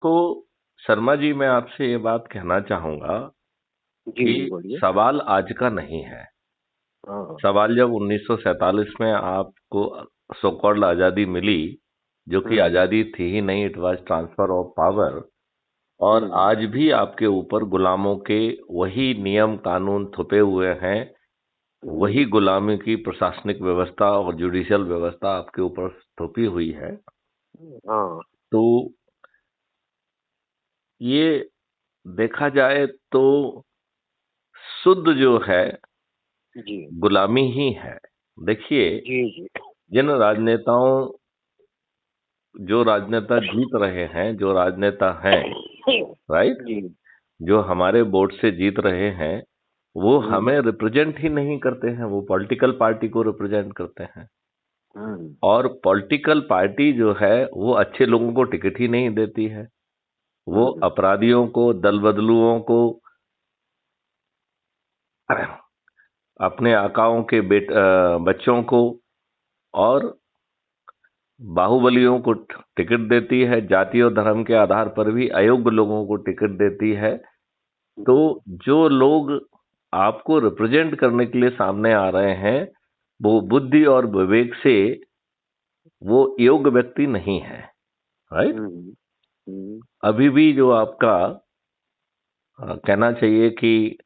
तो शर्मा जी, मैं आपसे ये बात कहना चाहूंगा जी कि जी बोलिए। सवाल आज का नहीं है। हाँ हाँ। सवाल जब 1947 में आपको सो कॉल्ड आजादी मिली, जो कि हम्म आजादी थी ही नहीं, it was transfer of power. और हम्म आज भी आपके ऊपर गुलामों के वही नियम कानून थुपे हुए हैं। वही हम्म, गुलामी की प्रशासनिक व्यवस्था और जुडिशियल व्यवस्था आपके ऊपर थोपी हुई है। हाँ। तो ये देखा जाए तो शुद्ध जो है जी गुलामी ही है। देखिए, जी जी। जिन राजनेताओं जो राजनेता जीत रहे हैं, जो राजनेता हैं, राइट, जी। जो हमारे वोट से जीत रहे हैं, वो हम्म हमें रिप्रेजेंट ही नहीं करते हैं, वो पॉलिटिकल पार्टी को रिप्रेजेंट करते हैं। हम्म और पॉलिटिकल पार्टी जो है वो अच्छे लोगों को टिकट ही नहीं देती है। वो हम्म अपराधियों को, दल बदलुओं को, अपने आकाओं के बच्चों को और बाहुबलियों को टिकट देती है। जाति और धर्म के आधार पर भी अयोग्य लोगों को टिकट देती है। तो हम्म, जो लोग आपको रिप्रेजेंट करने के लिए सामने आ रहे हैं, वो बुद्धि और विवेक से वो योग्य व्यक्ति नहीं है, राइट। हम्म, हम्म, अभी भी जो आपका कहना चाहिए कि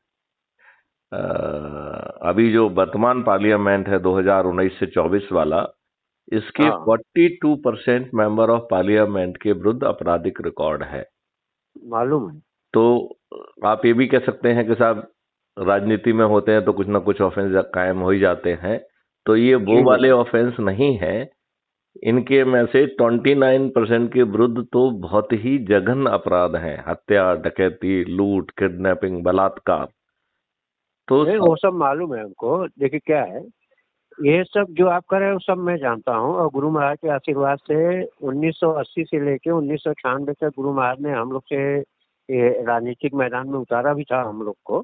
अ, अभी जो वर्तमान पार्लियामेंट है 2019 से 24 वाला, इसके हाँ 42% मेंबर ऑफ पार्लियामेंट के विरुद्ध आपराधिक रिकॉर्ड है। मालूम है। तो आप ये भी कह सकते हैं कि साहब, राजनीति में होते हैं तो कुछ ना कुछ ऑफेंस कायम हो ही जाते हैं। तो ये वो जी वाले बिल्कुल। ऑफेंस नहीं है। इनके में से 29% के विरुद्ध तो बहुत ही जघन्य अपराध हैं: हत्या, डकैती, लूट, किडनैपिंग, बलात्कार। तो नहीं वो सब। सब मालूम है हमको। देखिए क्या है, ये सब जो आप कर रहे हो सब मैं जानता हूँ, और गुरु महाराज के आशीर्वाद से 1980 से लेके 1996 तक गुरु महाराज ने हम लोग से ये राजनीतिक मैदान में उतारा भी था हम लोग को।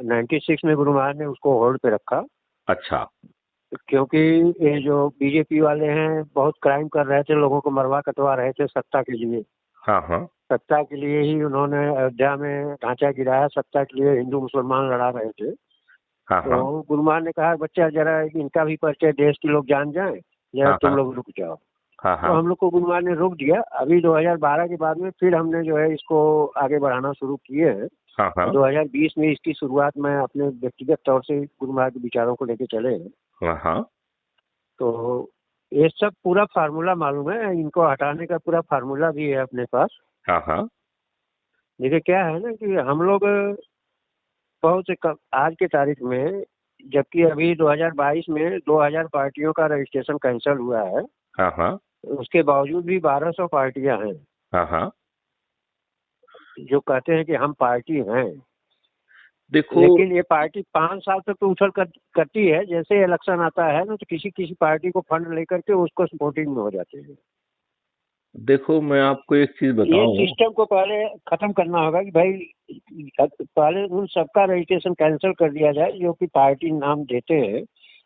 96 में गुरु महाराज ने उसको होल्ड पे रखा, अच्छा। क्योंकि ये जो बीजेपी वाले हैं बहुत क्राइम कर रहे थे, लोगों को मरवा कटवा रहे थे सत्ता के लिए। हाँ हाँ सत्ता के लिए ही उन्होंने अयोध्या में ढांचा गिराया, सत्ता के लिए हिंदू मुसलमान लड़ा रहे थे। हाँ हाँ तो गुरुमान ने कहा बच्चा जरा इनका भी परिचय देश के लोग जान जाएं, जरा हाँ तुम हाँ लोग रुक जाओ। हाँ तो हाँ हम लोग को गुरुमान ने रोक दिया। अभी 2012 के बाद में फिर हमने जो है इसको आगे बढ़ाना शुरू किए हैं। हाँ और हाँ 2020 में इसकी शुरुआत में अपने व्यक्तिगत तौर से गुरु महाराज के विचारों को लेकर चले हैं। हाँ हाँ तो ये सब पूरा फार्मूला मालूम है, इनको हटाने का पूरा फार्मूला भी है अपने पास। हाँ हाँ देखिए क्या है ना कि हम लोग बहुत से आज के तारीख में, जबकि अभी 2022 में 2000 पार्टियों का रजिस्ट्रेशन कैंसिल हुआ है, हाँ हाँ उसके बावजूद भी 1200 पार्टियां हैं हाँ हाँ। जो कहते हैं कि हम पार्टी हैं। देखो, लेकिन ये पार्टी 5 साल तक तो करती है, जैसे इलेक्शन आता है ना तो किसी किसी पार्टी को फंड लेकर के उसको सपोर्टिंग में हो जाते हैं। देखो, मैं आपको एक चीज ये बताऊं। सिस्टम को पहले खत्म करना होगा कि भाई पहले उन सबका रजिस्ट्रेशन कैंसिल कर दिया जाए जो कि पार्टी नाम देते हैं।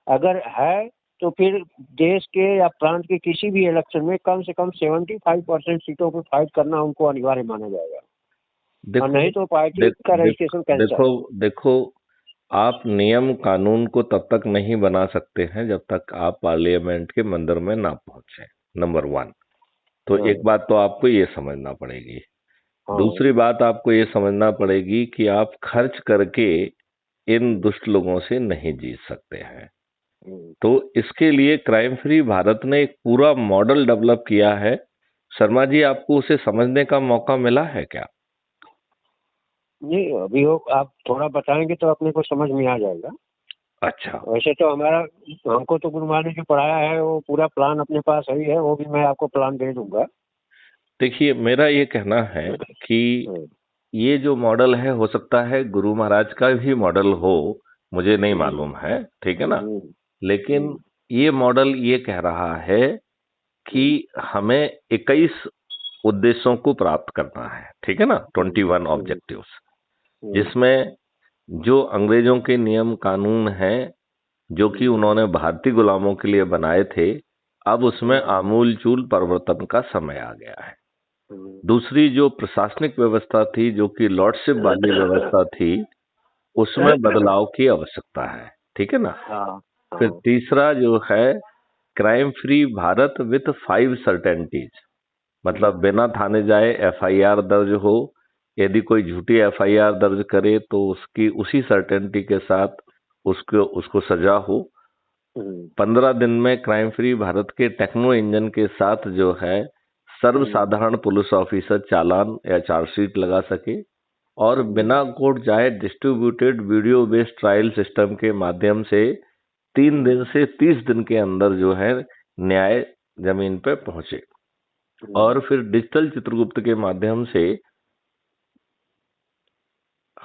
अगर है तो फिर देश के या प्रांत के किसी भी इलेक्शन में कम से कम 75% सीटों पर फाइट करना उनको अनिवार्य माना जाएगा, और देखो नहीं तो पार्टी देख का देख रजिस्ट्रेशन कैंसिल। देखो देखो, आप नियम कानून को तब तक नहीं बना सकते हैं जब तक आप पार्लियामेंट के मंदिर में ना पहुंचे, नंबर वन। तो हाँ एक बात तो आपको ये समझना पड़ेगी। हाँ। दूसरी बात आपको ये समझना पड़ेगी कि आप खर्च करके इन हम्म, दुष्ट लोगों से नहीं जीत सकते हैं। हम्म। तो इसके लिए क्राइम फ्री भारत ने एक पूरा मॉडल डेवलप किया है। शर्मा जी, आपको उसे समझने का मौका मिला है क्या? नहीं अभी हो, आप थोड़ा बताएंगे तो अपने को समझ में आ जाएगा। अच्छा। वैसे तो हमारा, हमको तो गुरु महाराज ने जो पढ़ाया है वो पूरा प्लान अपने पास ही है, वो भी मैं आपको प्लान दे दूंगा। देखिए, मेरा ये कहना है कि हम्म, ये जो मॉडल है, हो सकता है गुरु महाराज का भी मॉडल हो, मुझे नहीं हम्म, मालूम है, ठीक है ना। हम्म, लेकिन हम्म, ये मॉडल ये कह रहा है कि हम्म, हमें 21 उद्देश्यों को प्राप्त करना है, ठीक है ना, हम्म, 21 हम्म, ऑब्जेक्टिव्स। हम्म, जिसमें जो अंग्रेजों के नियम कानून हैं, जो कि हम्म, उन्होंने भारतीय गुलामों के लिए बनाए थे, अब उसमें हम्म, आमूल चूल परिवर्तन का समय आ गया है। दूसरी जो प्रशासनिक व्यवस्था थी, जो कि लॉर्डशिप वाली व्यवस्था थी, उसमें बदलाव की आवश्यकता है। ठीक है ना? फिर तीसरा जो है, क्राइम फ्री भारत विथ 5 सर्टेनिटीज, मतलब बिना थाने जाए एफआईआर दर्ज हो, यदि कोई झूठी एफआईआर दर्ज करे तो उसकी उसी सर्टेनिटी के साथ उसको सजा हो। 15 दिन में crime free Bharat K techno engine के साथ जो है सर्वसाधारण पुलिस ऑफिसर चालान या चार्जशीट लगा सके, और बिना कोर्ट जाए distributed video based trial system के माध्यम से 3 दिन से 30 दिन के अंदर जो है न्याय जमीन पे पहुंचे। और फिर डिजिटल चित्रगुप्त के माध्यम से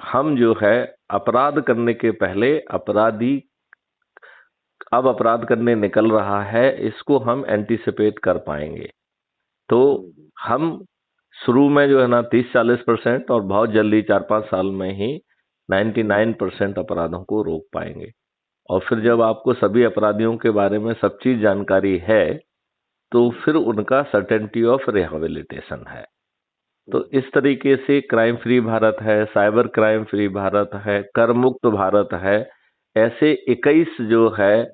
हम जो है अपराध करने के पहले अपराधी अब अपराध करने निकल रहा है, इसको हम एंटीसिपेट कर पाएंगे। तो हम शुरू में जो है ना 30-40% और बहुत जल्दी 4-5 साल में ही 99% अपराधों को रोक पाएंगे। और फिर जब आपको सभी अपराधियों के बारे में सब चीज जानकारी है, तो फिर उनका सर्टेनिटी ऑफ रिहेबिलिटेशन है। तो इस तरीके से क्राइम फ्री भारत है, साइबर क्राइम फ्री भारत है, कर मुक्त भारत है, ऐसे 21 जो है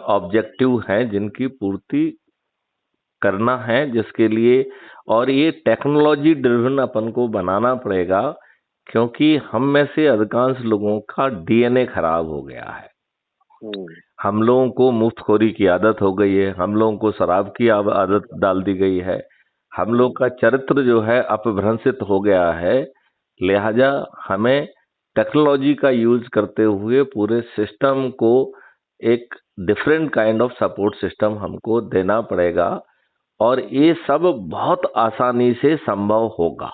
ऑब्जेक्टिव हैं जिनकी पूर्ति करना है, जिसके लिए और ये टेक्नोलॉजी ड्रिवन अपन को बनाना पड़ेगा, क्योंकि हम में से अधिकांश लोगों का डीएनए खराब हो गया है। हम लोगों को मुफ्तखोरी की आदत हो गई है, हम लोगों को शराब की आदत डाल दी गई है, हम लोग का चरित्र जो है अपभ्रंशित हो गया है। लिहाजा हमें टेक्नोलॉजी का यूज करते हुए पूरे सिस्टम को एक different kind of support system हमको देना पड़ेगा, और ये सब बहुत आसानी से संभव होगा।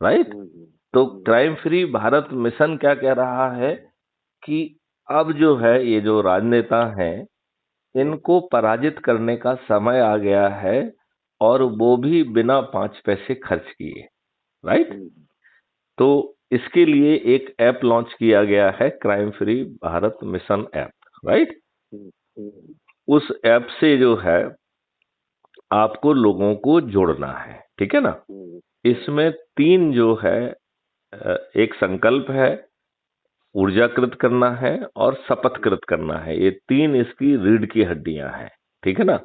राइट? तो क्राइम फ्री भारत मिशन क्या कह रहा है कि अब जो है ये जो राजनेता हैं, इनको पराजित करने का समय आ गया है, और वो भी बिना 5 पैसे खर्च किए। राइट? तो इसके लिए एक ऐप लॉन्च किया गया है, crime free Bharat mission app. Right? उस ऐप से जो है आपको लोगों को जोड़ना है। ठीक है ना? इसमें 3 जो है, एक संकल्प है, ऊर्जाकृत करना है और शपथकृत करना है। ये 3 इसकी रीढ़ की हड्डियां हैं। ठीक है ना?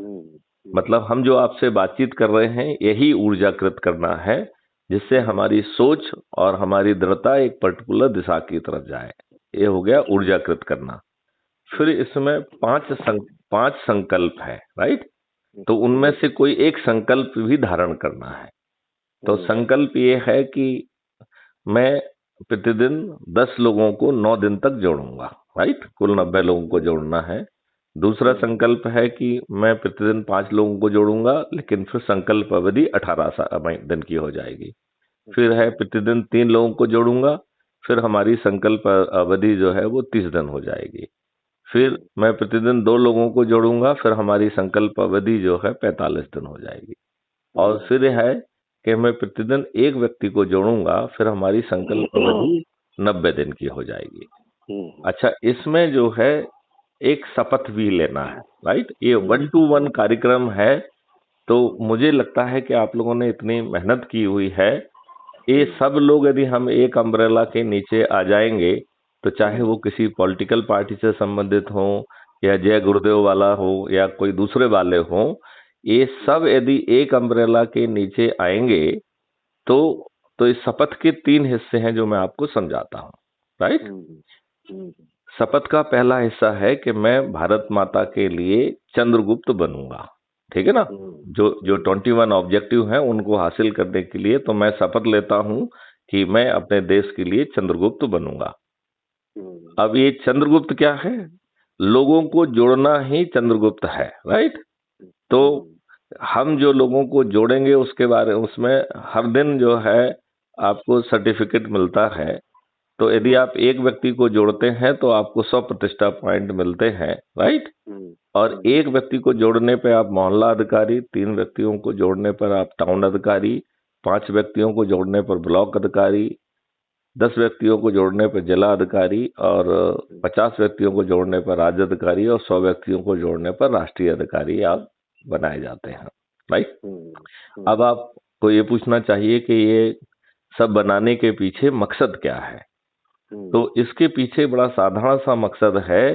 मतलब हम जो आपसे बातचीत कर रहे हैं, यही ऊर्जाकृत करना है, जिससे हमारी सोच और हमारी दृढ़ता एक पर्टिकुलर दिशा की तरफ जाए। ये हो गया ऊर्जाकृत करना। फिर इसमें 5 संकल्प है। राइट? तो उनमें से कोई एक संकल्प भी धारण करना है। तो संकल्प ये है कि मैं प्रतिदिन 10 लोगों को 9 दिन तक जोड़ूंगा। राइट? कुल 90 लोगों को जोड़ना है। दूसरा संकल्प है कि मैं प्रतिदिन 5 लोगों को जोड़ूंगा, लेकिन फिर संकल्प अवधि 18 दिन की हो जाएगी। फिर है प्रतिदिन 3 लोगों को जोड़ूंगा, फिर हमारी संकल्प अवधि जो है वो 30 दिन हो जाएगी। फिर मैं प्रतिदिन 2 लोगों को जोड़ूंगा, फिर हमारी संकल्प अवधि जो है 45 दिन हो जाएगी। और फिर है कि मैं प्रतिदिन 1 व्यक्ति को जोड़ूंगा, फिर हमारी संकल्प अवधि 90 दिन की हो जाएगी। अच्छा, इसमें जो है एक शपथ भी लेना है। राइट? ये 1 to 1 कार्यक्रम है। तो मुझे लगता है कि आप लोगों ने इतनी मेहनत की हुई है, ये सब लोग यदि हम एक अम्ब्रेला के नीचे आ जाएंगे, तो चाहे वो किसी पॉलिटिकल पार्टी से संबंधित हो, या जय गुरुदेव वाला हो, या कोई दूसरे वाले हो, ये सब यदि एक अम्ब्रेला के नीचे आएंगे, तो इस शपथ के 3 हिस्से हैं जो मैं आपको समझाता हूँ। राइट? शपथ का पहला हिस्सा है कि मैं भारत माता के लिए चंद्रगुप्त बनूंगा। ठीक है ना? जो 21 ऑब्जेक्टिव हैं उनको हासिल करने के लिए तो मैं शपथ लेता हूं कि मैं अपने देश के लिए चंद्रगुप्त बनूंगा। अब ये चंद्रगुप्त क्या है? लोगों को जोड़ना ही चंद्रगुप्त है। राइट? तो हम जो लोगों को जोड़ेंगे उसके बारे उसमें हर दिन जो है आपको सर्टिफिकेट मिलता है। तो यदि आप एक व्यक्ति को जोड़ते हैं तो आपको 100 प्रतिष्ठा पॉइंट मिलते हैं। राइट? और एक व्यक्ति को जोड़ने पे आप मोहल्ला अधिकारी, 3 व्यक्तियों को जोड़ने पर आप टाउन अधिकारी, 5 व्यक्तियों को जोड़ने पर ब्लॉक अधिकारी, 10 व्यक्तियों को जोड़ने पर जिला अधिकारी, और 50 व्यक्तियों को जोड़ने पर राज्य अधिकारी, और 100 व्यक्तियों को जोड़ने पर राष्ट्रीय अधिकारी आप बनाए जाते हैं। राइट? अब आप को ये पूछना चाहिए कि ये सब बनाने के पीछे मकसद क्या है। तो इसके पीछे बड़ा साधारण सा मकसद है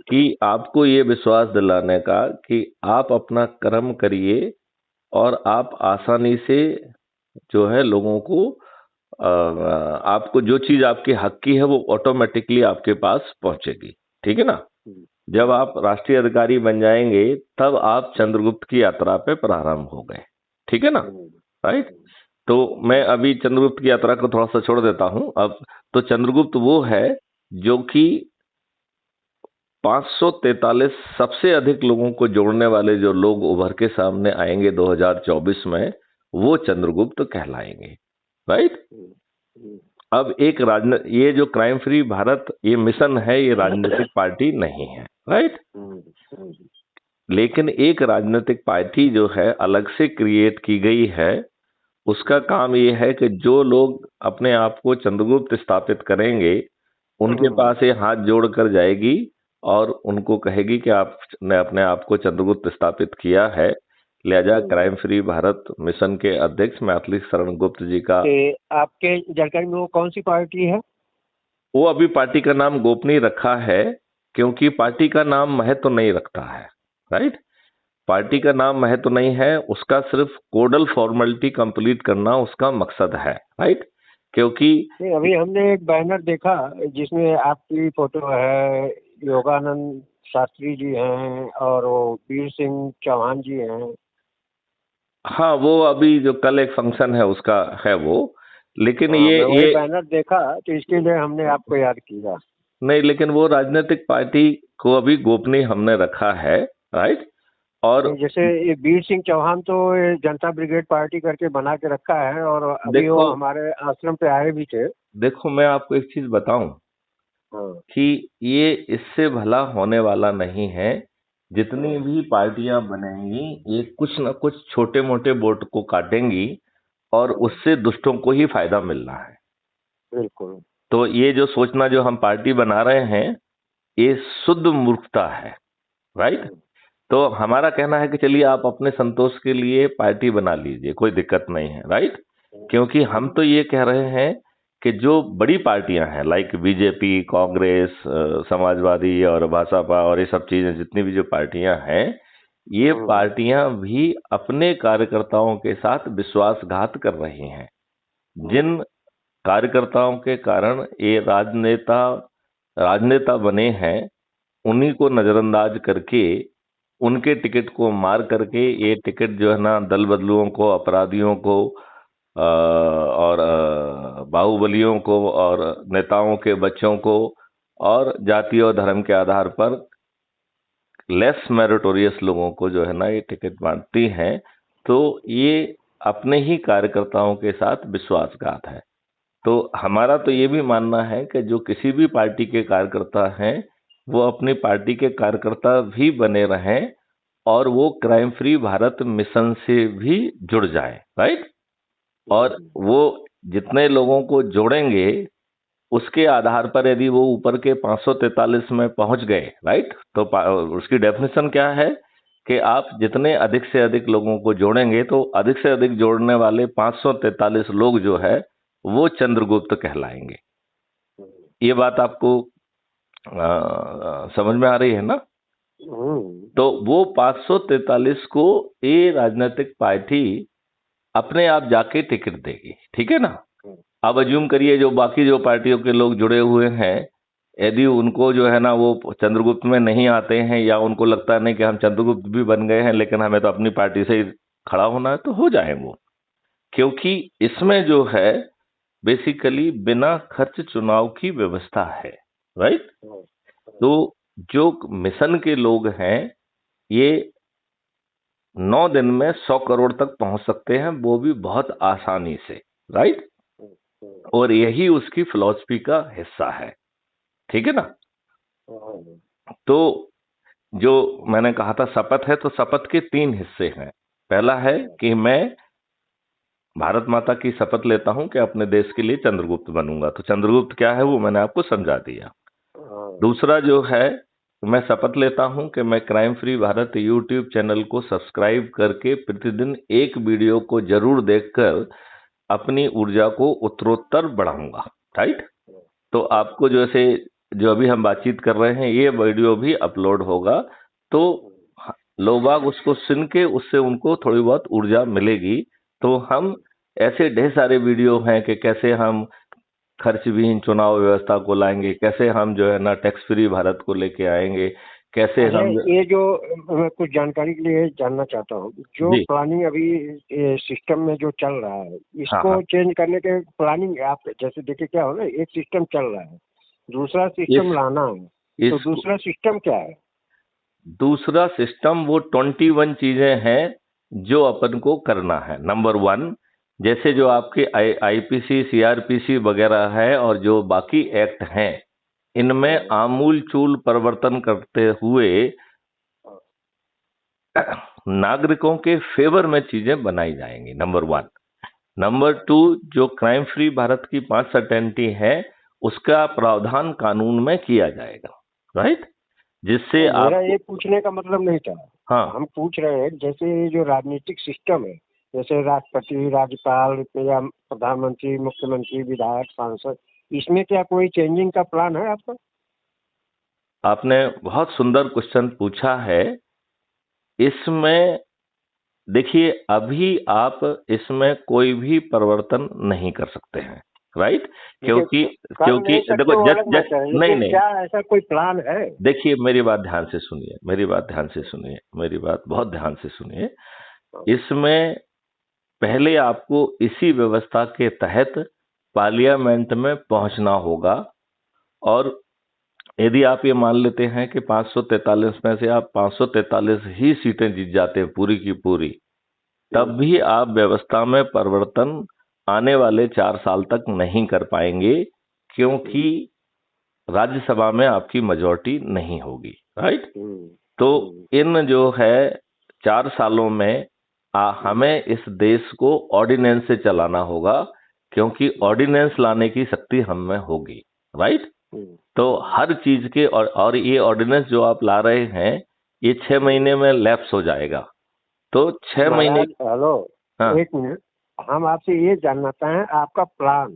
कि आपको ये विश्वास दिलाने का कि आप अपना कर्म करिए और आप आसानी से जो है लोगों को आपको जो चीज आपके हक की है वो ऑटोमेटिकली आपके पास पहुंचेगी। ठीक है ना। जब आप राष्ट्रीय अधिकारी बन जाएंगे तब आप चंद्रगुप्त की यात्रा पे प्रारंभ हो गए। ठीक है ना। राइट। तो मैं अभी चंद्रगुप्त की यात्रा को थोड़ा सा छोड़ देता हूं अब। तो चंद्रगुप्त वो है जो कि 543 सबसे अधिक लोगों को जोड़ने वाले जो लोग उभर के सामने आएंगे 2024 में, वो चंद्रगुप्त कहलाएंगे। राइट। अब एक ये जो क्राइम फ्री भारत ये मिशन है, ये राजनीतिक पार्टी नहीं है। राइट। लेकिन एक राजनीतिक पार्टी जो है अलग से क्रिएट की गई है, उसका काम ये है कि जो लोग अपने आप को चंद्रगुप्त स्थापित करेंगे उनके पास ये हाथ जोड़ कर जाएगी और उनको कहेगी कि आपने अपने आप को चंद्रगुप्त स्थापित किया है, लिहाजा क्राइम फ्री भारत मिशन के अध्यक्ष मैथिली शरण गुप्त जी का। आपके जानकारी में वो कौन सी पार्टी है? वो अभी पार्टी का नाम गोपनीय रखा है क्योंकि पार्टी का नाम महत्व नहीं रखता है। राइट। पार्टी का नाम महत्व नहीं है, उसका सिर्फ कोडल फॉर्मेलिटी कंप्लीट करना उसका मकसद है। राइट। क्योंकि अभी हमने एक बैनर देखा जिसमें आपकी फोटो है, योगानंद शास्त्री जी हैं और वो वीर सिंह चौहान जी हैं। हाँ, वो अभी जो कल एक फंक्शन है उसका है वो। लेकिन ये बैनर देखा तो इसके लिए हमने आपको याद किया। नहीं, लेकिन वो राजनीतिक पार्टी को अभी गोपनीय हमने रखा है। राइट। और जैसे ये वीर सिंह चौहान तो जनता ब्रिगेड पार्टी करके बना के रखा है और अभी वो हमारे आश्रम पे आए भी थे। देखो मैं आपको एक चीज बताऊं कि ये इससे भला होने वाला नहीं है। जितनी भी पार्टियां बनेंगी ये कुछ न कुछ छोटे मोटे वोट को काटेंगी और उससे दुष्टों को ही फायदा मिल रहा है। बिल्कुल। तो ये जो सोचना जो हम पार्टी बना रहे हैं ये शुद्ध मूर्खता है। राइट। तो हमारा कहना है कि चलिए आप अपने संतोष के लिए पार्टी बना लीजिए, कोई दिक्कत नहीं है। राइट। क्योंकि हम तो ये कह रहे हैं कि जो बड़ी पार्टियां हैं लाइक बीजेपी, कांग्रेस, समाजवादी और भाजपा और ये सब चीजें जितनी भी जो पार्टियां हैं, ये पार्टियां भी अपने कार्यकर्ताओं के साथ विश्वासघात कर रही हैं। जिन कार्यकर्ताओं के कारण ये राजनेता बने हैं उन्हीं को नजरअंदाज करके उनके टिकट को मार करके ये टिकट जो है ना दल बदलुओं को, अपराधियों को और बाहुबलियों को और नेताओं के बच्चों को और जाति और धर्म के आधार पर लेस मेरिटोरियस लोगों को जो है ना ये टिकट बांटती हैं। तो ये अपने ही कार्यकर्ताओं के साथ विश्वासघात है। तो हमारा तो ये भी मानना है कि जो किसी भी पार्टी के कार्यकर्ता हैं वो अपनी पार्टी के कार्यकर्ता भी बने रहें और वो क्राइम फ्री भारत मिशन से भी जुड़ जाए। राइट। और वो जितने लोगों को जोड़ेंगे उसके आधार पर यदि वो ऊपर के 543 में पहुंच गए, राइट, तो उसकी डेफिनेशन क्या है कि आप जितने अधिक से अधिक लोगों को जोड़ेंगे तो अधिक से अधिक जोड़ने वाले 543 लोग जो है वो चंद्रगुप्त कहलाएंगे। ये बात आपको समझ में आ रही है ना? तो वो 543 को ये राजनीतिक पार्टी अपने आप जाके टिकट देगी। ठीक है ना? अब अज्यूम करिए जो बाकी जो पार्टियों के लोग जुड़े हुए हैं यदि उनको जो है ना वो चंद्रगुप्त में नहीं आते हैं या उनको लगता नहीं कि हम चंद्रगुप्त भी बन गए हैं लेकिन हमें तो अपनी पार्टी से ही खड़ा होना है, तो हो जाए वो। क्योंकि इसमें जो है बेसिकली बिना खर्च चुनाव की व्यवस्था है। राइट। तो जो मिशन के लोग हैं ये 9 दिन में 100 करोड़ तक पहुंच सकते हैं, वो भी बहुत आसानी से। राइट। और यही उसकी फिलॉसफी का हिस्सा है। ठीक है ना? तो जो मैंने कहा था शपथ है, तो शपथ के 3 हिस्से हैं। पहला है कि मैं भारत माता की शपथ लेता हूं कि अपने देश के लिए चंद्रगुप्त बनूंगा। तो चंद्रगुप्त क्या है वो मैंने आपको समझा दिया। दूसरा जो है मैं शपथ लेता हूं कि मैं crime free Bharat YouTube channel को सब्सक्राइब करके प्रतिदिन एक वीडियो को जरूर देखकर अपनी ऊर्जा को उत्तरोत्तर बढ़ाऊंगा। राइट। तो आपको जैसे जो अभी हम बातचीत कर रहे हैं ये वीडियो भी अपलोड होगा, तो लोग बाग उसको सुन के उससे उनको थोड़ी बहुत ऊर्जा मिलेगी। तो हम ऐसे ढेर सारे वीडियो हैं कि कैसे हम खर्च विहीन चुनाव व्यवस्था को लाएंगे, कैसे हम जो है ना टैक्स फ्री भारत को लेके आएंगे, कैसे अच्छा, हम ये जो मैं कुछ जानकारी के लिए जानना चाहता हूँ, जो जी प्लानिंग अभी सिस्टम में जो चल रहा है, हाँ इसको हाँ चेंज करने के प्लानिंग आप जैसे देखिए क्या हो ना, एक सिस्टम चल रहा है, दूसरा सिस्टम इस लाना है, तो इस दूसरा सिस्टम क्या है? दूसरा सिस्टम वो 21 चीजें हैं जो अपन को करना है। नंबर 1, जैसे जो आपके आईपीसी सीआरपीसी वगैरह है और जो बाकी एक्ट हैं, इनमें आमूल चूल परिवर्तन करते हुए नागरिकों के फेवर में चीजें बनाई जाएंगी। नंबर 1। नंबर 2, जो क्राइम फ्री भारत की 5 सर्टेनिटी है उसका प्रावधान कानून में किया जाएगा। राइट। जिससे मेरा आपको ये पूछने का मतलब नहीं था। हाँ हम पूछ रहे हैं जैसे ये जो राजनीतिक सिस्टम है, जैसे राष्ट्रपति, राज्यपाल या प्रधानमंत्री, मुख्यमंत्री, विधायक, सांसद, इसमें क्या कोई चेंजिंग का प्लान है आपका? आपने बहुत सुंदर क्वेश्चन पूछा है। इसमें देखिए अभी आप इसमें कोई भी परिवर्तन नहीं कर सकते हैं। राइट। देखिए, क्योंकि कर क्योंकि नहीं सकते देखो वो जज अलग जज मैटर है, नहीं लेकिन नहीं, क्या ऐसा कोई प्लान है? देखिए मेरी बात ध्यान से सुनिए, मेरी बात ध्यान से सुनिए, मेरी बात बहुत ध्यान से सुनिए। इसमें पहले आपको इसी व्यवस्था के तहत पार्लियामेंट में पहुंचना होगा, और यदि आप ये मान लेते हैं कि 543 में से आप 543 ही सीटें जीत जाते हैं पूरी की पूरी, तब भी आप व्यवस्था में परिवर्तन आने वाले 4 साल तक नहीं कर पाएंगे, क्योंकि राज्यसभा में आपकी मेजॉरिटी नहीं होगी। राइट। तो इन जो है 4 सालों में हमें इस देश को ऑर्डिनेंस से चलाना होगा, क्योंकि ऑर्डिनेंस लाने की शक्ति हम में होगी। राइट। तो हर चीज के और ये ऑर्डिनेंस जो आप ला रहे हैं ये 6 महीने में लैप्स हो जाएगा। तो 6 महीने। महाराज हेलो, हाँ, एक मिनट, हम आपसे ये जानना चाहें आपका प्लान।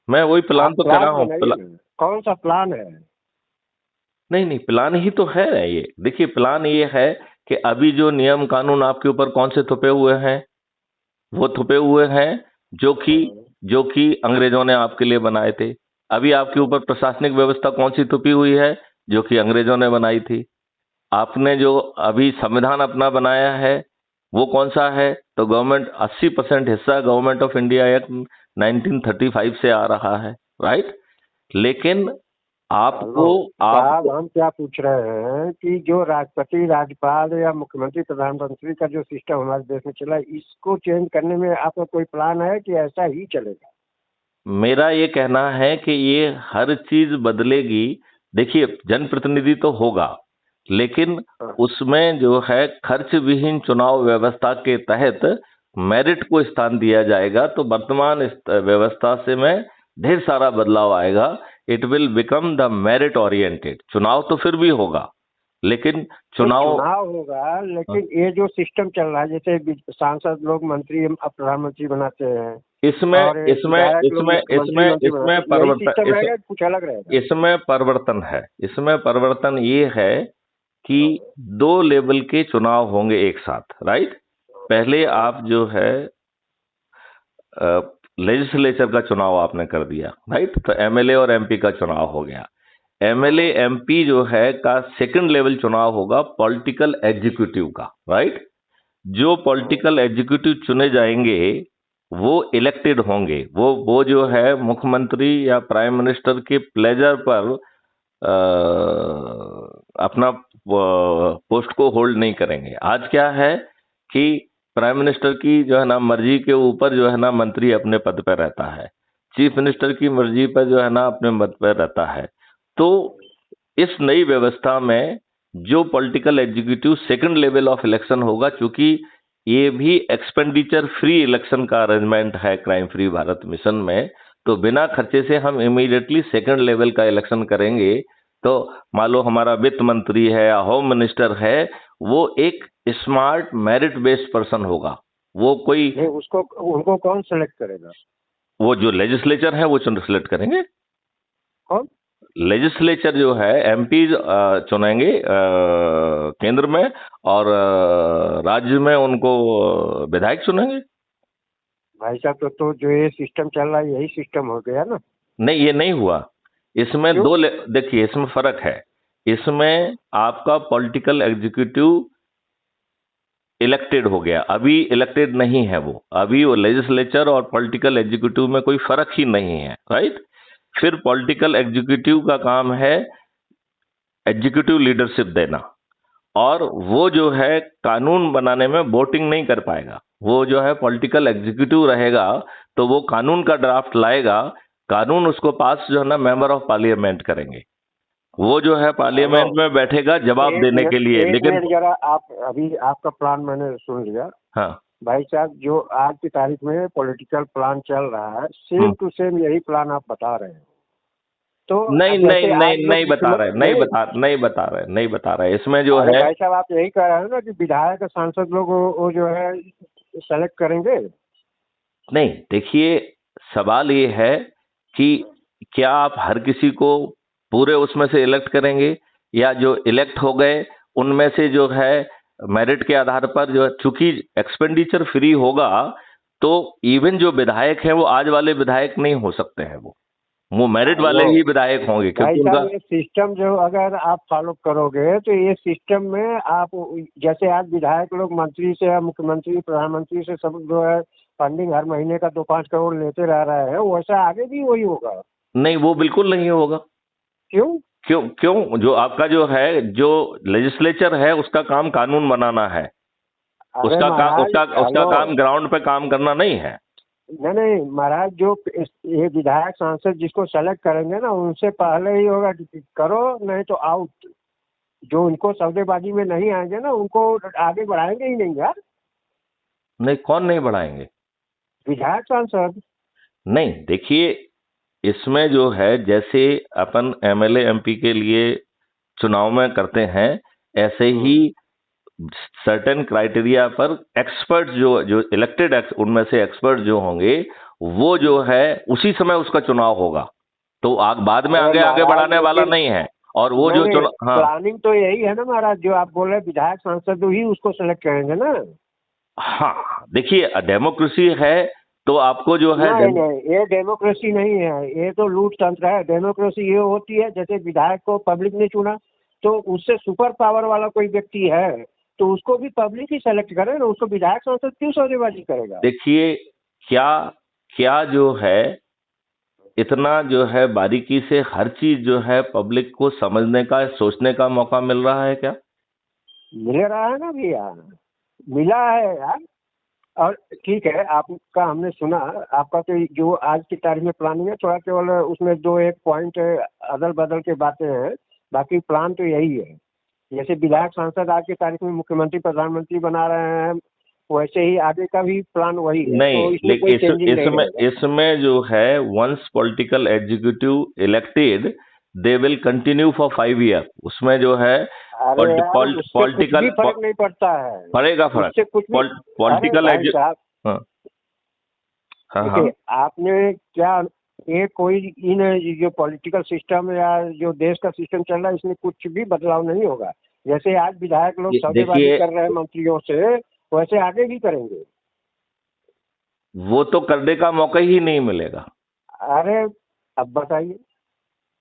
मैं वही प्लान आप तो कर रहा प्लान हूँ। बनाइए ना, कौन सा प्लान है? नहीं नहीं, प्लान ही तो है ये। देखिए प्लान ये है कि अभी जो नियम कानून आपके ऊपर कौन से थुपे हुए हैं, वो थुपे हुए हैं जो कि अंग्रेजों ने आपके लिए बनाए थे। अभी आपके ऊपर प्रशासनिक व्यवस्था कौन सी थुपी हुई है, जो कि अंग्रेजों ने बनाई थी। आपने जो अभी संविधान अपना बनाया है वो कौन सा है, तो गवर्नमेंट 80% हिस्सा गवर्नमेंट ऑफ इंडिया एक्ट 1935 से आ रहा है। राइट। लेकिन आपको साहब, आपको हम क्या पूछ रहे हैं कि जो राष्ट्रपति, राज्यपाल या मुख्यमंत्री, प्रधानमंत्री का जो सिस्टम हमारे देश में चला है, इसको चेंज करने में आपका कोई प्लान है कि ऐसा ही चलेगा? मेरा ये कहना है कि ये हर चीज बदलेगी। देखिए जनप्रतिनिधि तो होगा, लेकिन उसमें जो है खर्च विहीन चुनाव व्यवस्था के तहत मेरिट को स्थान दिया जाएगा। तो वर्तमान इस व्यवस्था से में ढेर सारा बदलाव आएगा। It will become the merit oriented. चुनाव तो फिर भी होगा, लेकिन तो चुनाव चुनाव होगा, लेकिन ये जो सिस्टम चल रहा है, जैसे सांसद लोग मंत्री अब प्रधानमंत्री बनाते हैं इसमें और इसमें विधायक लोग इसमें मुख्यमंत्री, इसमें मंत्री इसमें बनाते हैं, यही सिस्टम परिवर्तन रहेगा, कुछ अलग रहेगा? इसमें परिवर्तन है। इसमें परिवर्तन ये है कि 2 लेवल के चुनाव होंगे एक साथ। राइट। पहले आप जो है लेजिस्लेचर का चुनाव आपने कर दिया। राइट। तो एमएलए और एमपी का चुनाव हो गया। एमएलए एमपी जो है का सेकंड लेवल चुनाव होगा पॉलिटिकल एग्जीक्यूटिव का। राइट। जो पॉलिटिकल एग्जीक्यूटिव चुने जाएंगे वो इलेक्टेड होंगे। वो जो है मुख्यमंत्री या प्राइम मिनिस्टर के प्लेजर पर अपना पोस्ट को होल्ड नहीं करेंगे। आज क्या है कि प्राइम मिनिस्टर की जो है ना मर्जी के ऊपर जो है ना मंत्री अपने पद पर रहता है, चीफ मिनिस्टर की मर्जी पर जो है ना अपने पद पर रहता है। तो इस नई व्यवस्था में जो political executive second level of election होगा, चूंकि ये भी एक्सपेंडिचर फ्री इलेक्शन का अरेंजमेंट है क्राइम फ्री भारत मिशन में, तो बिना खर्चे से हम इमीडिएटली सेकंड लेवल का इलेक्शन करेंगे, तो मान लो हमारा वित्त मंत्री है या होम मिनिस्टर है, वो एक स्मार्ट मेरिट बेस्ड पर्सन होगा। वो कोई, नहीं, उसको उनको कौन सेलेक्ट करेगा? वो जो लेजिस्लेचर है वो सिलेक्ट करेंगे। कौन? लेजिस्लेचर जो है एमपी चुनेंगे केंद्र में, और राज्य में उनको विधायक चुनेंगे। भाई साहब, तो जो ये सिस्टम चल रहा है यही सिस्टम हो गया ना। नहीं, ये नहीं हुआ। इसमें क्यों? देखिए, इसमें फर्क है। इसमें आपका पॉलिटिकल एग्जीक्यूटिव इलेक्टेड हो गया, अभी इलेक्टेड नहीं है वो। अभी वो लेजिस्लेचर और पॉलिटिकल एग्जीक्यूटिव में कोई फर्क ही नहीं है, राइट। फिर पॉलिटिकल एग्जीक्यूटिव का काम है एग्जीक्यूटिव लीडरशिप देना, और वो जो है कानून बनाने में वोटिंग नहीं कर पाएगा। वो जो है पॉलिटिकल एग्जीक्यूटिव रहेगा, तो वो कानून का ड्राफ्ट लाएगा, कानून उसको पास जो है ना मेंबर ऑफ पार्लियामेंट करेंगे। वो जो है पार्लियामेंट में बैठेगा जवाब देने के लिए, एक लेकिन मिनट जरा, आप अभी आपका प्लान मैंने सुन लिया। हाँ। भाई साहब, जो आज की तारीख में पॉलिटिकल प्लान चल रहा है, सेम टू सेम यही प्लान आप बता रहे हैं। तो नहीं नहीं जैसे आज नहीं, लोग नहीं बता रहे, नहीं बता रहे इसमें जो अरे है। भाई साहब, आप यही कह रहे हैं ना कि विधायक और सांसद लोग वो जो है सेलेक्ट करेंगे। नहीं, देखिए, सवाल ये है कि क्या आप हर किसी को पूरे उसमें से इलेक्ट करेंगे, या जो इलेक्ट हो गए उनमें से जो है मेरिट के आधार पर, जो है चूंकि एक्सपेंडिचर फ्री होगा, तो इवन जो विधायक हैं वो आज वाले विधायक नहीं हो सकते हैं। वो मेरिट वाले ही विधायक होंगे, भाई क्योंकि साहब, उनका ये सिस्टम जो अगर आप फॉलो करोगे तो ये सिस्टम में आप, जैसे आज विधायक लोग मंत्री से या मुख्यमंत्री प्रधानमंत्री से सब जो है फंडिंग हर महीने का 2-5 करोड़ लेते रह रहे हैं, वैसा आगे भी वही होगा। नहीं, वो बिल्कुल नहीं होगा। क्यों? क्यों क्यों? जो आपका जो है, जो लेजिस्लेचर है, उसका काम कानून बनाना है। अरे महाराज, उसका हेलो। काम ग्राउंड पे काम करना नहीं है। नहीं नहीं महाराज, जो ये विधायक सांसद जिसको सेलेक्ट करेंगे ना, उनसे पहले ही होगा कि करो नहीं तो आउट। जो उनको सौदेबाजी में नहीं आएंगे ना, उनको आगे बढ़ाएंगे ही नहीं यार। नहीं, कौन नहीं बढ़ाएंगे? विधायक सांसद। नहीं, देखिए, इसमें जो है जैसे अपन एमएलए एमपी के लिए चुनाव में करते हैं, ऐसे ही सर्टेन क्राइटेरिया पर एक्सपर्ट जो जो इलेक्टेड उनमें से एक्सपर्ट जो होंगे, वो जो है उसी समय उसका चुनाव होगा। तो बाद में आगे आगे बढ़ाने वाला नहीं है। और वो जो नहीं, हाँ। प्लानिंग तो यही है ना महाराज, जो आप बोल रहे हैं विधायक सांसद ही उसको सेलेक्ट करेंगे ना। हाँ, देखिए, डेमोक्रेसी है, तो आपको जो है नहीं नहीं, ये डेमोक्रेसी नहीं है, ये तो लूट तंत्र है। डेमोक्रेसी ये होती है, जैसे विधायक को पब्लिक ने चुना, तो उससे सुपर पावर वाला कोई व्यक्ति है तो उसको भी पब्लिक ही सेलेक्ट करे ना, उसको विधायक सांसद क्यों सौदेबाजी करेगा? देखिए, क्या क्या जो है, इतना जो है बारीकी से हर चीज जो है पब्लिक को समझने का, सोचने का मौका मिल रहा है क्या? मिल रहा है ना भैया, मिला है यार। और ठीक है, आपका हमने सुना, आपका तो जो आज की तारीख में प्लानिंग है, थोड़ा केवल उसमें 2-1 पॉइंट अदल बदल के बातें हैं, बाकी प्लान तो यही है। जैसे विधायक सांसद आज की तारीख में मुख्यमंत्री प्रधानमंत्री बना रहे हैं, वैसे ही आगे का भी प्लान वही है। नहीं, तो इसमें कोई लेकिन चेंजिंग नहीं रहेगा। इसमें जो है once political executive elected, they will continue for 5 year. उसमें जो है अरे यार, उससे कुछ भी पॉलिटिकल फर्क नहीं पड़ता है। पड़ेगा फर्क। उससे कुछ भी। अरे पॉलिटिकल भाई साहब, हाँ हाँ हाँ। देखिए आपने क्या, ये कोई इन जो पॉलिटिकल सिस्टम या जो देश का सिस्टम चल रहा है, इसमें कुछ भी बदलाव नहीं होगा। जैसे आज विधायक लोग सौदेबाजी देखिए, कर रहे हैं मंत्रियों से, वैसे आगे भी करेंगे। वो तो करने का मौका ही नहीं मिलेगा। अरे अब बताइए,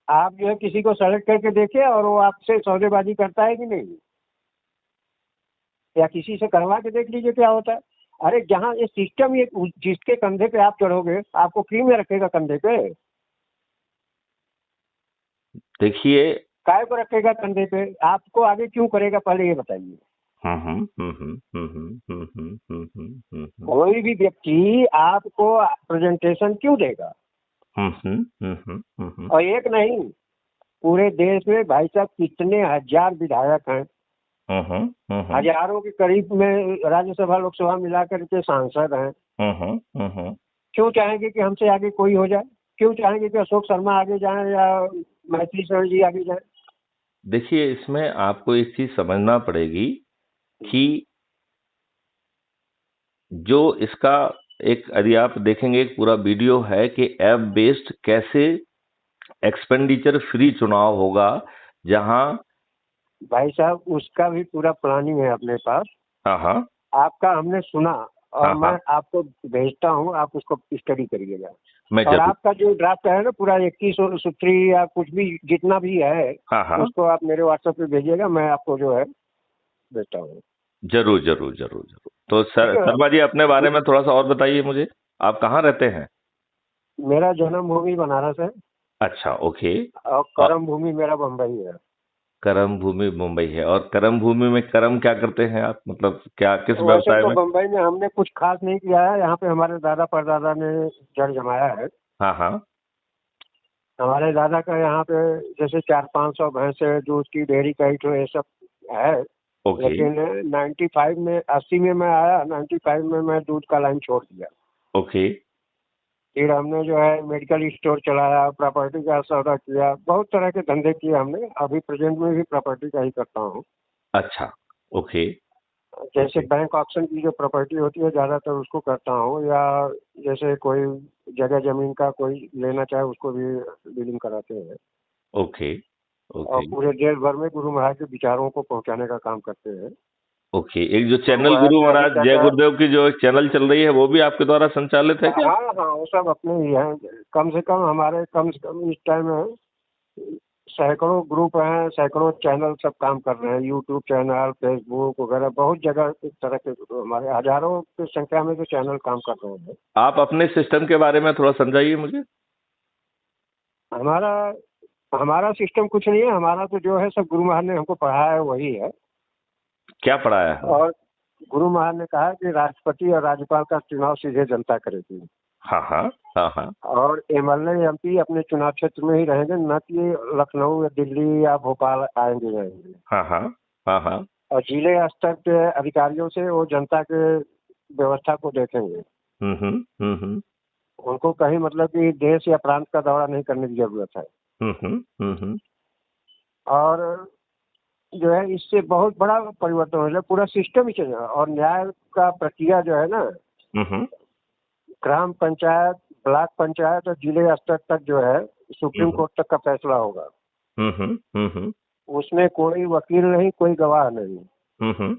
आप जो है किसी को सेलेक्ट करके देखिए और वो आपसे सौदेबाजी करता है कि नहीं, या किसी से करवा के देख लीजिए क्या होता है। अरे जहाँ ये सिस्टम, ये जिसके कंधे पे आप चढ़ोगे, आपको फ्री में रखेगा कंधे पे? देखिए। काय को रखेगा कंधे पे? आपको आगे क्यों करेगा, पहले ये बताइए। कोई भी व्यक्ति आपको प्रेजेंटेशन क्यों देगा? और एक नहीं, पूरे देश में भाई साहब कितने हजार विधायक हैं, हजारों के करीब में राज्यसभा लोकसभा मिलाकर के सांसद हैं। क्यों चाहेंगे कि हमसे आगे कोई हो जाए? क्यों चाहेंगे कि अशोक शर्मा आगे जाएं या मैथिली शरण जी आगे जाएं? देखिए, इसमें आपको एक चीज समझना पड़ेगी कि जो इसका एक, यदि आप देखेंगे, एक पूरा वीडियो है कि ऐप बेस्ड कैसे एक्सपेंडिचर फ्री चुनाव होगा, जहां। भाई साहब उसका भी पूरा प्लानिंग है अपने पास। हाँ हाँ आपका हमने सुना और हाँ मैं हाँ, आपको भेजता हूँ, आप उसको स्टडी करिएगा। मैं और जरूर। आपका जो ड्राफ्ट है ना पूरा 21 और सूत्री या कुछ भी जितना भी है, हाँ हाँ, उसको आप मेरे व्हाट्सएप पे भेजिएगा, मैं आपको जो है भेजता हूँ। जरूर जरूर जरूर जरूर। तो ठीक सर, है। शर्मा जी, अपने बारे में थोड़ा सा और बताइए मुझे। आप कहाँ रहते हैं? मेरा जन्मभूमि बनारस है अच्छा, ओके। और और कर्म भूमि मेरा बम्बई है। कर्म भूमि मुंबई है। और कर्म भूमि में कर्म क्या करते हैं आप, मतलब क्या, किस वैसे व्यवसाय तो में? बम्बई में हमने कुछ खास नहीं किया है, यहाँ पे हमारे दादा परदादा ने जड़ जमाया है। हाँ हाँ, हमारे दादा का यहाँ पे जैसे 400-500 भैंसे, दूध की डेयरी का ही तो ये सब है। ओके। लेकिन 95 में, 80 में मैं आया, 95 में मैं दूध का लाइन छोड़ दिया। ओके। फिर हमने जो है मेडिकल स्टोर चलाया, प्रॉपर्टी का सौदा किया, बहुत तरह के धंधे किए हमने। अभी प्रेजेंट में भी प्रॉपर्टी का ही करता हूँ। अच्छा, ओके। जैसे ओके। बैंक ऑप्शन की जो प्रॉपर्टी होती है ज़्यादातर उसको करता हूँ, या जैसे कोई जगह ज़मीन का कोई लेना चाहे उसको भी डीलिंग कराते हैं। ओके। और ओके। पूरे देश भर में गुरु महाराज के विचारों को पहुंचाने का काम करते हैं। ओके, एक जो गुरु चैनल महाराज गुरु ने अभी महाराज जय तक, गुरुदेव की जो एक चैनल चल रही है, वो भी आपके द्वारा संचालित है क्या? हाँ हाँ वो सब अपने ही हैं। कम से कम हमारे, कम से कम इस टाइम में सैकड़ों ग्रुप हैं, सैकड़ों चैनल सब काम कर रहे हैं। यूट्यूब चैनल, फेसबुक वगैरह, बहुत जगह इस तरह के हमारे हजारों की संख्या में जो चैनल काम कर रहे हैं। आप अपने सिस्टम के बारे में थोड़ा समझाइए मुझे। हमारा हमारा सिस्टम कुछ नहीं है, हमारा तो जो है सब गुरु महाराज ने हमको पढ़ाया है वही है। क्या पढ़ाया है? और गुरु महाराज ने कहा कि राष्ट्रपति और राज्यपाल का चुनाव सीधे जनता करेगी। हाँ हाँ हाँ हाँ और एमएलए एमपी अपने चुनाव क्षेत्र में ही रहेंगे, न कि लखनऊ या दिल्ली या भोपाल आएंगे रहेंगे। हाँ हाँ हाँ हाँ। और जिले स्तर के अधिकारियों से वो जनता के व्यवस्था को देखेंगे। हम्म। उनको कहीं मतलब कि देश या प्रांत का दौरा नहीं करने की जरूरत है। हम्म। और जो है इससे बहुत बड़ा परिवर्तन हो जाए, पूरा सिस्टम ही चेंज है। और न्याय का प्रक्रिया जो है ना, हम्म ग्राम पंचायत, ब्लॉक पंचायत और जिले स्तर तक जो है सुप्रीम हम्म कोर्ट तक का फैसला होगा। हम्म उसमें कोई वकील नहीं, कोई गवाह नहीं। हम्म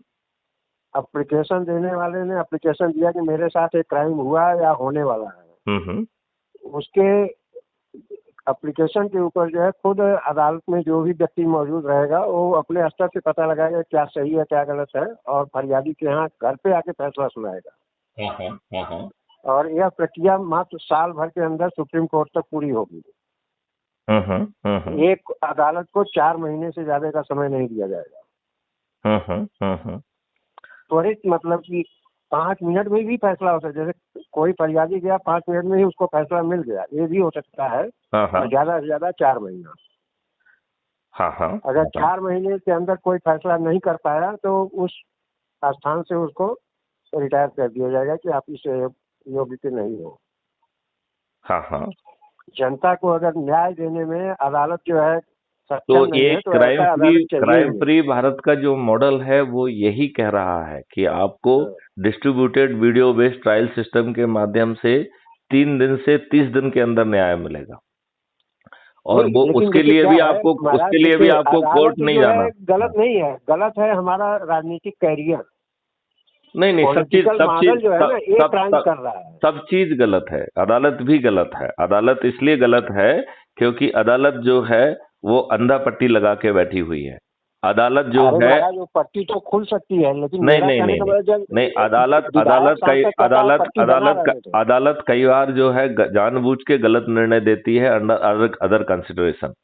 एप्लीकेशन देने वाले ने एप्लीकेशन दिया कि मेरे साथ एक क्राइम हुआ है या होने वाला है, हम्म उसके एप्लीकेशन के ऊपर जो है खुद अदालत में जो भी व्यक्ति मौजूद रहेगा वो अपने स्तर से पता लगाएगा क्या सही है क्या गलत है, और फरियादी के यहाँ घर पे आके फैसला सुनाएगा। हम्म और यह प्रक्रिया मात्र साल भर के अंदर सुप्रीम कोर्ट तक पूरी होगी। हम्म एक अदालत को 4 महीने से ज्यादा का समय नहीं दिया जाएगा। हम्म त्वरित मतलब कि 5 मिनट में भी फैसला हो सकता है। जैसे कोई फरियादी गया, 5 मिनट में ही उसको फैसला मिल गया, ये भी हो सकता है। और ज्यादा से ज्यादा 4 महीना। हाँ हाँ अगर 4 महीने के अंदर कोई फैसला नहीं कर पाया तो उस स्थान से उसको रिटायर कर दिया जाएगा कि आप इस योग्य के नहीं हो। हाँ हाँ। जनता को अगर न्याय देने में अदालत जो है तो सक्षम नहीं ये है तो ऐसा अदालत चाहिए ही क्राइम नहीं। फ्री भारत का जो मॉडल है वो यही कह रहा है कि आपको हाँ। Distributed video based trial system के माध्यम से 3 दिन से 30 दिन के अंदर न्याय मिलेगा। और नहीं वो लेकिन उसके देखिए लिए क्या भी है आपको, महाराज, उसके लिए भी देखिए आपको कोर्ट अदालत नहीं जो जाना। है गलत हाँ। नहीं है, गलत है हमारा राजनीतिक कैरियर। नहीं नहीं, पॉलिटिकल मॉडल जो है ना ये क्राइम कर रहा है। सब चीज गलत है। अदालत भी गलत है। अदालत इसलिए गलत है क्योंकि अदालत जो है वो अंधा पट्टी लगा के बैठी हुई है। अदालत जो अरे है, महाराज वो पट्टी तो खुल सकती है, लेकिन नहीं मेरा नहीं कहने नहीं का नहीं मतलब जब नहीं, अदालत विधायक अदालत कई सांसद कहता है अदालत पट्टी बना अदालत रहने दो। अदालत कई बार जो है जानबूझ के गलत निर्णय देती है अंडर अदर अदर कंसिडरेशन।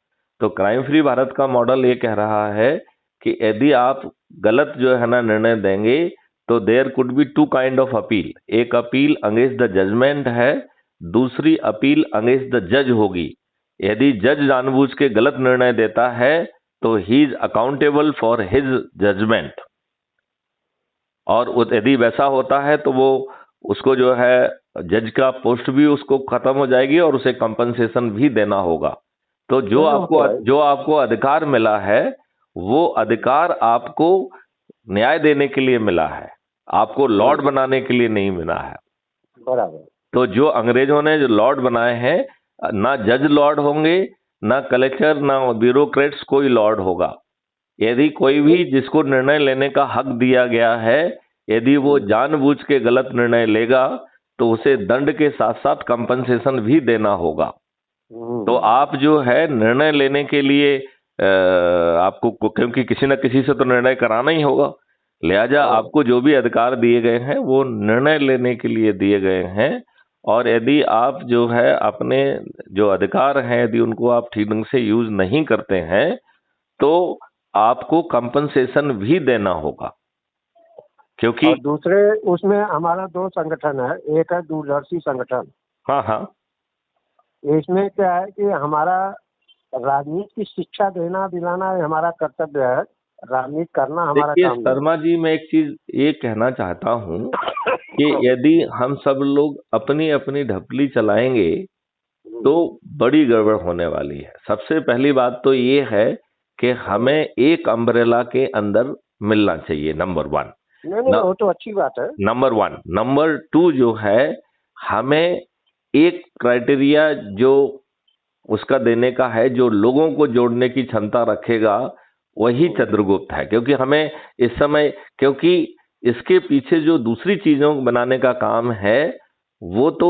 तो क्राइम फ्री भारत का मॉडल ये कह रहा है कि यदि आप गलत जो है ना निर्णय देंगे तो there could be two kind of appeal. एक अपील अगेंस्ट द जजमेंट है, दूसरी अपील अगेंस्ट द जज होगी। यदि जज जानबूझ के गलत निर्णय देता है तो he is accountable for his judgment. और यदि वैसा होता है तो वो, उसको जो है जज का पोस्ट भी उसको खत्म हो जाएगी और उसे कंपनसेशन भी देना होगा। तो नहीं वो तो है। जो आपको अधिकार मिला है वो अधिकार आपको न्याय देने के लिए मिला है, आपको लॉर्ड बनाने के लिए नहीं मिला है। बराबर। तो जो अंग्रेजों ने जो लॉर्ड बनाए हैं, ना जज लॉर्ड होंगे, ना कलेक्टर, ना ब्यूरोक्रेट्स, कोई लॉर्ड होगा। यदि कोई भी जिसको निर्णय लेने का हक दिया गया है, यदि वो जानबूझ के गलत निर्णय लेगा तो उसे दंड के साथ साथ कंपनसेशन भी देना होगा। तो आप जो है निर्णय लेने के लिए आपको, क्योंकि किसी न किसी से तो निर्णय कराना ही होगा, लिहाजा आपको जो भी अधिकार दिए गए हैं वो निर्णय लेने के लिए दिए गए हैं। और यदि आप जो है अपने जो अधिकार हैं यदि उनको आप ठीक ढंग से यूज नहीं करते हैं तो आपको कंपनसेशन भी देना होगा। क्योंकि और दूसरे उसमें हमारा 2 संगठन है, एक है दूरदर्शी संगठन। हाँ हाँ, इसमें क्या है कि हमारा राजनीति की शिक्षा देना दिलाना हमारा कर्तव्य है, राजनीति करना हमारा देखिए काम नहीं। शर्मा जी, मैं एक चीज ये कहना चाहता हूँ कि यदि हम सब लोग अपनी अपनी ढपली चलाएंगे तो बड़ी गड़बड़ होने वाली है। सबसे पहली बात तो ये है कि हमें एक अम्ब्रेला के अंदर मिलना चाहिए, नंबर 1। नहीं, वो तो अच्छी बात है। नंबर 1। नंबर 2 जो है, हमें एक क्राइटेरिया जो उसका देने का है, जो लोगों को जोड़ने की क्षमता रखेगा, वही चंद्रगुप्त है। क्योंकि हमें इस समय, क्योंकि इसके पीछे जो दूसरी चीजों को बनाने का काम है वो तो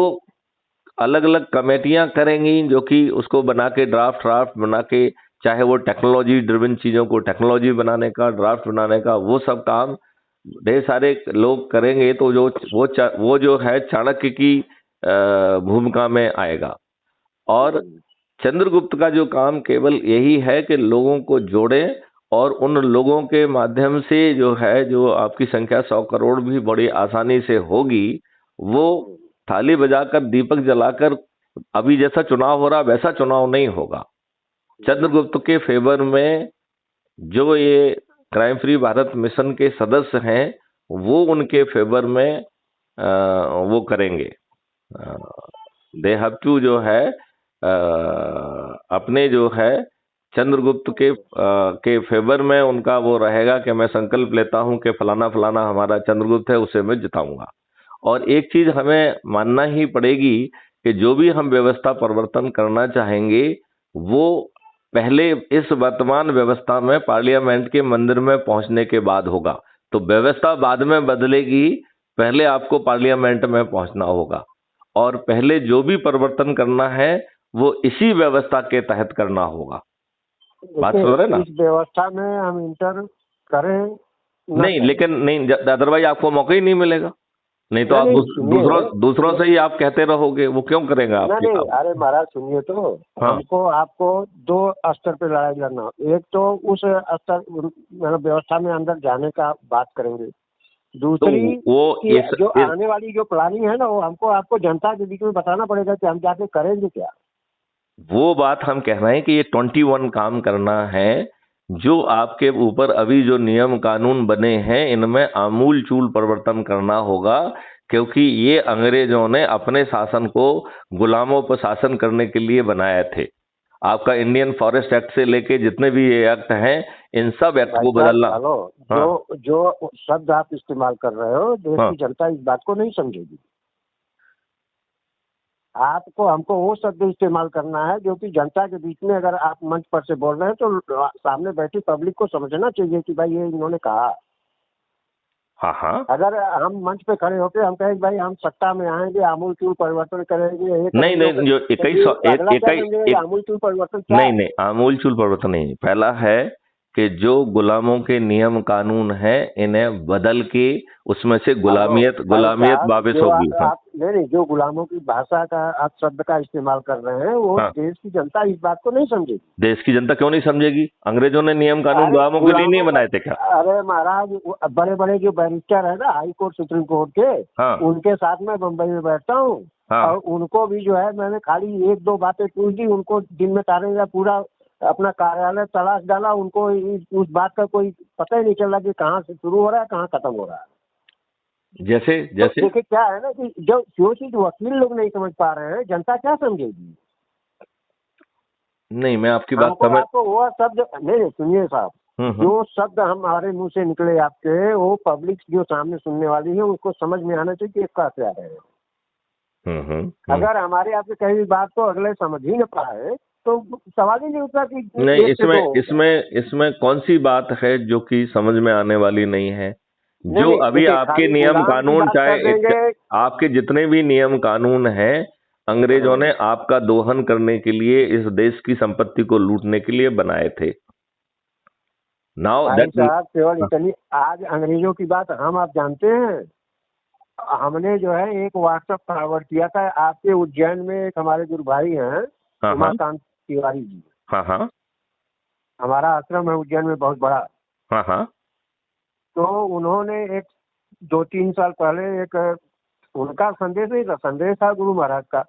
अलग अलग कमेटियां करेंगी, जो कि उसको बना के ड्राफ्ट बना के, चाहे वो टेक्नोलॉजी ड्रिवन चीजों को टेक्नोलॉजी बनाने का, ड्राफ्ट बनाने का, वो सब काम ढेर सारे लोग करेंगे। तो वो जो है चाणक्य की भूमिका में आएगा। और चंद्रगुप्त का जो काम केवल यही है कि लोगों को जोड़े और उन लोगों के माध्यम से जो है, जो आपकी संख्या 100 करोड़ भी बड़ी आसानी से होगी, वो थाली बजाकर दीपक जलाकर अभी जैसा चुनाव हो रहा वैसा चुनाव नहीं होगा। चंद्रगुप्त के फेवर में जो ये क्राइम फ्री भारत मिशन के सदस्य हैं वो उनके फेवर में वो करेंगे। दे हैव टू जो है अपने जो है चंद्रगुप्त के फेवर में उनका वो रहेगा कि मैं संकल्प लेता हूं कि फलाना फलाना हमारा चंद्रगुप्त है, उसे मैं जिताऊंगा। और एक चीज हमें मानना ही पड़ेगी कि जो भी हम व्यवस्था परिवर्तन करना चाहेंगे वो पहले इस वर्तमान व्यवस्था में पार्लियामेंट के मंदिर में पहुंचने के बाद होगा। तो व्यवस्था बाद में बदलेगी, पहले आपको पार्लियामेंट में पहुंचना होगा और पहले जो भी परिवर्तन करना है वो इसी व्यवस्था के तहत करना होगा। बात सुन रहे ना? इस व्यवस्था में हम इंटर करें नहीं, लेकिन नहीं, अदरवाइज आपको मौका ही नहीं मिलेगा। नहीं तो आप दूसरों से ही आप कहते रहोगे, वो क्यों करेंगे आप? नहीं, अरे महाराज सुनिए तो, हाँ। हमको आपको 2 स्तर पे लड़ाई लड़ना। एक तो उस स्तर मतलब व्यवस्था में अंदर जाने का बात करेंगे, दूसरी तो वो जो आने वाली जो प्लानिंग है ना, वो हमको आपको जनता के बीच में बताना पड़ेगा कि हम जाके करेंगे क्या। वो बात हम कह रहे हैं कि ये 21 काम करना है। जो आपके ऊपर अभी जो नियम कानून बने हैं इनमें आमूल चूल परिवर्तन करना होगा, क्योंकि ये अंग्रेजों ने अपने शासन को गुलामों पर शासन करने के लिए बनाए थे। आपका इंडियन फॉरेस्ट एक्ट से लेके जितने भी ये एक्ट हैं, इन सब एक्ट को बदलना। हाँ। जो शब्द आप इस्तेमाल कर रहे हो, देश की जनता इस बात को नहीं समझेगी। आपको हमको वो शब्द इस्तेमाल करना है जो कि जनता के बीच में, अगर आप मंच पर से बोल रहे हैं तो सामने बैठी पब्लिक को समझना चाहिए कि भाई ये इन्होंने कहा। हाँ। अगर हम मंच पे खड़े होकर हम कहें भाई हम सत्ता में आएंगे, आमूल चूल परिवर्तन करेंगे, नहीं, जो 21 आमूल चूल परिवर्तन नहीं, आमूल चूल परिवर्तन नहीं। पहला है कि जो गुलामों के नियम कानून हैं इन्हें बदल के उसमें से गुलामियत वापस होगी। नहीं, जो गुलामों की भाषा का आप शब्द का इस्तेमाल कर रहे हैं वो देश की जनता इस बात को नहीं समझेगी। देश की जनता क्यों नहीं समझेगी? अंग्रेजों ने नियम कानून गुलामों के लिए नहीं बनाए थे क्या? अरे महाराज, बड़े बड़े जो बैरिस्टर है ना हाई कोर्ट सुप्रीम कोर्ट के, उनके साथ में बम्बई में बैठता हूँ और उनको भी जो है मैंने खाली 1-2 बातें पूछ दी, उनको दिन में तारे या पूरा अपना कार्यालय तलाश डाला, उनको उस बात का कोई पता ही नहीं चला कि कहाँ से शुरू हो रहा है कहाँ खत्म हो रहा है। जैसे देखिए क्या है ना कि जो चीज वकील लोग नहीं समझ पा रहे हैं, जनता क्या समझेगी? नहीं, मैं आपकी बात समझ, आपको वो शब्द नहीं, सुनिए साहब, जो शब्द हमारे मुंह से निकले आपके, वो पब्लिक जो सामने सुनने वाली है उसको समझ में आना चाहिए कि क्या कह रहे हैं। अगर हमारे आपसे कही भी बात तो अगले समझ ही न पाए तो सवाल ही नहीं उठता कि नहीं, इसमें कौन सी बात है जो कि समझ में आने वाली नहीं है? जो नहीं, अभी आपके नियम कानून, चाहे आपके जितने भी नियम कानून हैं, अंग्रेजों ने आपका दोहन करने के लिए, इस देश की संपत्ति को लूटने के लिए बनाए थे। नाउ साहब केवल इतनी, आज अंग्रेजों की बात हम आप जानते हैं। हमने जो है एक व्हाट्सएप फॉरवर्ड किया था आपके उज्जैन में, एक हमारे गुरु भाई हैं उमाकांत तिवारी जी। हाँ, हमारा आश्रम है उज्जैन में बहुत बड़ा। हाँ। तो उन्होंने एक 2-3 साल पहले एक उनका संदेश नहीं था, संदेश था गुरु महाराज का।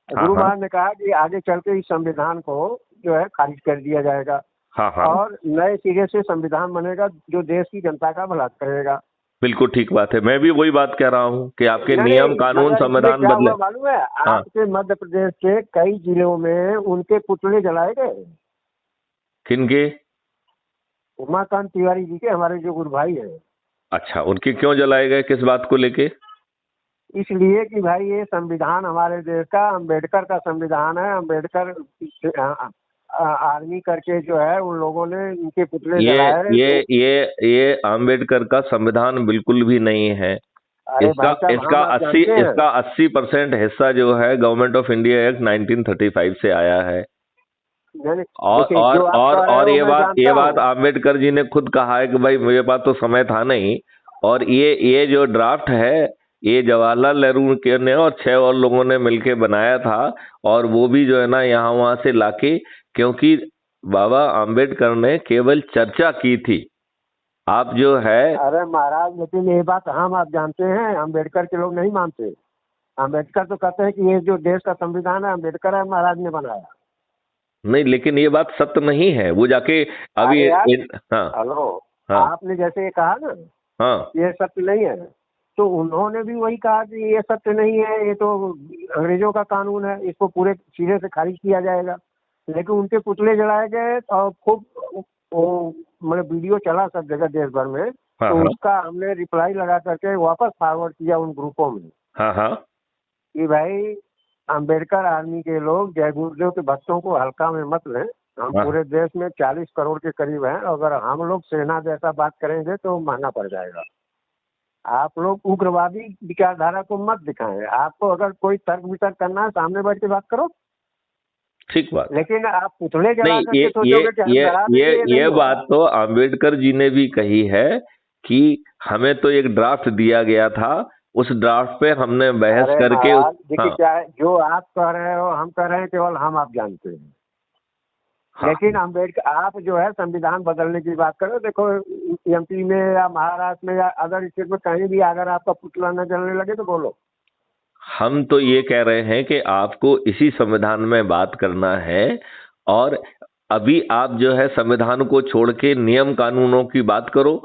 गुरु महाराज ने कहा कि आगे चल के इस संविधान को जो है खारिज कर दिया जाएगा और नए सिरे से संविधान बनेगा जो देश की जनता का भला करेगा। बिल्कुल ठीक बात है, मैं भी वही बात कह रहा हूँ कि आपके नियम कानून संविधान बदले। मालूम है आपके मध्य प्रदेश के कई जिलों में उनके पुतले जलाए गए। किनके? उमाकांत तिवारी जी के, हमारे जो गुरु भाई है। अच्छा, उनके क्यों जलाए गए, किस बात को लेके? इसलिए कि भाई ये संविधान हमारे देश का अम्बेडकर का संविधान है। अम्बेडकर आर्मी करके जो है उन लोगों ने इनके पुतले जलाए। ये अम्बेडकर का संविधान बिल्कुल भी नहीं है। इसका 80% हिस्सा जो है गवर्नमेंट ऑफ इंडिया एक्ट 1935 से आया है। और ये बात अम्बेडकर जी ने खुद कहा है कि भाई मेरे पास तो समय था नहीं, और ये जो ड्राफ्ट है ये जवाहरलाल नेहरू ने और 6 और लोगों ने मिलके बनाया था, और वो भी जो है ना यहाँ वहां से लाके, क्योंकि बाबा अम्बेडकर ने केवल चर्चा की थी। आप जो है, अरे महाराज, लेकिन ये बात हम आप जानते हैं, अम्बेडकर के लोग नहीं मानते। अम्बेडकर तो कहते हैं कि ये जो देश का संविधान है अम्बेडकर है महाराज ने बनाया। नहीं, लेकिन ये बात सत्य नहीं है। वो जाके अभी हेलो, आपने जैसे कहा ना ये सत्य नहीं है, तो उन्होंने भी वही कहा कि ये सत्य नहीं है, ये तो अंग्रेजों का कानून है, इसको पूरे सिरे से खारिज किया जाएगा। लेकिन उनके पुतले जलाए गए और खूब वो मतलब वीडियो चला सब जगह देश भर में। तो उसका हमने रिप्लाई लगा करके वापस फॉरवर्ड किया उन ग्रुपों में कि भाई अम्बेडकर आर्मी के लोग जय गुरुदेव के भक्तों को हल्का में मत लें। हम पूरे देश में 40 करोड़ के करीब हैं, अगर हम लोग सेना जैसा बात करेंगे तो महंगा पड़ जाएगा। आप लोग उग्रवादी विचारधारा को मत दिखाएं। आपको अगर कोई तर्क वितर्क करना है सामने बैठ के बात करो, ठीक बात। लेकिन आप पुतले जला करके सोचोगे ये बात तो अम्बेडकर जी ने भी कही है कि हमें तो एक ड्राफ्ट दिया गया था, उस ड्राफ्ट पे हमने बहस करके देखिए क्या है, जो आप कह रहे हो हम कह रहे हैं, केवल हम आप जानते हैं। लेकिन अम्बेडकर आप जो है संविधान बदलने की बात करो, देखो एमपी में या महाराष्ट्र में या अदर स्टेट में कहीं भी अगर आपका पुतला न जलने लगे तो बोलो। हम तो ये कह रहे हैं कि आपको इसी संविधान में बात करना है, और अभी आप जो है संविधान को छोड़ के नियम कानूनों की बात करो,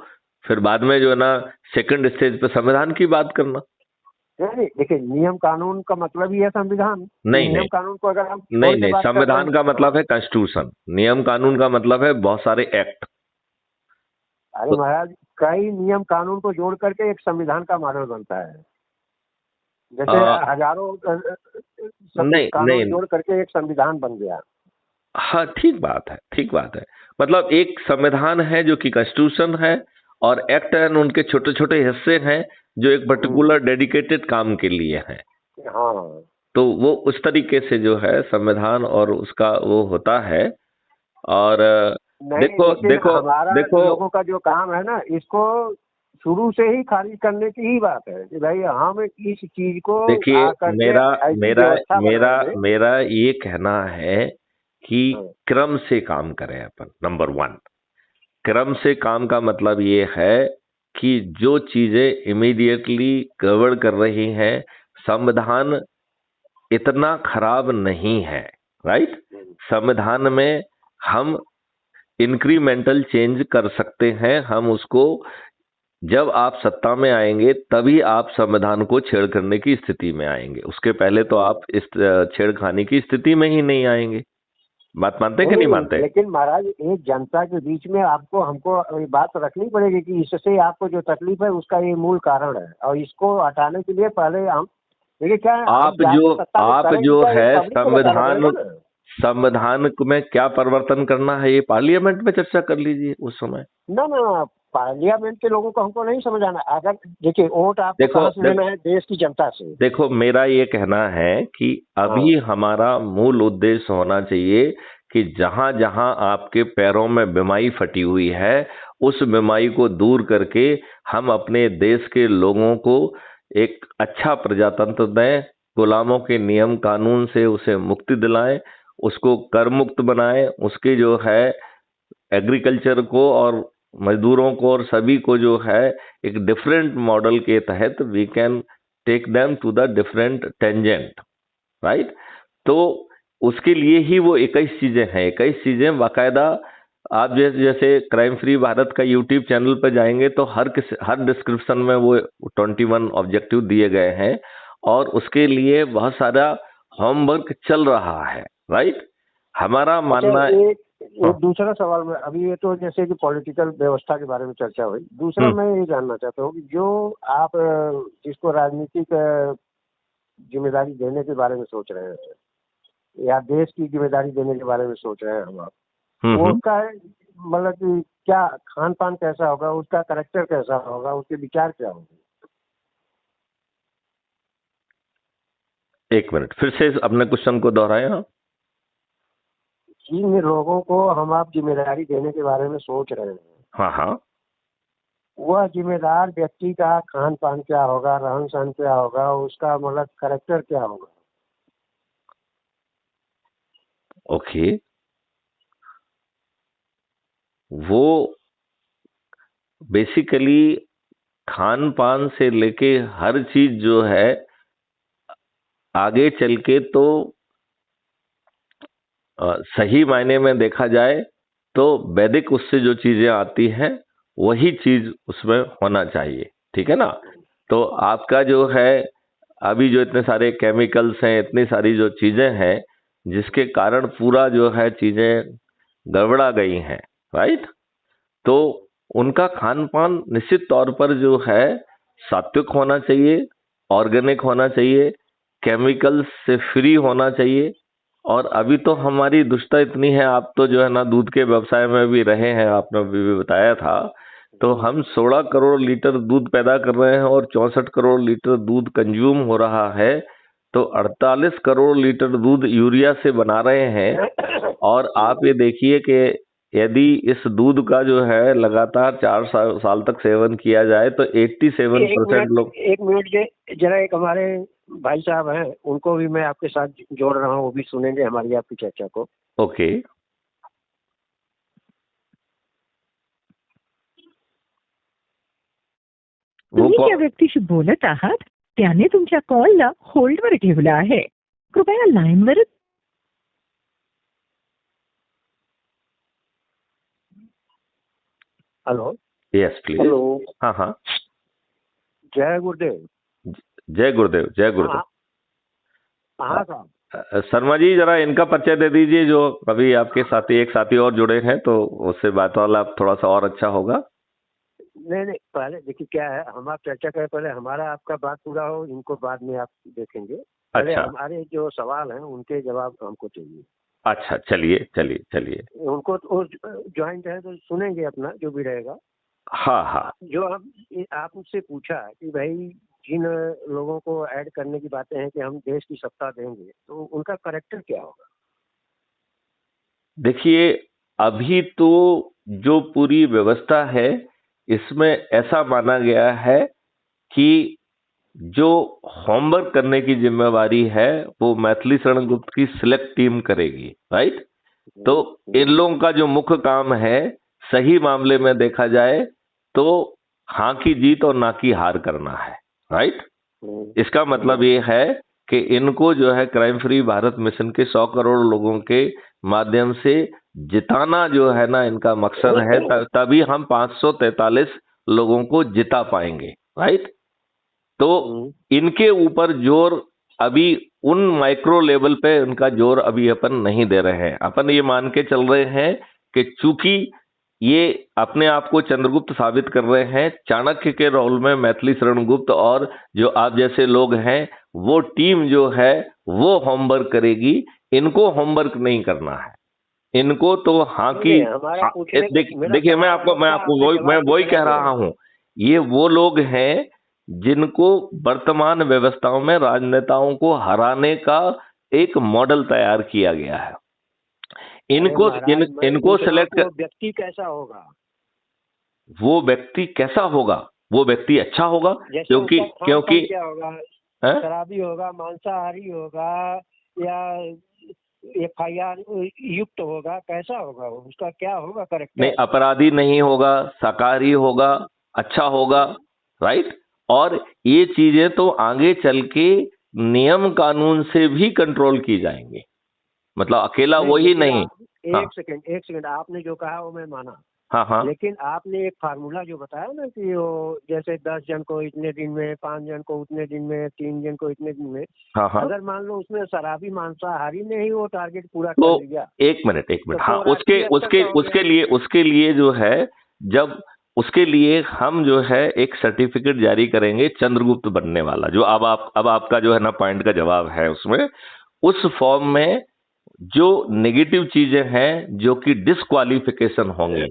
फिर बाद में जो है ना सेकंड स्टेज पे संविधान की बात करना। देखिए नियम कानून का मतलब ही है संविधान। नहीं, कानून को अगर हम नहीं, संविधान का मतलब है कॉन्स्टिट्यूशन, नियम कानून का मतलब है बहुत सारे एक्ट। अरे महाराज, कई नियम कानून को जोड़ करके एक संविधान का मॉडल बनता है। जैसे हजारों कानून जोड़ करके एक संविधान बन गया। हाँ, ठीक बात है। मतलब एक संविधान है जो कि कॉन्स्टिट्यूशन है, और एक्ट एंड उनके छोटे छोटे हिस्से हैं जो एक पर्टिकुलर डेडिकेटेड काम के लिए हैं। तो वो उस तरीके से जो है संविधान और उसका वो होता है। और देखो लोगों का जो काम है ना, इसको शुरू से ही खारिज करने की ही बात है कि भाई हम इस चीज को देखिए, मेरा ये कहना है कि क्रम से काम करें अपन। नंबर 1, क्रम से काम का मतलब ये है कि जो चीजें इमीडिएटली गड़बड़ कर रही हैं, संविधान इतना खराब नहीं है, राइट? संविधान में हम इंक्रीमेंटल चेंज कर सकते हैं। हम उसको, जब आप सत्ता में आएंगे तभी आप संविधान को छेड़ करने की स्थिति में आएंगे, उसके पहले तो आप इस छेड़खानी की स्थिति में ही नहीं आएंगे। बात मानते हैं कि नहीं मानते? लेकिन महाराज एक जनता के बीच में आपको हमको ये बात रखनी पड़ेगी कि इससे आपको जो तकलीफ है उसका ये मूल कारण है, और इसको हटाने के लिए पहले हम देखिए क्या है, हम जाके सत्ता में आप करेंगे जो क्या, ये है पब्लिक को बताना संविधान पड़ेगा ना। संविधान में क्या परिवर्तन करना है, ये पार्लियामेंट में चर्चा कर लीजिए उस समय। ना ना, पार्लियामेंट के लोगों को हमको नहीं समझ आना। अगर देखिए वोट आपको देखो कहाँ से लेना है, देश की जनता से। देखो मेरा ये कहना है कि अभी हाँ हमारा मूल उद्देश्य होना चाहिए कि जहां जहां आपके पैरों में बीमारी फटी हुई है, उस बीमारी को दूर करके हम अपने देश के लोगों को एक अच्छा प्रजातंत्र दें, गुलामों के नियम कानून से उसे मुक्ति दिलाएं, उसको कर मुक्त बनाएं, उसके जो है एग्रीकल्चर को और मजदूरों को और सभी को जो है एक डिफरेंट मॉडल के तहत we can take them to the different tangent, right. तो उसके लिए ही वो 21 चीजें हैं, 21 चीजें बाकायदा। आप जैसे क्राइम फ्री भारत का यूट्यूब चैनल पर जाएंगे तो हर डिस्क्रिप्शन में वो 21 ऑब्जेक्टिव दिए गए हैं, और उसके लिए बहुत सारा होमवर्क चल रहा है, राइट। हमारा अच्छा, मानना एक दूसरा सवाल में अभी, ये तो जैसे कि पॉलिटिकल व्यवस्था के बारे में चर्चा हुई, दूसरा मैं ये जानना चाहता हूँ कि जो आप जिसको राजनीतिक जिम्मेदारी देने के बारे में सोच रहे हैं, या देश की जिम्मेदारी देने के बारे में सोच रहे हैं हम आप, वो उसका मतलब कि क्या खान पान कैसा होगा, उसका करेक्टर कैसा होगा, उसके विचार क्या होंगे? एक मिनट फिर से अपने क्वेश्चन को दोहराएं आप। जिन लोगों को हम आप जिम्मेदारी देने के बारे में सोच रहे हैं, हाँ हाँ, वह जिम्मेदार व्यक्ति का खान पान क्या होगा, रहन सहन क्या होगा, उसका मतलब करेक्टर क्या होगा? ओके। वो बेसिकली खान पान से लेके हर चीज जो है आगे चल के तो सही मायने में देखा जाए तो वैदिक उससे जो चीजें आती हैं वही चीज उसमें होना चाहिए, ठीक है ना। तो आपका जो है अभी जो इतने सारे केमिकल्स हैं, इतनी सारी जो चीजें हैं जिसके कारण पूरा जो है चीजें गड़बड़ा गई हैं, राइट। तो उनका खान पान निश्चित तौर पर जो है सात्विक होना चाहिए, ऑर्गेनिक होना चाहिए, केमिकल्स से फ्री होना चाहिए। और अभी तो हमारी दुष्टता इतनी है, आप तो जो है ना दूध के व्यवसाय में भी रहे हैं, आपने भी बताया था, तो हम 16 करोड़ लीटर दूध पैदा कर रहे हैं और 64 करोड़ लीटर दूध कंज्यूम हो रहा है, तो 48 करोड़ लीटर दूध यूरिया से बना रहे हैं। और आप ये देखिए कि यदि इस दूध का जो है लगातार 4 साल तक सेवन किया जाए तो 87% लोग। एक मिनट जरा, एक हमारे भाई साहब हैं, उनको भी मैं आपके साथ जोड़ रहा हूँ, वो भी सुनेंगे हमारी आपकी चर्चा को। ओके। तुम्ही ज्या व्यक्तीशी बोलत आहात त्याने तुमच्या कॉलला होल्डवर ठेवला आहे, कृपया लाईनवर। हेलो। Yes please. हेलो। हाँ हाँ। जय गुरुदेव। जय गुरुदेव, जय गुरुदेव। हाँ साहब। शर्मा जी जरा इनका परिचय दे दीजिए, जो अभी आपके साथी एक साथी और जुड़े हैं, तो उससे बात वाला थोड़ा सा और अच्छा होगा। नहीं, पहले देखिए क्या है, हम आप चर्चा करें, पहले हमारा आपका बात पूरा हो, इनको बाद में आप देखेंगे। पहले अच्छा। हमारे जो सवाल हैं उनके जवाब हमको चाहिए। अच्छा, चलिए चलिए चलिए। उनको ज्वाइंट है तो सुनेंगे अपना जो भी रहेगा। हाँ हाँ। जो हम आप मुझसे पूछा कि भाई जिन लोगों को ऐड करने की बातें हैं कि हम देश की सत्ता देंगे, तो उनका करेक्टर क्या होगा? देखिए अभी तो जो पूरी व्यवस्था है इसमें ऐसा माना गया है कि जो होमवर्क करने की जिम्मेवारी है वो मैथिली शरण गुप्त की सिलेक्ट टीम करेगी, राइट। तो इन लोगों का जो मुख्य काम है, सही मामले में देखा जाए तो हाँ की जीत और ना की हार करना है, राइट। इसका मतलब ये है कि इनको जो है क्राइम फ्री भारत मिशन के 100 करोड़ लोगों के माध्यम से जिताना जो है ना इनका मकसद है, तभी हम 543 लोगों को जिता पाएंगे, राइट। तो इनके ऊपर जोर अभी उन माइक्रो लेवल पे उनका जोर अभी अपन नहीं दे रहे हैं। अपन ये मान के चल रहे हैं कि चूंकि ये अपने आप को चंद्रगुप्त साबित कर रहे हैं, चाणक्य के रोल में मैथिली शरण गुप्त और जो आप जैसे लोग हैं, वो टीम जो है वो होमवर्क करेगी। इनको होमवर्क नहीं करना है, इनको तो हाँ की देखिए मैं वही कह रहा हूं, ये वो लोग हैं जिनको वर्तमान व्यवस्थाओं में राजनेताओं को हराने का एक मॉडल तैयार किया गया है। इनको सेलेक्ट कर, व्यक्ति कैसा होगा, वो व्यक्ति कैसा होगा, वो व्यक्ति अच्छा होगा, क्योंकि क्या होगा, शराबी होगा, मांसाहारी होगा या FIR युक्त होगा, कैसा होगा, उसका क्या होगा करेक्टर? नहीं, अपराधी नहीं होगा, शाकाहारी होगा, अच्छा होगा, राइट। और ये चीजें तो आगे चल के नियम कानून से भी कंट्रोल की जाएंगी, मतलब अकेला वही नहीं। एक सेकंड, आपने जो कहा वो मैं माना। हाँ, लेकिन आपने एक फार्मूला जो बताया ना कि वो जैसे 10 जन को इतने दिन में, 5 जन को उतने दिन में, 3 जन को इतने दिन में, हाँ, अगर मान लो उसमें शराबी मांसाहारी ने ही वो टारगेट पूरा तो कर लिया, एक मिनट हाँ, उसके लिए जो है, जब उसके लिए हम जो है एक सर्टिफिकेट जारी करेंगे चंद्रगुप्त बनने वाला, जो अब आपका जो है ना पॉइंट का जवाब है उसमें, उस फॉर्म में जो नेगेटिव चीजें हैं जो कि डिस्क्वालिफिकेशन होंगी,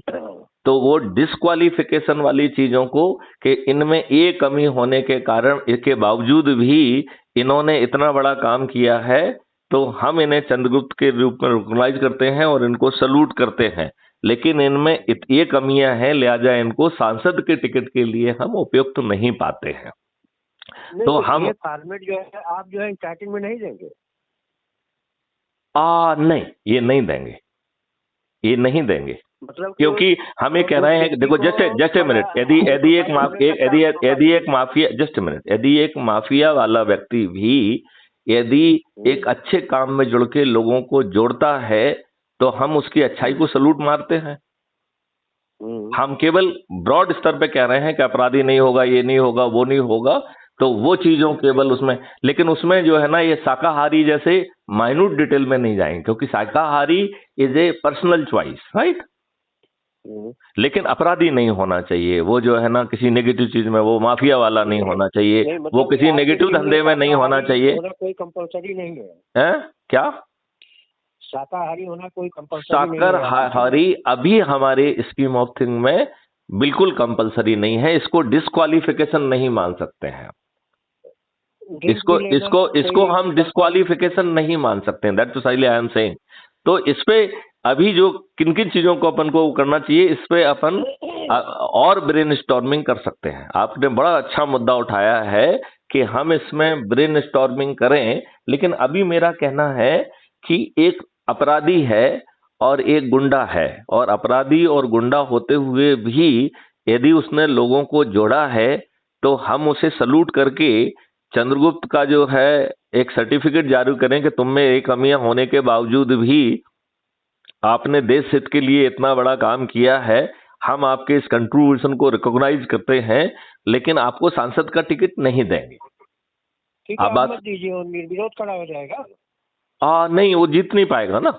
तो वो डिस्क्वालिफिकेशन वाली चीजों को कि इनमें ये कमी होने के कारण, इसके बावजूद भी इन्होंने इतना बड़ा काम किया है, तो हम इन्हें चंद्रगुप्त के रूप में रिकॉग्नाइज करते हैं और इनको सल्यूट करते हैं। लेकिन इनमें ये कमियां हैं, लिहाजा इनको सांसद के टिकट के लिए हम उपयुक्त नहीं पाते हैं। तो हम ये फॉर्मेट जो है आप जो है स्टार्टिंग में नहीं देंगे? नहीं, ये नहीं देंगे, ये नहीं देंगे, मतलब क्योंकि हम ये कह रहे हैं, देखो जस्ट ए मिनट, यदि एक माफिया वाला व्यक्ति भी यदि एक अच्छे काम में जुड़ के लोगों को जोड़ता है, तो हम उसकी अच्छाई को सलूट मारते हैं। हम केवल ब्रॉड स्तर पे कह रहे हैं कि अपराधी नहीं होगा, ये नहीं होगा, वो नहीं होगा, तो वो चीजों केवल उसमें, लेकिन उसमें जो है ना ये शाकाहारी जैसे माइन्यूट डिटेल में नहीं जाएंगे, क्योंकि शाकाहारी is a personal choice, right. लेकिन अपराधी नहीं होना चाहिए, वो जो है ना किसी नेगेटिव चीज में, वो माफिया वाला नहीं होना चाहिए, वो किसी नेगेटिव धंधे में नहीं होना चाहिए। कोई कंपलसरी नहीं है, क्या शाकाहारी होना कोई कंपलसरी नहीं है? शाकाहारी अभी हमारे स्कीम ऑफ थिंग में बिल्कुल कंपलसरी नहीं है, इसको डिस्क्वालिफिकेशन नहीं मान सकते हैं, इसको हम डिस्क्वालिफिकेशन नहीं मान सकते हैं, that's why I am saying. तो इस पे अभी जो किन किन चीजों को अपन को करना चाहिए, इस पे अपन और ब्रेनस्टॉर्मिंग कर सकते हैं। आपने बड़ा अच्छा मुद्दा उठाया है कि हम इसमें ब्रेनस्टॉर्मिंग करें, लेकिन अभी मेरा कहना है कि एक अपराधी है और एक गुंडा है, और अपराधी और गुंडा होते हुए भी यदि उसने लोगों को जोड़ा है, तो हम उसे सल्यूट करके चंद्रगुप्त का जो है एक सर्टिफिकेट जारी करें कि तुम में एक कमियां होने के बावजूद भी आपने देश हित के लिए इतना बड़ा काम किया है, हम आपके इस कंट्रीब्यूशन को रिकॉग्नाइज करते हैं, लेकिन आपको सांसद का टिकट नहीं देंगे। ठीक है, आप बात दीजिए और निर्विरोध खड़ा हो जाएगा। नहीं, वो जीत नहीं पाएगा ना।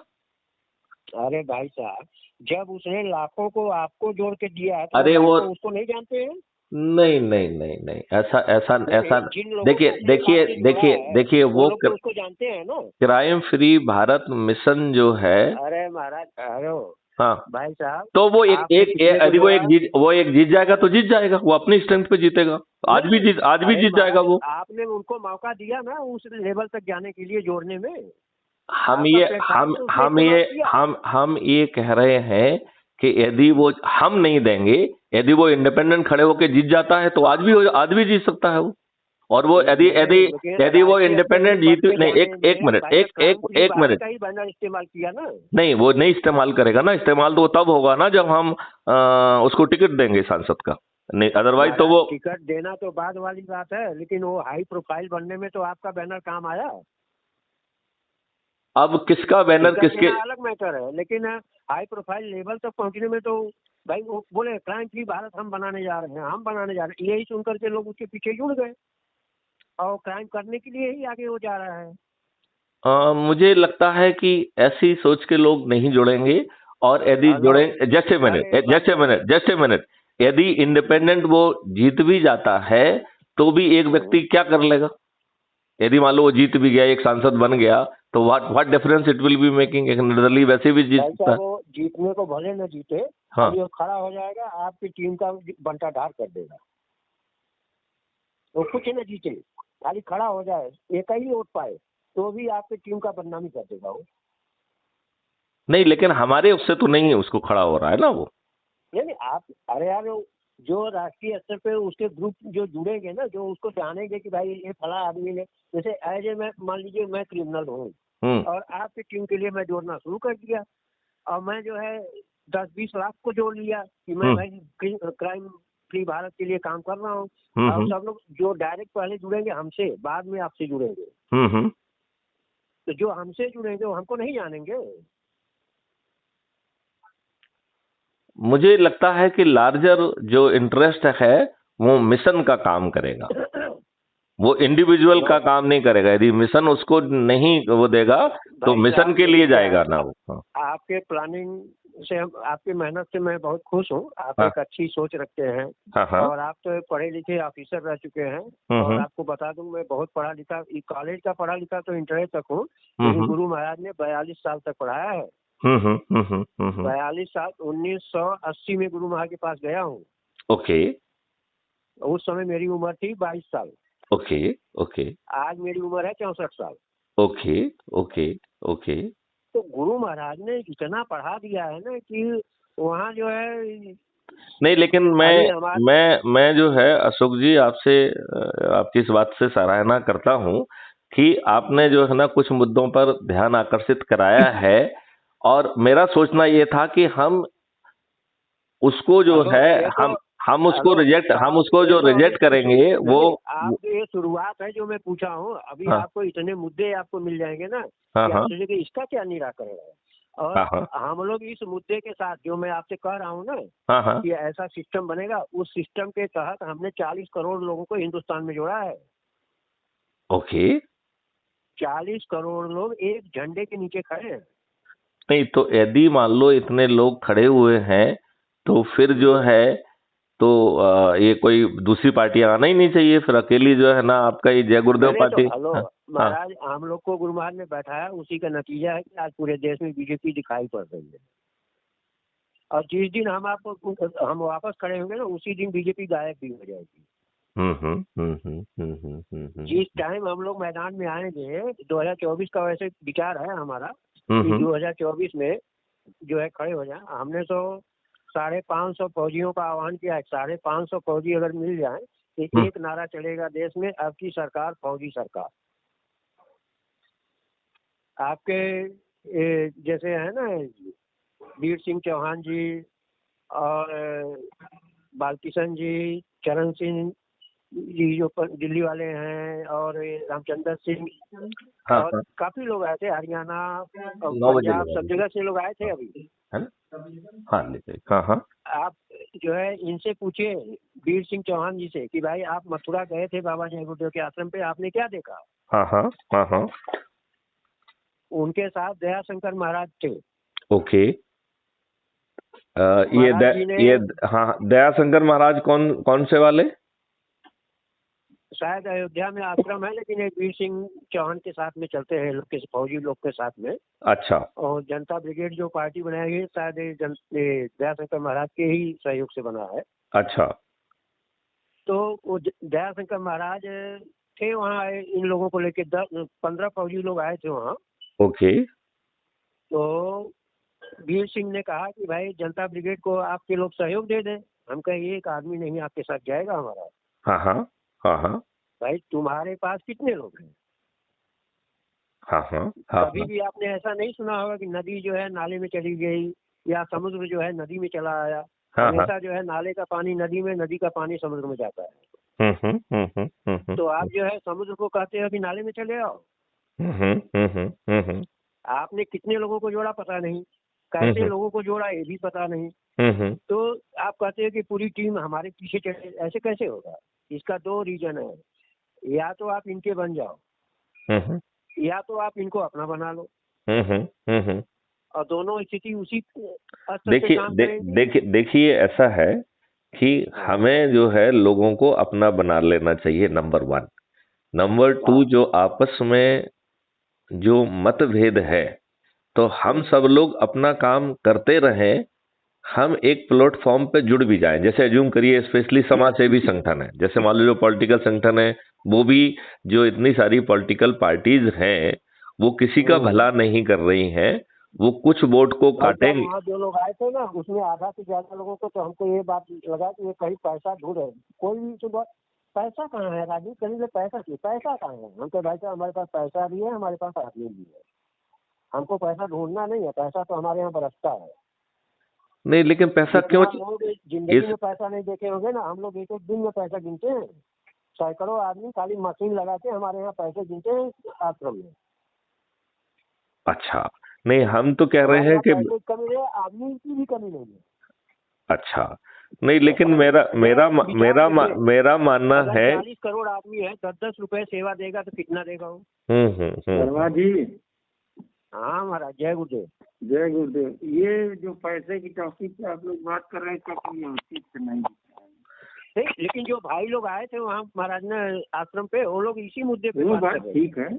अरे भाई साहब, जब उसने लाखों को आपको जोड़ के दिया है, तो अरे वो उसको नहीं जानते हैं? नहीं, ऐसा देखिए वो उसको जानते हैं ना। क्राइम फ्री भारत मिशन जो है, अरे महाराज, हाँ भाई साहब, तो वो एक जीत जाएगा तो जीत जाएगा, वो अपनी स्ट्रेंथ पे जीतेगा, आज भी जीत जाएगा वो। आपने उनको मौका दिया ना उस लेवल तक जाने के लिए, जोड़ने में। हम ये कह रहे हैं कि यदि वो हम नहीं देंगे, यदि वो इंडिपेंडेंट खड़े होकर जीत जाता है, तो आज भी जीत सकता है वो। और वो यदि वो इंडिपेंडेंट जीत नहीं, एक मिनट का ही बैनर इस्तेमाल किया ना, नहीं वो नहीं इस्तेमाल करेगा ना, इस्तेमाल तो तब होगा ना जब हम उसको टिकट देंगे सांसद का, नहीं अदरवाइज तो वो टिकट देना तो बाद वाली बात है, लेकिन वो हाई प्रोफाइल बनने में तो आपका बैनर काम आया। अब किसका बैनर किसके अलग मैटर है, लेकिन हाई प्रोफाइल लेवल तक पहुंचने में तो भाई वो बोले क्राइम फ्री भारत हम बनाने जा रहे हैं, यही सुनकर के लोग उसके पीछे जुड़ गए। और क्राइम करने के लिए ही आगे वो जा रहा है। मुझे लगता है कि ऐसी सोच के लोग नहीं जुड़ेंगे, और यदि हेलो, जुड़े, जस्ट ए मिनट, अरे बात सुनिए। जस्ट ए मिनट, यदि इंडिपेंडेंट वो जीत भी जाता है तो भी एक व्यक्ति क्या कर लेगा? यदि मान लो वो जीत भी गया, एक सांसद बन गया, तो what difference it will be making? एक निर्दलीय वैसे भी जीत भाई सकता है। साहब वो जीतने को भले न जीते, हाँ, खाली वो खड़ा हो जाएगा, आपकी टीम का बंटाढार कर देगा। वो कुछ न जीते, खाली खड़ा हो जाए, एक ही वोट पाए, तो भी आपकी टीम का बदनामी कर देगा वो। नहीं, लेकिन हमारे उससे तो नहीं है, उसको खड़ा हो रहा है ना वो। नहीं आप, अरे यार जो राष्ट्रीय स्तर पे उसके ग्रुप जो जुड़ेंगे ना, जो उसको जानेंगे कि भाई ये फला आदमी ने, जैसे एज ए, मैं मान लीजिए मैं क्रिमिनल हूँ और आपकी टीम के लिए मैं जोड़ना शुरू कर दिया, और मैं जो है 10-20 लाख को जोड़ लिया कि मैं भाई क्राइम फ्री भारत के लिए काम कर रहा हूँ, और सब लोग जो डायरेक्ट पहले जुड़ेंगे हमसे, बाद में आपसे जुड़ेंगे, तो जो हमसे जुड़ेंगे वो हमको नहीं जानेंगे। मुझे लगता है कि लार्जर जो इंटरेस्ट है वो मिशन का काम करेगा, वो इंडिविजुअल का काम नहीं करेगा। यदि मिशन उसको नहीं वो देगा तो भाई मिशन साहब के लिए देखिए, जाएगा ना वो। हाँ, आपके प्लानिंग से हम, आपकी मेहनत से मैं बहुत खुश हूँ। आप हाँ, एक अच्छी सोच रखते हैं, हाँ, हाँ, और आप तो पढ़े लिखे ऑफिसर रह चुके हैं। और आपको बता दूं, मैं बहुत पढ़ा लिखा, कॉलेज का पढ़ा लिखा तो इंटर तक हूँ, लेकिन गुरु महाराज ने 42 साल तक पढ़ाया है। 42 साल, 1980 में गुरु महाराज के पास गया हूँ। ओके, उस समय मेरी उम्र थी 22 साल। ओके, ओके, आज मेरी उम्र है 64 साल। Okay, okay, okay. तो गुरु महाराज ने इतना पढ़ा दिया है ना कि वहाँ जो है, नहीं, लेकिन मैं जो है अशोक जी, आपसे आपकी इस बात से सराहना करता हूं कि आपने जो है ना कुछ मुद्दों पर ध्यान आकर्षित कराया है, और मेरा सोचना ये था कि हम उसको जो है, हम उसको रिजेक्ट करेंगे वो। आप ये शुरुआत है जो मैं पूछा हूँ अभी। हाँ, आपको इतने मुद्दे आपको मिल जाएंगे ना हाँ, कि हाँ, आप सोचेंगे इसका क्या निराकरण है। और हाँ, हाँ, हम लोग इस मुद्दे के साथ, जो मैं आपसे कह रहा हूँ ना हाँ, हाँ, कि ऐसा सिस्टम बनेगा, उस सिस्टम के तहत हमने 40 करोड़ लोगों को हिंदुस्तान में जोड़ा है। ओके। 40 करोड़ लोग एक झंडे के नीचे खड़े हैं। नहीं, तो यदि मान लो इतने लोग खड़े हुए हैं, तो फिर जो है, तो ये कोई दूसरी पार्टी आना ही नहीं चाहिए, फिर अकेली जो है ना आपका ये जय गुरुदेव पहले तो पार्टी। हेलो हाँ, हाँ, महाराज, हम लोग को गुरु महाराज ने बैठाया, उसी का नतीजा है कि आज पूरे देश में बीजेपी दिखाई पड़ रही है। और जिस दिन हम वापस खड़े होंगे ना, उसी दिन बीजेपी गायब भी हो जाएगी। जिस टाइम हम लोग मैदान में आएंगे, 2024 का वैसे विचार है हमारा कि 2024 में जो है खड़े हो जाए। हमने तो 550 फौजियों का आह्वान किया है। 550 फौजी अगर मिल जाए तो एक नारा चलेगा देश में, अब की सरकार फौजी सरकार। आपके जैसे है ना वीर सिंह चौहान जी, और बालकिशन जी, चरण सिंह जी जो दिल्ली वाले हैं, और रामचंद्र सिंह, हाँ, और हाँ, काफी लोग आए थे, हरियाणा और 9 बजे पंजाब, सब लगा जगह से लोग आए थे अभी। है ना। हाँ, लेते, हाँ, हाँ, आप जो है इनसे पूछिए, वीर सिंह चौहान जी से, कि भाई आप मथुरा गए थे बाबा जय गुरुदेव के आश्रम पे, आपने क्या देखा। हाँ, हाँ, हाँ, हाँ। उनके साथ दयाशंकर महाराज थे। ओके। महाराज जी ने हाँ, दयाशंकर महाराज कौन कौन से वाले? शायद अयोध्या में आश्रम है, लेकिन एक वीर सिंह चौहान के साथ में चलते हैं लोग के, फौजी लोग के साथ में। अच्छा। और जनता ब्रिगेड जो पार्टी बनाई है, शायद दयाशंकर महाराज के ही सहयोग से बना है। अच्छा। तो वो दयाशंकर महाराज थे वहाँ, इन लोगों को लेके 10-15 फौजी लोग आए थे वहाँ। ओके। तो वीर सिंह ने कहा कि भाई जनता ब्रिगेड को आपके लोग सहयोग दे दें। हम कहे एक आदमी नहीं आपके साथ जाएगा हमारा। हाँ, हाँ, हाँ, हाँ, भाई तुम्हारे पास कितने लोग हैं। हाँ, हाँ, हाँ, कभी भी आपने ऐसा नहीं सुना होगा कि नदी जो है नाले में चली गई, या समुद्र जो है नदी में चला आया। हाँ, हमेशा जो है नाले का पानी नदी में, नदी का पानी समुद्र में जाता है। तो आप जो है समुद्र को कहते हो कि नाले में चले आओ। आपने कितने लोगों को जोड़ा पता नहीं, कैसे लोगों को जोड़ा ये भी पता नहीं। तो आप कहते हो कि पूरी टीम हमारे पीछे चले, ऐसे कैसे होगा। इसका 2 रीजन है। या तो आप इनके बन जाओ, हम्म, या तो आप इनको अपना बना लो, हम्म। और दोनों स्थिति उसी अस्तर पे देखिए काम दे, करेंगी। देखिए देखिए ऐसा है कि हमें जो है लोगों को अपना बना लेना चाहिए, नंबर 1। नंबर 2, जो आपस में जो मतभेद है, तो हम सब लोग अपना काम करते रहें। हम एक प्लेटफॉर्म पे जुड़ भी जाएं, जैसे एज्यूम करिए स्पेशली समाज सेवी संगठन है, जैसे मान लो जो पॉलिटिकल संगठन है, वो भी जो इतनी सारी पॉलिटिकल पार्टीज हैं, वो किसी का भला नहीं कर रही हैं, वो कुछ वोट को और जब काटेंगे। वहाँ जो लोग आए थे ना, उसमें आधा से ज्यादा लोगों को तो हमको ये बात लगा कि ये कहीं पैसा ढूंढ रहे हैं। कोई भी तो पैसा कहाँ है राजू, कहीं से पैसा चाहिए, पैसा कहाँ है? हम तो भाई साहब हमारे पास पैसा भी है, हमारे पास आदमी भी है, हमको पैसा ढूंढना नहीं है, पैसा तो हमारे यहाँ बरसता है। नहीं, लेकिन पैसा क्यों लोग जिंदगी में पैसा नहीं देखे होंगे ना, हम लोग एक एक दिन में पैसा गिनते हैं। सैकड़ों आदमी खाली मशीन लगा के हमारे यहाँ पैसे गिनते हैं आश्रम में। अच्छा, नहीं, हम तो कह रहे हैं कि कमी है, आदमी की भी कमी नहीं है। अच्छा, नहीं, लेकिन मेरा मानना है 40 करोड़ आदमी है, 10-10 रुपए सेवा देगा तो कितना देगा वो? शर्मा जी। हाँ महाराज, जय गुरुदेव। जय गुरुदेव। ये जो पैसे की टॉपिक पे आप लोग बात कर रहे हैं, कभी उचित नहीं। लेकिन जो भाई लोग आए थे वहाँ महाराज ने आश्रम पे, वो लोग इसी मुद्दे पे बात कर रहे हैं। ठीक है,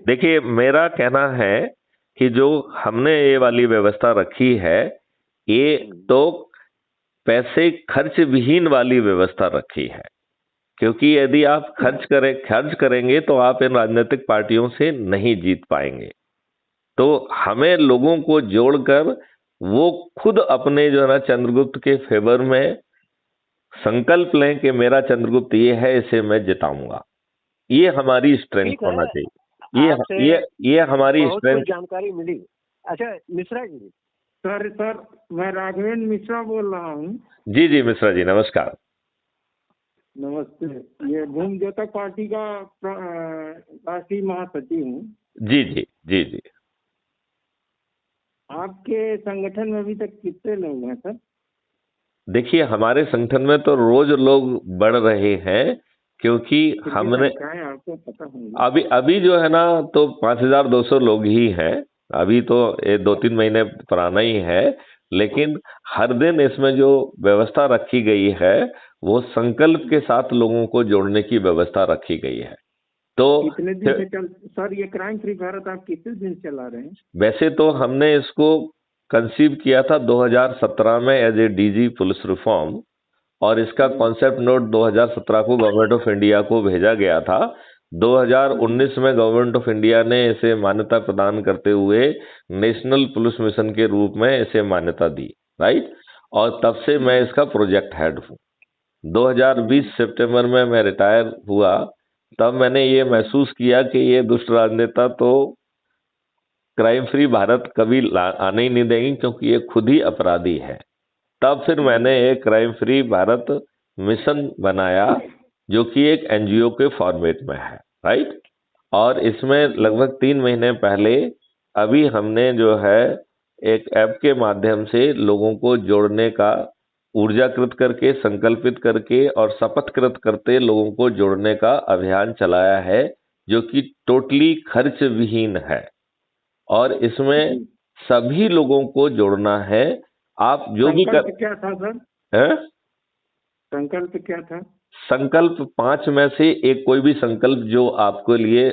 देखिए मेरा कहना है कि जो हमने ये वाली व्यवस्था रखी है, ये तो पैसे खर्च विहीन वाली व्यवस्था रखी है, क्योंकि यदि आप खर्च करेंगे तो आप इन राजनीतिक पार्टियों से नहीं जीत पाएंगे। तो हमें लोगों को जोड़कर वो खुद अपने जो है ना चंद्रगुप्त के फेवर में संकल्प लें कि मेरा चंद्रगुप्त ये है, इसे मैं जिताऊंगा। ये हमारी स्ट्रेंथ होना चाहिए। ये हमारी स्ट्रेंथ। जानकारी मिली। अच्छा मिश्रा जी। सर मैं राघवेंद्र मिश्रा बोल रहा हूँ। जी मिश्रा जी, नमस्कार। नमस्ते। ये भूमि ज्योतक पार्टी का राष्ट्रीय महासचिव हूँ। जी। आपके संगठन में अभी तक कितने लोग हैं सर? देखिए हमारे संगठन में तो रोज लोग बढ़ रहे हैं, क्योंकि हमने आपको पता होगा। अभी जो है ना तो 5200 लोग ही हैं। अभी तो ये 2-3 महीने पुराना ही है, लेकिन हर दिन इसमें जो व्यवस्था रखी गई है वो संकल्प के साथ लोगों को जोड़ने की व्यवस्था रखी गई है। तो कितने दिन से सर ये क्राइम फ्री भारत आप कितने दिन चला रहे हैं? वैसे तो हमने इसको कंसीव किया था 2017 में as a DG police reform, और इसका कॉन्सेप्ट नोट 2017 को गवर्नमेंट ऑफ इंडिया को भेजा गया था। 2019 में गवर्नमेंट ऑफ इंडिया ने इसे मान्यता प्रदान करते हुए नेशनल पुलिस मिशन के रूप में इसे मान्यता दी, राइट। और तब से मैं इसका प्रोजेक्ट हेड हूँ। 2020 सितंबर में मैं रिटायर हुआ, तब मैंने ये महसूस किया कि ये दुष्ट राजनेता तो क्राइम फ्री भारत कभी आने ही नहीं देंगे, क्योंकि ये खुद ही अपराधी है। तब फिर मैंने एक क्राइम फ्री भारत मिशन बनाया, जो कि एक एनजीओ के फॉर्मेट में है, राइट। और इसमें लगभग 3 महीने पहले अभी हमने जो है एक ऐप के माध्यम से लोगों को जोड़ने का, ऊर्जाकृत करके, संकल्पित करके और शपथकृत करते लोगों को जोड़ने का अभियान चलाया है, जो कि टोटली खर्च विहीन है। और इसमें सभी लोगों को जोड़ना है। आप जो भी क्या था सर? संकल्प क्या था? संकल्प 5 में से एक कोई भी संकल्प जो आपके लिए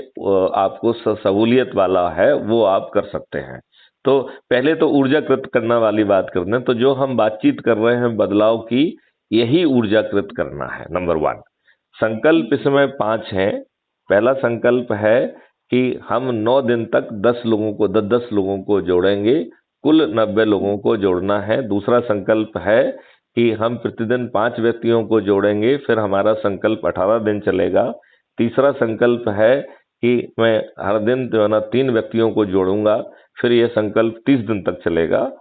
आपको सहूलियत वाला है वो आप कर सकते हैं। तो पहले तो ऊर्जाकृत करना वाली बात करना, तो जो हम बातचीत कर रहे हैं बदलाव की, यही ऊर्जाकृत करना है। नंबर 1 संकल्प इसमें 5 है। पहला संकल्प है कि हम 9 दिन तक 10 लोगों को 10 लोगों को जोड़ेंगे, कुल 90 लोगों को जोड़ना है। दूसरा संकल्प है कि हम प्रतिदिन 5 व्यक्तियों को जोड़ेंगे, फिर हमारा संकल्प 18 दिन चलेगा। तीसरा संकल्प है कि मैं हर दिन जो है ना 3 व्यक्तियों को जोड़ूंगा, फिर यह संकल्प 30 दिन तक चलेगा।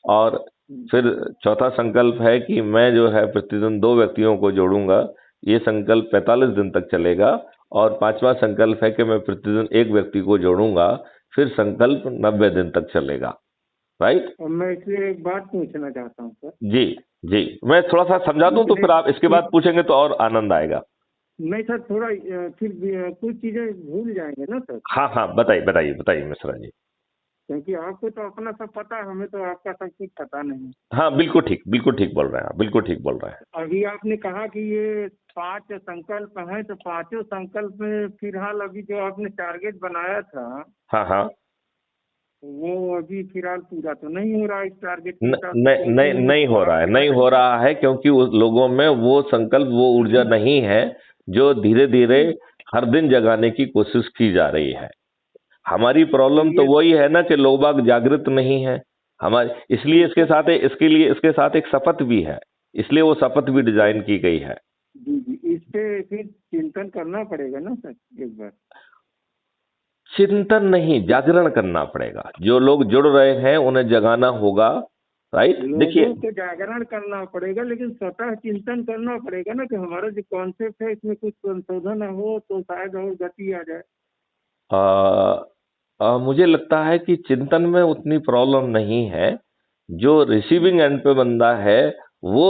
और फिर चौथा संकल्प है कि मैं जो है प्रतिदिन 2 व्यक्तियों को जोड़ूंगा, ये संकल्प 45 दिन तक चलेगा। और 5वां संकल्प है कि मैं प्रतिदिन 1 व्यक्ति को जोड़ूंगा, फिर संकल्प 90 दिन तक चलेगा, राइट। मैं इसलिए एक बात पूछना चाहता हूँ सर। जी मैं थोड़ा सा समझा दूं तो फिर आप इसके बाद पूछेंगे तो और आनंद आएगा। नहीं सर, थोड़ा फिर कुछ चीजें भूल जाएंगे ना सर, हाँ हाँ, बताइए बताइए बताइए मिश्रा जी। क्योंकि आपको तो अपना सब पता है, हमें तो आपका सब कुछ पता नहीं। हाँ बिल्कुल ठीक बोल रहे हैं आप, बिल्कुल ठीक बोल रहे हैं। अभी आपने कहा कि ये 5 संकल्प हैं, तो पांचों संकल्प में फिलहाल अभी जो आपने टारगेट बनाया था, हाँ हाँ। वो अभी फिलहाल पूरा तो नहीं हो रहा इस टारगेट के न, हिसाब से, नहीं नहीं क्योंकि नहीं हो रहा है, आपने नहीं हो रहा है, क्योंकि उस लोगों में वो संकल्प, वो ऊर्जा नहीं है जो धीरे धीरे हर दिन जगाने की कोशिश की जा रही है। हमारी प्रॉब्लम तो ये वही है ना कि लोग बाग जागृत नहीं है हमारे, इसलिए इसके साथ एक शपथ भी है, इसलिए वो शपथ भी डिजाइन की गई है। जी जी, इस पे फिर चिंतन करना पड़ेगा ना सर एक बार। चिंतन नहीं, जागरण करना पड़ेगा। जो लोग जुड़ रहे हैं उन्हें जगाना होगा, राइट। देखिए, लोगों को जागरण करना पड़ेगा, लेकिन स्वतः चिंतन करना पड़ेगा ना कि हमारा जो कॉन्सेप्ट है इसमें कुछ संशोधन हो तो शायद और गति आ जाए। मुझे लगता है कि चिंतन में उतनी प्रॉब्लम नहीं है। जो रिसीविंग एंड पे बंदा है वो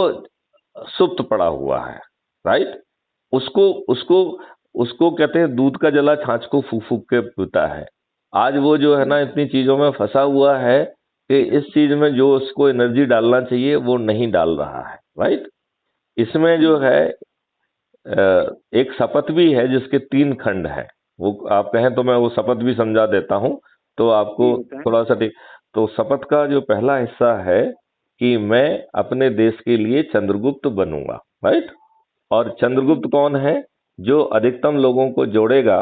सुप्त पड़ा हुआ है, राइट। उसको उसको उसको कहते हैं दूध का जला छाछ को फूक फूक के पीता है। आज वो जो है ना इतनी चीजों में फंसा हुआ है कि इस चीज में जो उसको एनर्जी डालना चाहिए वो नहीं डाल रहा है, राइट। इसमें जो है एक शपथ भी है जिसके 3 खंड है। वो आप कहें तो मैं वो शपथ भी समझा देता हूं तो आपको थोड़ा सा ठीक। तो शपथ का जो पहला हिस्सा है कि मैं अपने देश के लिए चंद्रगुप्त बनूंगा, राइट। और चंद्रगुप्त कौन है? जो अधिकतम लोगों को जोड़ेगा,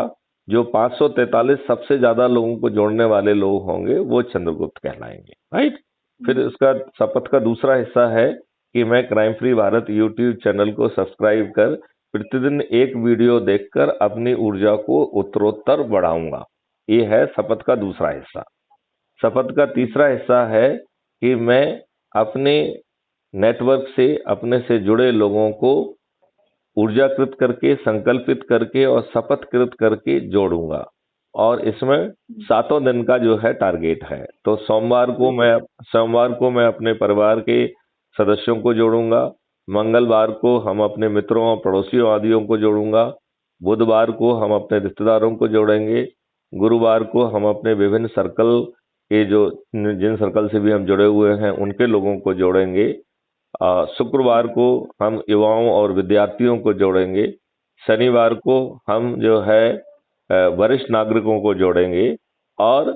जो 543 सबसे ज्यादा लोगों को जोड़ने वाले लोग होंगे वो चंद्रगुप्त कहलाएंगे, राइट। फिर उसका शपथ का दूसरा हिस्सा है कि मैं crime free Bharat YouTube channel को सब्सक्राइब कर प्रतिदिन एक वीडियो देखकर अपनी ऊर्जा को उत्तरोत्तर बढ़ाऊंगा। ये है शपथ का दूसरा हिस्सा। शपथ का तीसरा हिस्सा है कि मैं अपने नेटवर्क से, अपने से जुड़े लोगों को ऊर्जाकृत करके, संकल्पित करके और शपथकृत करके जोड़ूंगा। और इसमें 7 दिन का जो है टारगेट है। तो सोमवार को मैं अपने परिवार के सदस्यों को जोड़ूंगा। मंगलवार को हम अपने मित्रों और पड़ोसियों आदियों को जोड़ूंगा। बुधवार को हम अपने रिश्तेदारों को जोड़ेंगे। गुरुवार को हम अपने विभिन्न सर्कल के, जो जिन सर्कल से भी हम जुड़े हुए हैं उनके लोगों को जोड़ेंगे। शुक्रवार को हम युवाओं और विद्यार्थियों को जोड़ेंगे। शनिवार को हम जो है वरिष्ठ नागरिकों को जोड़ेंगे। और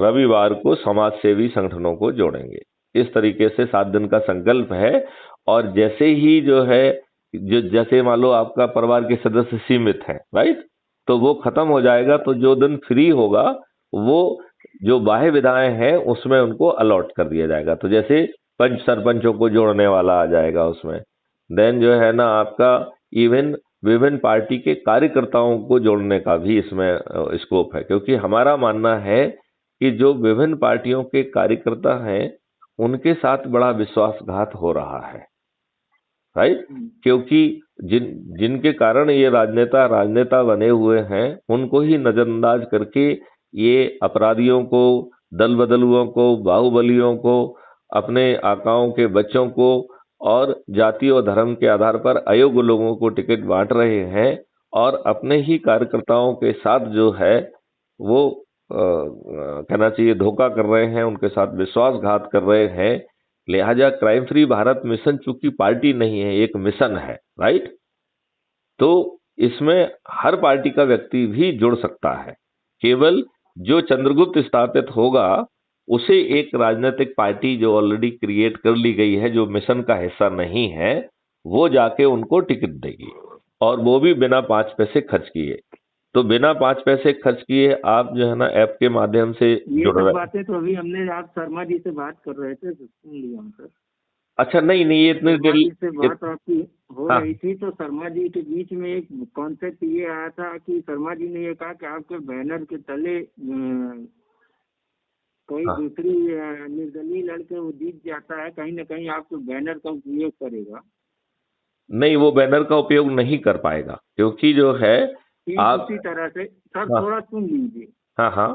रविवार को समाज सेवी संगठनों को जोड़ेंगे। इस तरीके से 7 दिन का संकल्प है। और जैसे ही जो है, जैसे मान लो आपका परिवार के सदस्य सीमित हैं, राइट, तो वो खत्म हो जाएगा। तो जो दिन फ्री होगा वो जो बाह्य विधाएं हैं उसमें उनको अलॉट कर दिया जाएगा। तो जैसे पंच सरपंचों को जोड़ने वाला आ जाएगा उसमें। देन जो है ना आपका इवन विभिन्न पार्टी के कार्यकर्ताओं को जोड़ने का भी इसमें स्कोप है। क्योंकि हमारा मानना है कि जो विभिन्न पार्टियों के कार्यकर्ता हैं उनके साथ बड़ा विश्वासघात हो रहा है, राइट। क्योंकि जिनके कारण ये राजनेता बने हुए हैं उनको ही नजरअंदाज करके ये अपराधियों को, दल बदलुओं को, बाहुबलियों को, अपने आकाओं के बच्चों को और जाति और धर्म के आधार पर अयोग्य लोगों को टिकट बांट रहे हैं। और अपने ही कार्यकर्ताओं के साथ जो है वो कहना चाहिए धोखा कर रहे हैं, उनके साथ विश्वासघात कर रहे हैं। लिहाजा क्राइम फ्री भारत मिशन चूंकि पार्टी नहीं है, एक मिशन है, राइट। तो इसमें हर पार्टी का व्यक्ति भी जुड़ सकता है। केवल जो चंद्रगुप्त स्थापित होगा उसे एक राजनीतिक पार्टी जो ऑलरेडी क्रिएट कर ली गई है, जो मिशन का हिस्सा नहीं है, वो जाके उनको टिकट देगी। और वो भी बिना 5 पैसे खर्च किए। तो बिना 5 पैसे खर्च किए आप जो है ना ऐप के माध्यम से ये जुड़ सब रहे। बातें तो अभी हमने, आप शर्मा जी से बात कर रहे थे तो सुन लिया हम सर। अच्छा, नहीं नहीं, ये इतनी शर्मा जी से बात आपकी हो हाँ। रही थी तो शर्मा जी के बीच में एक कॉन्सेप्ट ये आया था कि शर्मा जी ने ये कहा कि आपके बैनर के तले कोई हाँ। दूसरी निर्दलीय लड़के वो जीत जाता है, कहीं ना कहीं आपके बैनर का उपयोग करेगा। नहीं, वो बैनर का उपयोग नहीं कर पाएगा क्योंकि जो है आप उसी तरह से सर, हाँ। थोड़ा सुन लीजिए। हाँ हाँ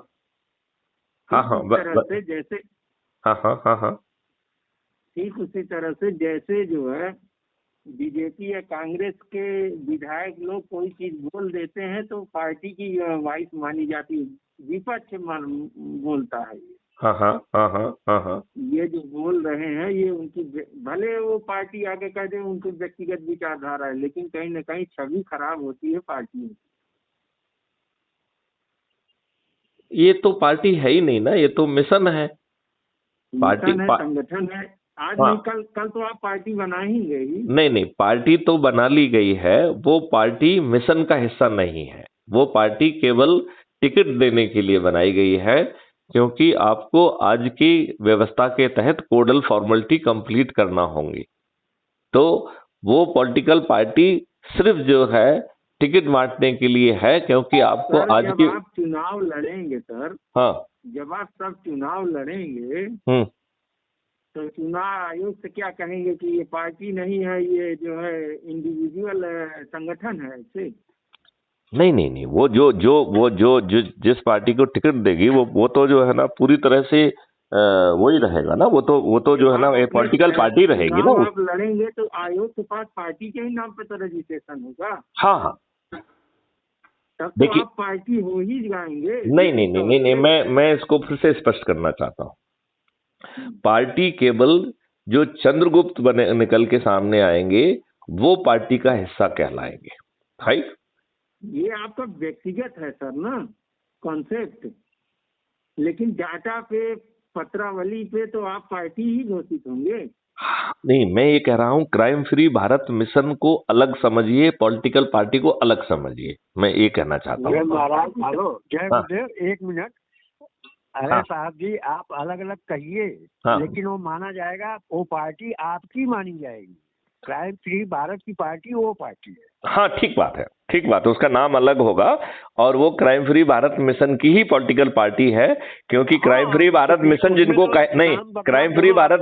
हाँ हाँ इस तरह से जैसे, हाँ हाँ हाँ हाँ ठीक उसी तरह से जैसे जो है बीजेपी या कांग्रेस के विधायक लोग कोई चीज बोल देते हैं तो पार्टी की वॉइस मानी जाती है, विपक्ष बोलता है। हाँ हाँ हाँ हाँ हाँ हाँ। ये जो बोल रहे हैं ये उनकी, भले वो पार्टी आगे कह दे उनकी व्यक्तिगत विचारधारा है, लेकिन कहीं ना कहीं छवि खराब होती है पार्टी में। ये तो पार्टी है ही नहीं ना, ये तो मिशन है। पार्टी मिशन है, संगठन है। आज हाँ। नहीं कल तो आप पार्टी बनाएंगे ही। नहीं नहीं, पार्टी तो बना ली गई है, वो पार्टी मिशन का हिस्सा नहीं है। वो पार्टी केवल टिकट देने के लिए बनाई गई है, क्योंकि आपको आज की व्यवस्था के तहत कोडल फॉर्मेलिटी कंप्लीट करना होंगी। तो वो पॉलिटिकल पार्टी सिर्फ जो है टिकट बांटने के लिए है, क्योंकि आपको सर, आज जब की। आप चुनाव लड़ेंगे सर, हाँ। जब आप सब चुनाव लड़ेंगे तो चुनाव आयोग से क्या कहेंगे कि ये पार्टी नहीं है, ये जो है इंडिविजुअल संगठन है ऐसे? नहीं नहीं नहीं, वो जो जिस पार्टी को टिकट देगी वो तो जो है ना पूरी तरह से वही रहेगा ना। वो तो जो है ना एक पॉलिटिकल पार्टी रहेगी ना। आप लड़ेंगे तो आयोग के पास पार्टी के ही नाम पे तो रजिस्ट्रेशन होगा। हाँ हाँ। तब तो आप पार्टी हो ही जाएंगे। नहीं नहीं नहीं नहीं नहीं, मैं इसको फिर से स्पष्ट करना चाहता हूँ। पार्टी केवल जो चंद्रगुप्त बने निकल के सामने आएंगे वो पार्टी का हिस्सा कहलाएंगे। राइट? ये आपका व्यक्तिगत है सर ना कॉन्सेप्ट, लेकिन डाटा पे, पत्रावली पे तो आप पार्टी ही घोषित होंगे। नहीं, मैं ये कह रहा हूं क्राइम फ्री भारत मिशन को अलग समझिए, पॉलिटिकल पार्टी को अलग समझिए। मैं ये कहना चाहता हूँ। महाराज हेलो, जय हाँ। गुरुदेव, एक मिनट। अरे हाँ। साहब जी, आप अलग अलग कहिए, हाँ। लेकिन वो माना जाएगा, वो पार्टी आपकी मानी जाएगी। क्राइम फ्री भारत की पार्टी वो पार्टी है। हाँ, ठीक बात है, ठीक बात है। उसका नाम अलग होगा और वो क्राइम फ्री भारत मिशन की ही पॉलिटिकल पार्टी है, क्योंकि क्राइम फ्री भारत मिशन जिनको नहीं, क्राइम फ्री भारत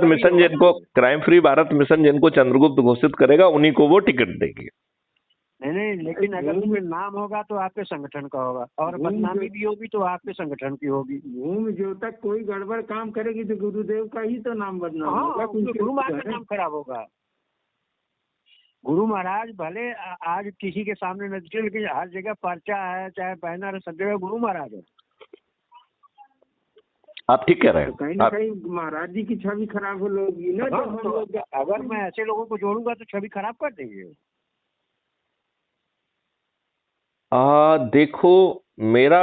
मिशन जिनको चंद्रगुप्त घोषित करेगा उन्हीं को वो टिकट देगी। नहीं, लेकिन अगर उसमें नाम होगा तो आपके संगठन का होगा, और बदनामी भी होगी तो आपके संगठन की होगी। भूमि जो तक कोई गड़बड़ काम करेगी तो गुरुदेव का ही तो नाम बदनाम होगा। गुरु महाराज का नाम खराब होगा। गुरु महाराज भले आज किसी के सामने न दिखे, लेकिन हर जगह पर्चा है, चाहे बैनर है, सब जगह गुरु महाराज है। आप ठीक कह रहे हैं। तो कहीं ना कहीं महाराज जी की छवि खराब हो लोगी ना। तो अगर मैं ऐसे लोगों को जोड़ूंगा तो छवि खराब कर देंगे। देखो, मेरा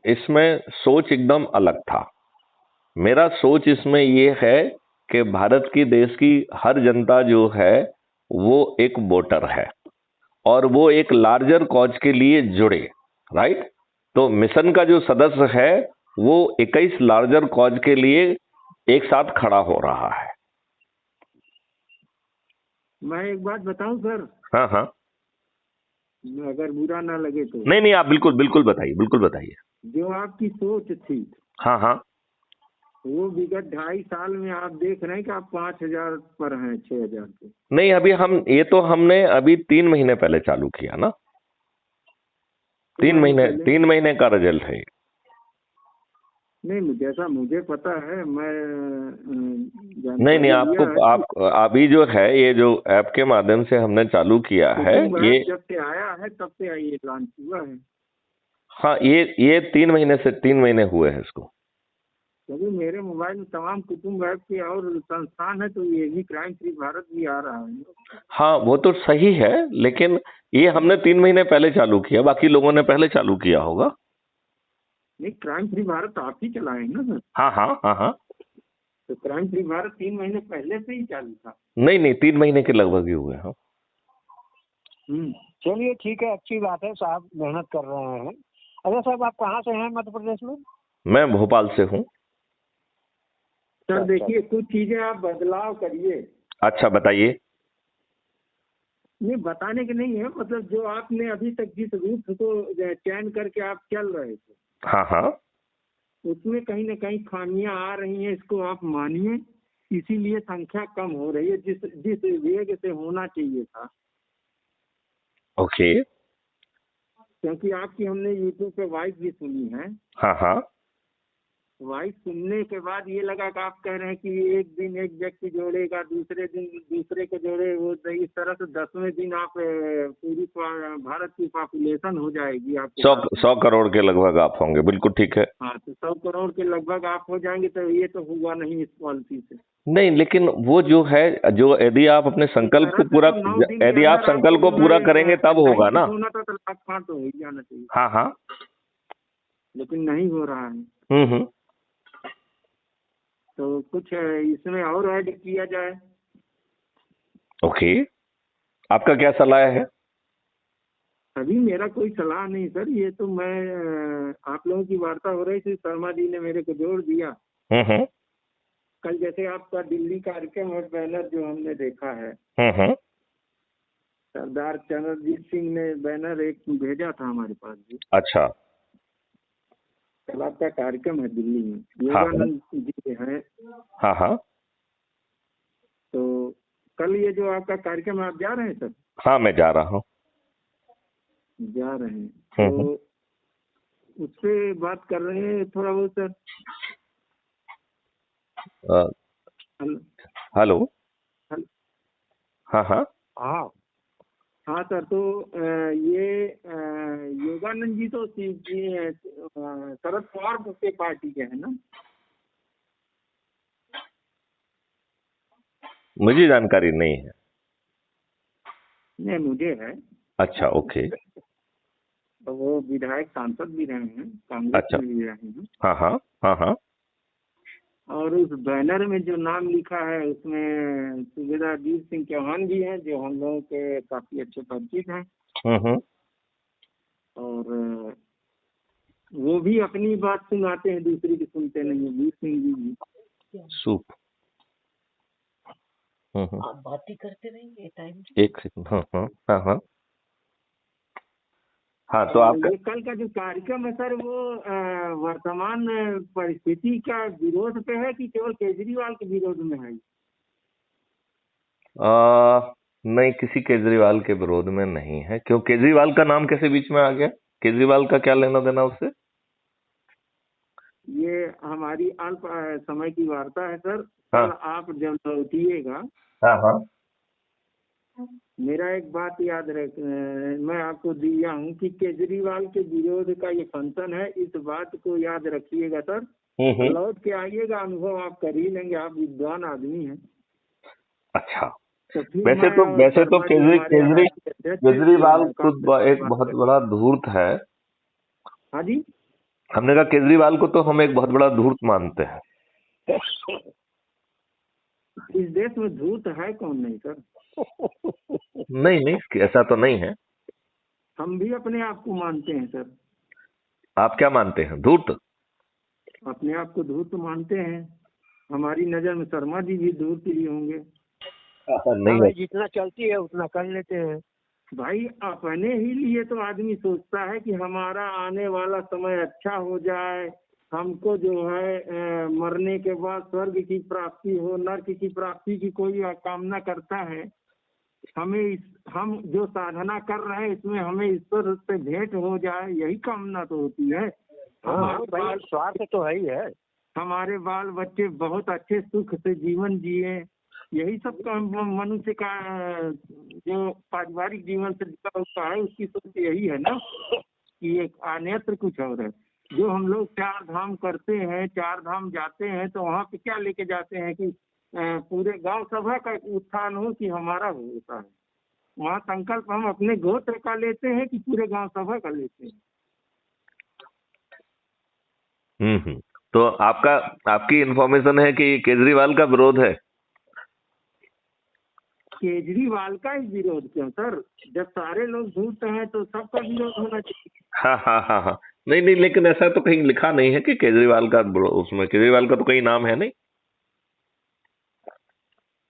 इसमें सोच एकदम अलग था। मेरा सोच इसमें ये है कि भारत की, देश की हर जनता जो है वो एक वोटर है और वो एक लार्जर कॉज के लिए जुड़े। राइट? तो मिशन का जो सदस्य है वो 21 लार्जर कॉज के लिए एक साथ खड़ा हो रहा है। मैं एक बात बताऊं सर? हाँ हाँ। अगर बुरा ना लगे तो। नहीं, आप बिल्कुल बिल्कुल बताइए, बिल्कुल बताइए। जो आपकी सोच थी, हाँ हाँ, वो विगत 2.5 साल में आप देख रहे हैं कि आप 5,000 पर हैं, 6,000 पे। नहीं, अभी हमने अभी 3 महीने पहले चालू किया ना। 3 महीने का रिजल्ट है। नहीं, जैसा मुझे पता है, मैं नहीं, आपको अभी जो है, ये जो ऐप के माध्यम से हमने चालू किया है, ये जब से आया है तब से ये लॉन्च हुआ है। हाँ, ये 3 महीने हुए हैं इसको। क्योंकि मेरे मोबाइल में तमाम कुटुंब ऐप के और संस्थान है, तो ये भी क्राइम फ्री भारत भी आ रहा है। हाँ, वो तो सही है, लेकिन ये हमने 3 महीने पहले चालू किया, बाकी लोगों ने पहले चालू किया होगा। नहीं, क्राइम फ्री भारत आप ही चलाए ना सर? हाँ। तो क्राइम फ्री भारत 3 महीने पहले से ही चालू था। नहीं, 3 महीने के लगभग ही हुए हैं। चलिए ठीक है, अच्छी बात है, साहब मेहनत कर रहे हैं। अच्छा साहब, आप कहाँ से हैं मध्य प्रदेश में? मैं भोपाल से हूँ। सर देखिए, कुछ चीजें आप बदलाव करिए। अच्छा, बताइए। नहीं, बताने के नहीं है, मतलब जो आपने अभी तक जिस रूट को चयन करके आप चल रहे थे, हाँ, उसमें कहीं ना कहीं खामियां आ रही हैं, इसको आप मानिए। इसीलिए संख्या कम हो रही है, जिस वेग से होना चाहिए था। ओके। क्योंकि आपकी हमने यूट्यूब पे वॉइस भी सुनी है। हाँ। भाई सुनने के बाद ये लगा कि आप कह रहे हैं कि एक दिन एक व्यक्ति जोड़ेगा, दूसरे दिन दूसरे को जोड़े, वो तो इस तरह से 10वें दिन आप पूरी भारत की पॉपुलेशन हो जाएगी आपके 100 करोड़ के लगभग आप होंगे, बिल्कुल ठीक है। हाँ, तो 100 करोड़ के लगभग आप हो जाएंगे, तो ये तो हुआ नहीं इस पॉलिसी से। नहीं, लेकिन वो जो है, जो यदि आप अपने संकल्प को पूरा, यदि आप संकल्प को पूरा करेंगे तब होगा ना। होना था तो लाख पाँच तो हो ही जाना चाहिए। हाँ हाँ, लेकिन नहीं हो रहा है। तो कुछ इसमें और ऐड किया जाए। ओके, आपका क्या सलाह है? अभी मेरा कोई सलाह नहीं सर, ये तो मैं आप लोगों की वार्ता हो रही थी, शर्मा जी ने मेरे को जोड़ दिया। कल जैसे आपका दिल्ली कार्यक्रम और बैनर जो हमने देखा है, सरदार चरणजीत सिंह ने बैनर एक भेजा था हमारे पास भी। अच्छा, कल आपका कार्यक्रम है दिल्ली में, योगानंद जी हैं। हाँ हाँ, तो कल ये जो आपका कार्यक्रम है, आप जा रहे हैं सर? हाँ, मैं जा रहा हूँ। जा रहे हैं तो उससे बात कर रहे हैं थोड़ा बहुत सर। हेलो। हाँ हाँ हाँ हाँ सर, तो ये योगानंद जी तो शरद पवार के पार्टी के हैं ना? मुझे जानकारी नहीं है। नहीं, मुझे है। अच्छा, ओके। तो वो विधायक सांसद भी रहे हैं, कांग्रेस में भी रहे हैं। हाँ हाँ हाँ हाँ। और उस बैनर में जो नाम लिखा है उसमें सूबेदार वीर सिंह चौहान भी हैं, जो हम लोगों के काफी अच्छे परिचित हैं। और वो भी अपनी बात सुनाते हैं, दूसरी की सुनते नहीं है, वीर सिंह जी भी। सूप आप बात ही करते रहेंगे टाइम। एक सेकंड। हाँ हाँ हाँ हाँ हाँ। तो आपका ये कल का जो कार्यक्रम है सर, वो वर्तमान परिस्थिति का विरोध पे है कि केवल केजरीवाल के विरोध में है? नहीं, किसी केजरीवाल के विरोध में नहीं है। क्यों, केजरीवाल का नाम कैसे बीच में आ गया? केजरीवाल का क्या लेना देना उससे? ये हमारी अल्प समय की वार्ता है सर। हाँ। कल आप जब लौटिएगा, हाँ हाँ, मेरा एक बात याद रख, मैं आपको दिया हूँ कि केजरीवाल के विरोध का ये फंक्शन है, इस बात को याद रखिएगा सर। लौट के आइएगा, अनुभव आप कर ही लेंगे, आप विद्वान आदमी हैं। अच्छा, तो वैसे तो केजरीवाल खुद एक बहुत बड़ा धूर्त है। हाँ जी, हमने कहा केजरीवाल को तो हम एक बहुत बड़ा धूर्त मानते हैं। इस देश में धूर्त है कौन नहीं सर? नहीं, ऐसा तो नहीं है। हम भी अपने आप को मानते हैं सर। आप क्या मानते हैं? धूर्त? अपने आप को धूर्त मानते हैं। हमारी नजर में शर्मा जी भी धूर्त ही होंगे। नहीं है। जितना चलती है उतना कर लेते हैं भाई, अपने ही लिए तो आदमी सोचता है कि हमारा आने वाला समय अच्छा हो जाए, हमको जो है मरने के बाद स्वर्ग की प्राप्ति हो, नर्क की प्राप्ति की कोई कामना करता है। हम जो साधना कर रहे हैं इसमें हमें ईश्वर से भेंट हो जाए, यही कामना तो होती है। भाई, स्वार्थ तो है ही है। हमारे बाल बच्चे बहुत अच्छे सुख से जीवन जिए, यही सब का मनुष्य का जो पारिवारिक जीवन से जुड़ा होता है, उसकी सोच यही है ना कि एक अन्यत्र कुछ और है। जो हम लोग 4 धाम करते हैं, 4 धाम जाते हैं, तो वहाँ पे क्या लेके जाते हैं कि पूरे गांव सभा का उत्थान हो कि हमारा होता है। वहाँ संकल्प हम अपने गोत्र का लेते हैं कि पूरे गांव सभा का लेते हैं। तो आपकी इंफॉर्मेशन है कि केजरीवाल का विरोध है? केजरीवाल का ही विरोध क्यों सर? जब सारे लोग झूठ हैं तो सबका विरोध होना चाहिए। हाँ हाँ हाँ हाँ। नहीं, लेकिन ऐसा तो कहीं लिखा नहीं है कि केजरीवाल का, उसमें केजरीवाल का तो कहीं नाम है नहीं।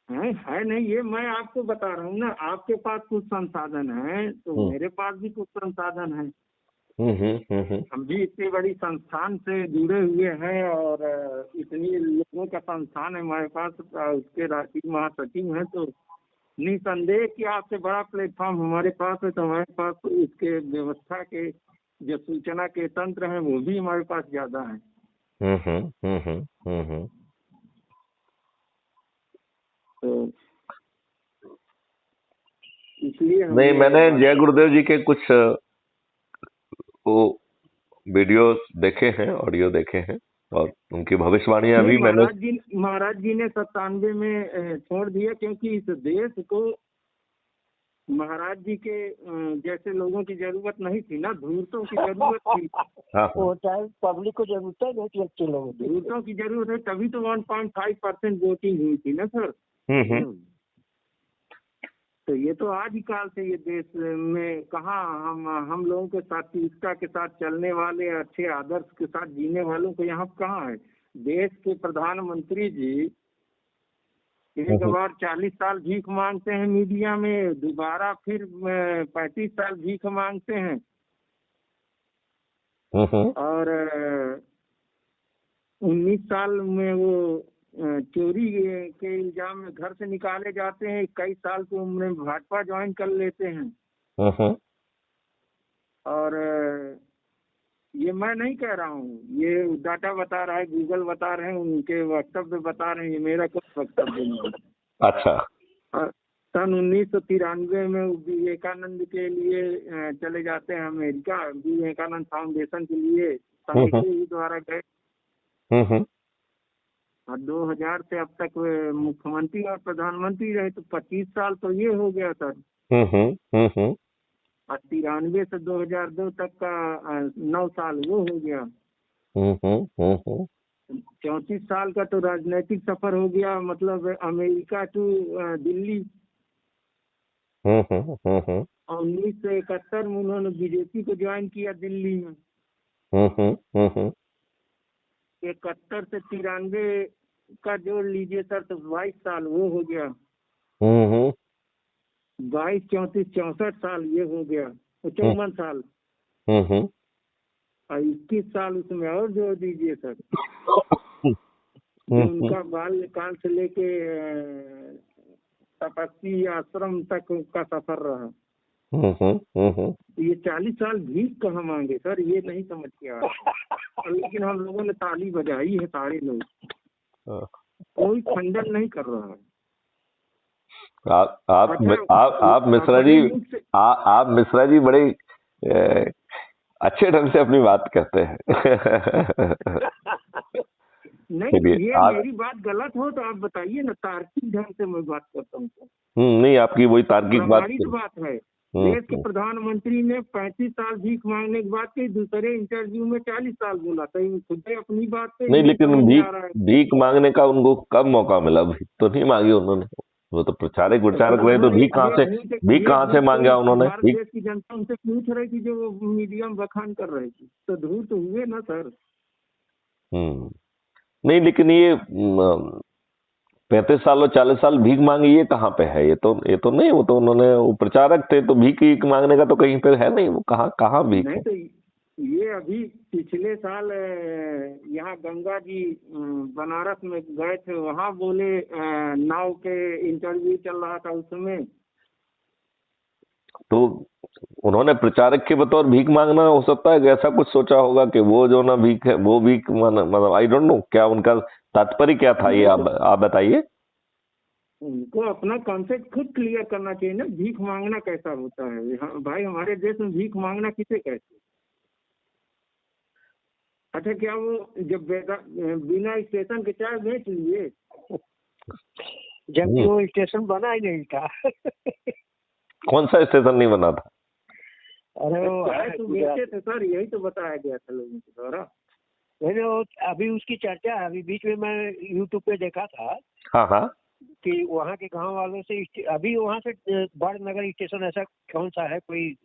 है नहीं, ये मैं आपको बता रहा हूँ ना। आपके पास कुछ संसाधन है तो मेरे पास भी कुछ संसाधन है। हम भी इतनी बड़ी संस्थान से जुड़े हुए हैं और इतनी लोगों का संस्थान है हमारे पास, उसके राष्ट्रीय महासचिव हैं, तो निसंदेह कि आपसे बड़ा प्लेटफॉर्म हमारे पास है। तो हमारे पास इसके व्यवस्था के जो सूचना के तंत्र हैं वो भी हमारे पास ज्यादा है। हम्म हम्म हम्म हम्म हम्म तो इसलिए हम नहीं, ये मैंने बात जय गुरुदेव जी के कुछ वो वीडियोस देखे हैं, ऑडियो देखे हैं, और उनकी भविष्यवाणियां नहीं, भी मैंने। महाराज जी ने 97 में छोड़ दिया, क्योंकि इस देश को महाराज जी के जैसे लोगों की जरूरत नहीं थी ना, धूर्तों की जरूरत थी। हाँ वो टाइम पब्लिक को जरूरत है, नहीं अच्छे लोगों की। धूर्तों की जरूरत है, तभी तो 1.5% वोटिंग हुई थी ना सर। हम्म तो ये तो आज ही काल से ये देश में कहाँ हम लोगों के सात्विकता के साथ चलने वाले, अच्छे आदर्श के साथ जीने वालों को यहाँ कहाँ है। देश के प्रधानमंत्री जी एक बार 40 साल भीख मांगते हैं मीडिया में, दोबारा फिर 35 साल भीख मांगते हैं, और 19 साल में वो चोरी के इल्जाम में घर से निकाले जाते हैं। 21 साल की उम्र में भाजपा ज्वाइन कर लेते हैं। और ये मैं नहीं कह रहा हूँ, ये डाटा बता रहा है, गूगल बता रहे हैं, उनके वक्तव्य बता रहे हैं, ये मेरा कोई वक्तव्य नहीं है। अच्छा। सन 1993 में विवेकानंद के लिए चले जाते हैं अमेरिका, विवेकानंद फाउंडेशन के लिए साहित्य द्वारा गए। और 2000 से अब तक मुख्यमंत्री और प्रधानमंत्री रहे, तो 25 साल तो ये हो गया सर। और 93 से 2002 तक का 9 साल वो हो गया। 34 साल का तो राजनीतिक सफर हो गया, मतलब अमेरिका टू दिल्ली। और 1971 में उन्होंने बीजेपी को ज्वाइन किया दिल्ली में। 71 से 93 का जोड़ लीजिए सर, तो 22 साल वो हो गया। 22, 34, 64 साल ये हो गया, तो 54 साल। और 21 साल उसमें और जोड़ दीजिए सर, जो उनका बाल्यकाल से लेके तपस्वी आश्रम तक का सफर रहा। ये 40 साल भीख कहाँ मांगे सर, ये नहीं समझ के आ रहा। लेकिन हम लोगों ने ताली बजाई है, सारे लोग, कोई खंडन नहीं कर रहा है। आप मिश्रा जी, आप मिश्रा जी बड़े अच्छे ढंग से अपनी बात करते हैं। नहीं, ये मेरी बात गलत हो तो आप बताइए ना, तार्किक ढंग से मैं बात करता हूँ। नहीं, आपकी वही तार्किक बात है। देश के प्रधानमंत्री ने 35 साल भीख मांगने के बाद के दूसरे इंटरव्यू में 40 साल बोला था, खुद अपनी बात पे नहीं। लेकिन भीख मांगने का उनको कब मौका मिला? भीख तो नहीं मांगी उन्होंने, वो तो प्रचारक रहे, तो भीख कहाँ से मांगा उन्होंने? देश की जनता उनसे पूछ रही थी, जो वो मीडिया में बखान कर रही थी, तो धूर्त तो हुए ना सर। नहीं, लेकिन ये 35 साल और 40 साल भीख मांगी, ये कहाँ पे है? ये तो नहीं, वो तो उन्होंने, वो प्रचारक थे, तो भीख मांगने का तो कहीं पे है नहीं। वो कहाँ भीख नहीं। तो ये अभी पिछले साल यहाँ गंगा जी बनारस में गए थे, वहाँ बोले, नाव के इंटरव्यू चल रहा था उसमें, तो उन्होंने प्रचारक के बतौर भीख मांगना, हो सकता है ऐसा कुछ सोचा होगा कि वो जो ना भीख है, वो भीख मतलब आई डोंट नो क्या उनका तात्पर्य क्या था, ये आप बताइए। उनको अपना कॉन्सेप्ट खुद क्लियर करना चाहिए ना, भीख मांगना कैसा होता है। भाई हमारे देश में भीख मांगना किसे कहते? अच्छा, क्या वो जब बिना स्टेशन के चाय बेच लिए? जबकि वो स्टेशन बना ही नहीं था। कौन सा स्टेशन नहीं बना था? अरे वो तो बेचे थे सर, यही तो बताया गया था लोगों के द्वारा। अभी उसकी चर्चा, अभी बीच में मैं यूट्यूब पे देखा था। हाँ। कि वहाँ के गांव वालों से, अभी वहाँ से वार्डनगर स्टेशन ऐसा कौन सा है कोई?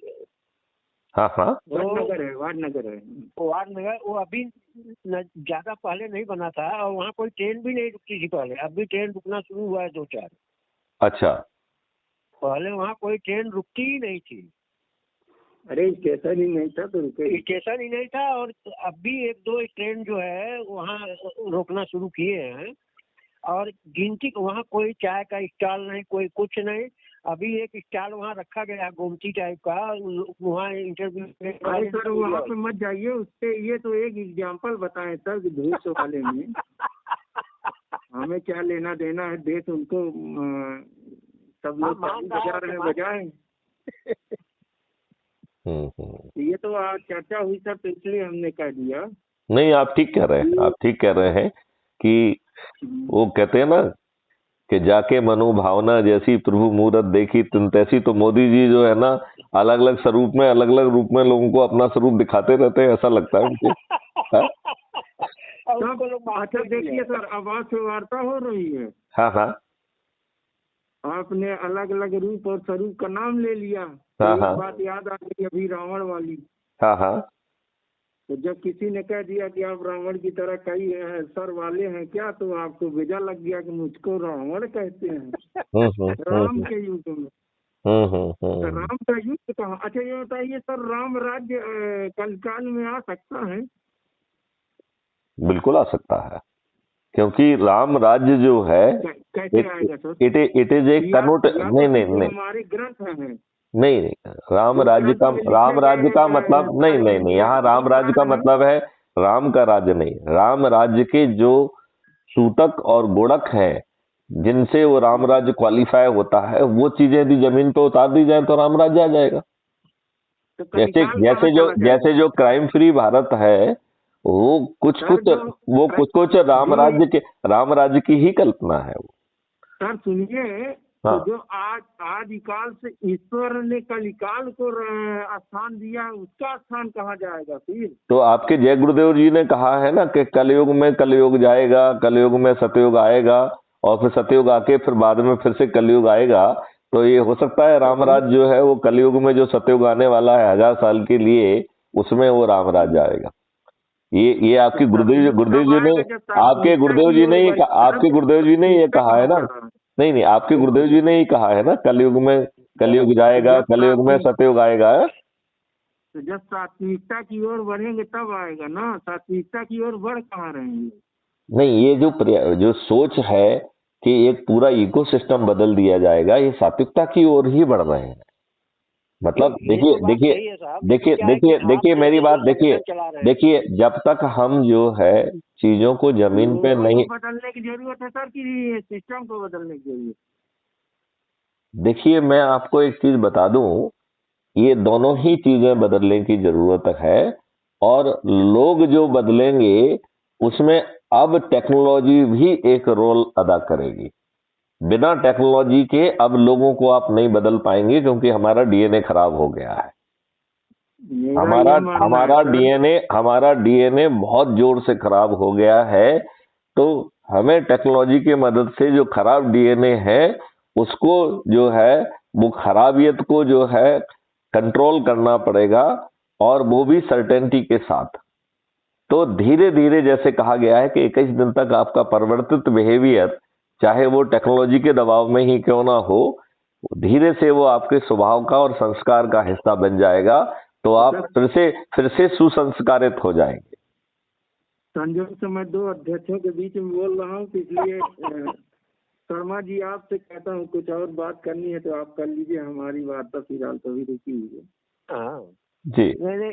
हाँ। वार्डनगर है। वो अभी ज्यादा पहले नहीं बना था, और वहाँ कोई ट्रेन भी नहीं रुकती थी पहले। अभी ट्रेन रुकना शुरू हुआ है 2-4। अच्छा। पहले वहाँ कोई ट्रेन रुकती ही नहीं थी। अरे स्टेशन ही नहीं था तो रुके? स्टेशन ही नहीं था, और अभी 1-2 ट्रेन जो है वहाँ रोकना शुरू किए हैं। और गिनती, वहाँ कोई चाय का स्टॉल नहीं, कोई कुछ नहीं। अभी एक स्टाल वहाँ रखा गया है गोमती टाइप का, वहाँ इंटरव्यू। अरे सर वहाँ पे मत जाइए, उससे ये तो एक एग्जाम्पल बताएं सर कि देश वाले में हमें क्या लेना देना है, देश उनको सब लोग बजा रहे हैं बजाएं। ये तो आज चर्चा हुई सर, तो इसलिए हमने कह दिया। नहीं, आप ठीक कह रहे हैं, आप ठीक कह रहे हैं कि वो कहते हैं ना कि जाके मनोभावना जैसी प्रभु मूरत देखी तुम तैसी। तो मोदी जी जो है ना अलग अलग स्वरूप में, अलग अलग रूप में लोगों को अपना स्वरूप दिखाते रहते हैं, ऐसा लगता है उनको। अच्छा देखिए सर, आवाज से वार्ता हो रही है। हाँ हाँ आपने अलग अलग रूप और स्वरूप का नाम ले लिया। हाँ एक हाँ बात याद आ गई अभी रावण वाली। हाँ हाँ तो जब किसी ने कह दिया कि आप रावण की तरह कई सर वाले हैं क्या, तो आपको बेजा लग गया कि मुझको रावण कहते हैं राम के युग में। तो राम का युग कहाँ? अच्छा ये बताइए सर, राम राज्य कलकाल में आ सकता है? बिल्कुल आ सकता है, क्योंकि राम राज्य जो है कैसे आएगा sir? It is a Connaught. नहीं नहीं नहीं, हमारे ग्रंथ हैं। नहीं नहीं, राम राज्य का मतलब नहीं नहीं नहीं, यहाँ राम राज्य का मतलब है राम का राज्य नहीं, राम राज्य के जो सूतक और गोड़क हैं जिनसे वो राम राज्य क्वालिफाई होता है, वो चीजें यदि जमीन पे उतार दी जाए तो राम राज्य आ जाएगा। जैसे जो क्राइम फ्री भारत है, वो कुछ कुछ राम राज्य की ही कल्पना है वो। सर सुनिए, हाँ। तो जो आदिकाल से ईश्वर ने कलिकाल को स्थान दिया, उसका स्थान कहाँ जाएगा फिर? तो आपके जय गुरुदेव जी ने कहा है ना कि कलयुग में कलयुग जाएगा, कलयुग में सतयुग आएगा, और फिर सतयुग आके फिर बाद में फिर से कलयुग आएगा। तो ये हो सकता है रामराज जो है वो कलयुग में जो सतयुग आने वाला है 1000 साल के लिए, उसमें वो रामराज आएगा। ये आपके गुरुदेव जी ने आपके गुरुदेव जी ने ये कहा है ना। नहीं नहीं, आपके गुरुदेव जी ने ही कहा है ना, कलयुग में कलयुग जाएगा, कलयुग में सतयुग आएगा। तो जब सात्विकता की ओर बढ़ेंगे तब आएगा ना, सात्विकता की ओर बढ़ कहाँ रहेंगे? नहीं, ये जो सोच है कि एक पूरा इकोसिस्टम बदल दिया जाएगा, ये सात्विकता की ओर ही बढ़ रहे हैं। मतलब देखिए मेरी बात, देखिए जब तक हम जो है चीजों को जमीन पे नहीं बदलने की जरूरत है सर, कि सिस्टम को बदलने की जरूरत? देखिए मैं आपको एक चीज बता दूं, ये दोनों ही चीजें बदलने की जरूरत है, और लोग जो बदलेंगे उसमें अब टेक्नोलॉजी भी एक रोल अदा करेगी। बिना टेक्नोलॉजी के अब लोगों को आप नहीं बदल पाएंगे, क्योंकि हमारा डीएनए खराब हो गया है। हमारा डीएनए बहुत जोर से खराब हो गया है। तो हमें टेक्नोलॉजी की मदद से जो खराब डीएनए है उसको जो है वो खराबियत को जो है कंट्रोल करना पड़ेगा, और वो भी सर्टेनिटी के साथ। तो धीरे धीरे जैसे कहा गया है कि 21 दिन तक आपका परिवर्तित बिहेवियर, चाहे वो टेक्नोलॉजी के दबाव में ही क्यों ना हो, धीरे से वो आपके स्वभाव का और संस्कार का हिस्सा बन जाएगा। तो आप फिर से सुसंस्कारित हो जाएंगे। संजोग से मैं दो अध्यक्षों के बीच में बोल रहा हूँ, इसलिए शर्मा जी आपसे कहता हूँ कुछ और बात करनी है तो आप कर लीजिए, हमारी वार्ता फिलहाल तो भी रुकी हुई है। हाँ जी